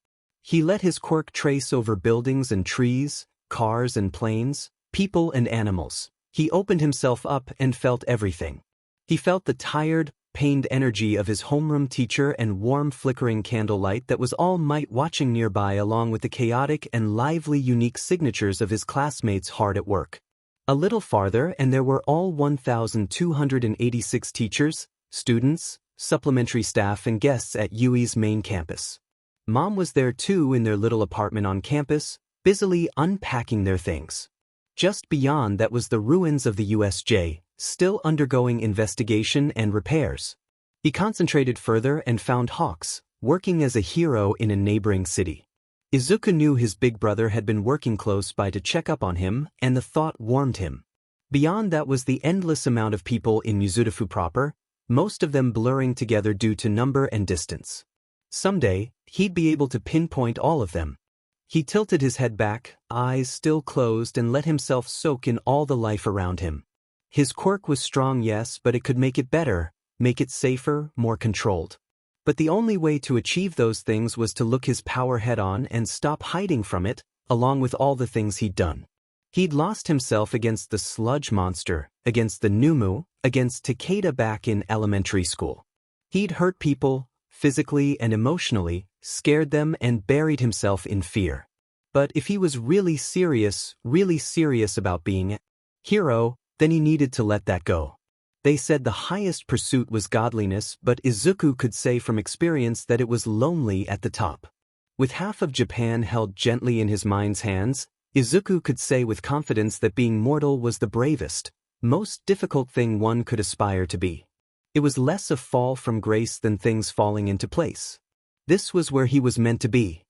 [SPEAKER 1] He let his quirk trace over buildings and trees, cars and planes, people and animals. He opened himself up and felt everything. He felt the tired, pained energy of his homeroom teacher and warm flickering candlelight that was all might watching nearby, along with the chaotic and lively unique signatures of his classmates hard at work. A little farther and there were all 1,286 teachers, students, supplementary staff and guests at UI's main campus. Mom was there too, in their little apartment on campus, busily unpacking their things. Just beyond that was the ruins of the USJ, still undergoing investigation and repairs. He concentrated further and found Hawks, working as a hero in a neighboring city. Izuku knew his big brother had been working close by to check up on him, and the thought warmed him. Beyond that was the endless amount of people in Mizudafu proper, most of them blurring together due to number and distance. Someday, he'd be able to pinpoint all of them. He tilted his head back, eyes still closed, and let himself soak in all the life around him. His quirk was strong, yes, but it could make it better, make it safer, more controlled. But the only way to achieve those things was to look his power head-on and stop hiding from it, along with all the things he'd done. He'd lost himself against the sludge monster, against the Numu, against Takeda back in elementary school. He'd hurt people, physically and emotionally, scared them and buried himself in fear. But if he was really serious about being a hero, then he needed to let that go. They said the highest pursuit was godliness, but Izuku could say from experience that it was lonely at the top. With half of Japan held gently in his mind's hands, Izuku could say with confidence that being mortal was the bravest, most difficult thing one could aspire to be. It was less a fall from grace than things falling into place. This was where he was meant to be.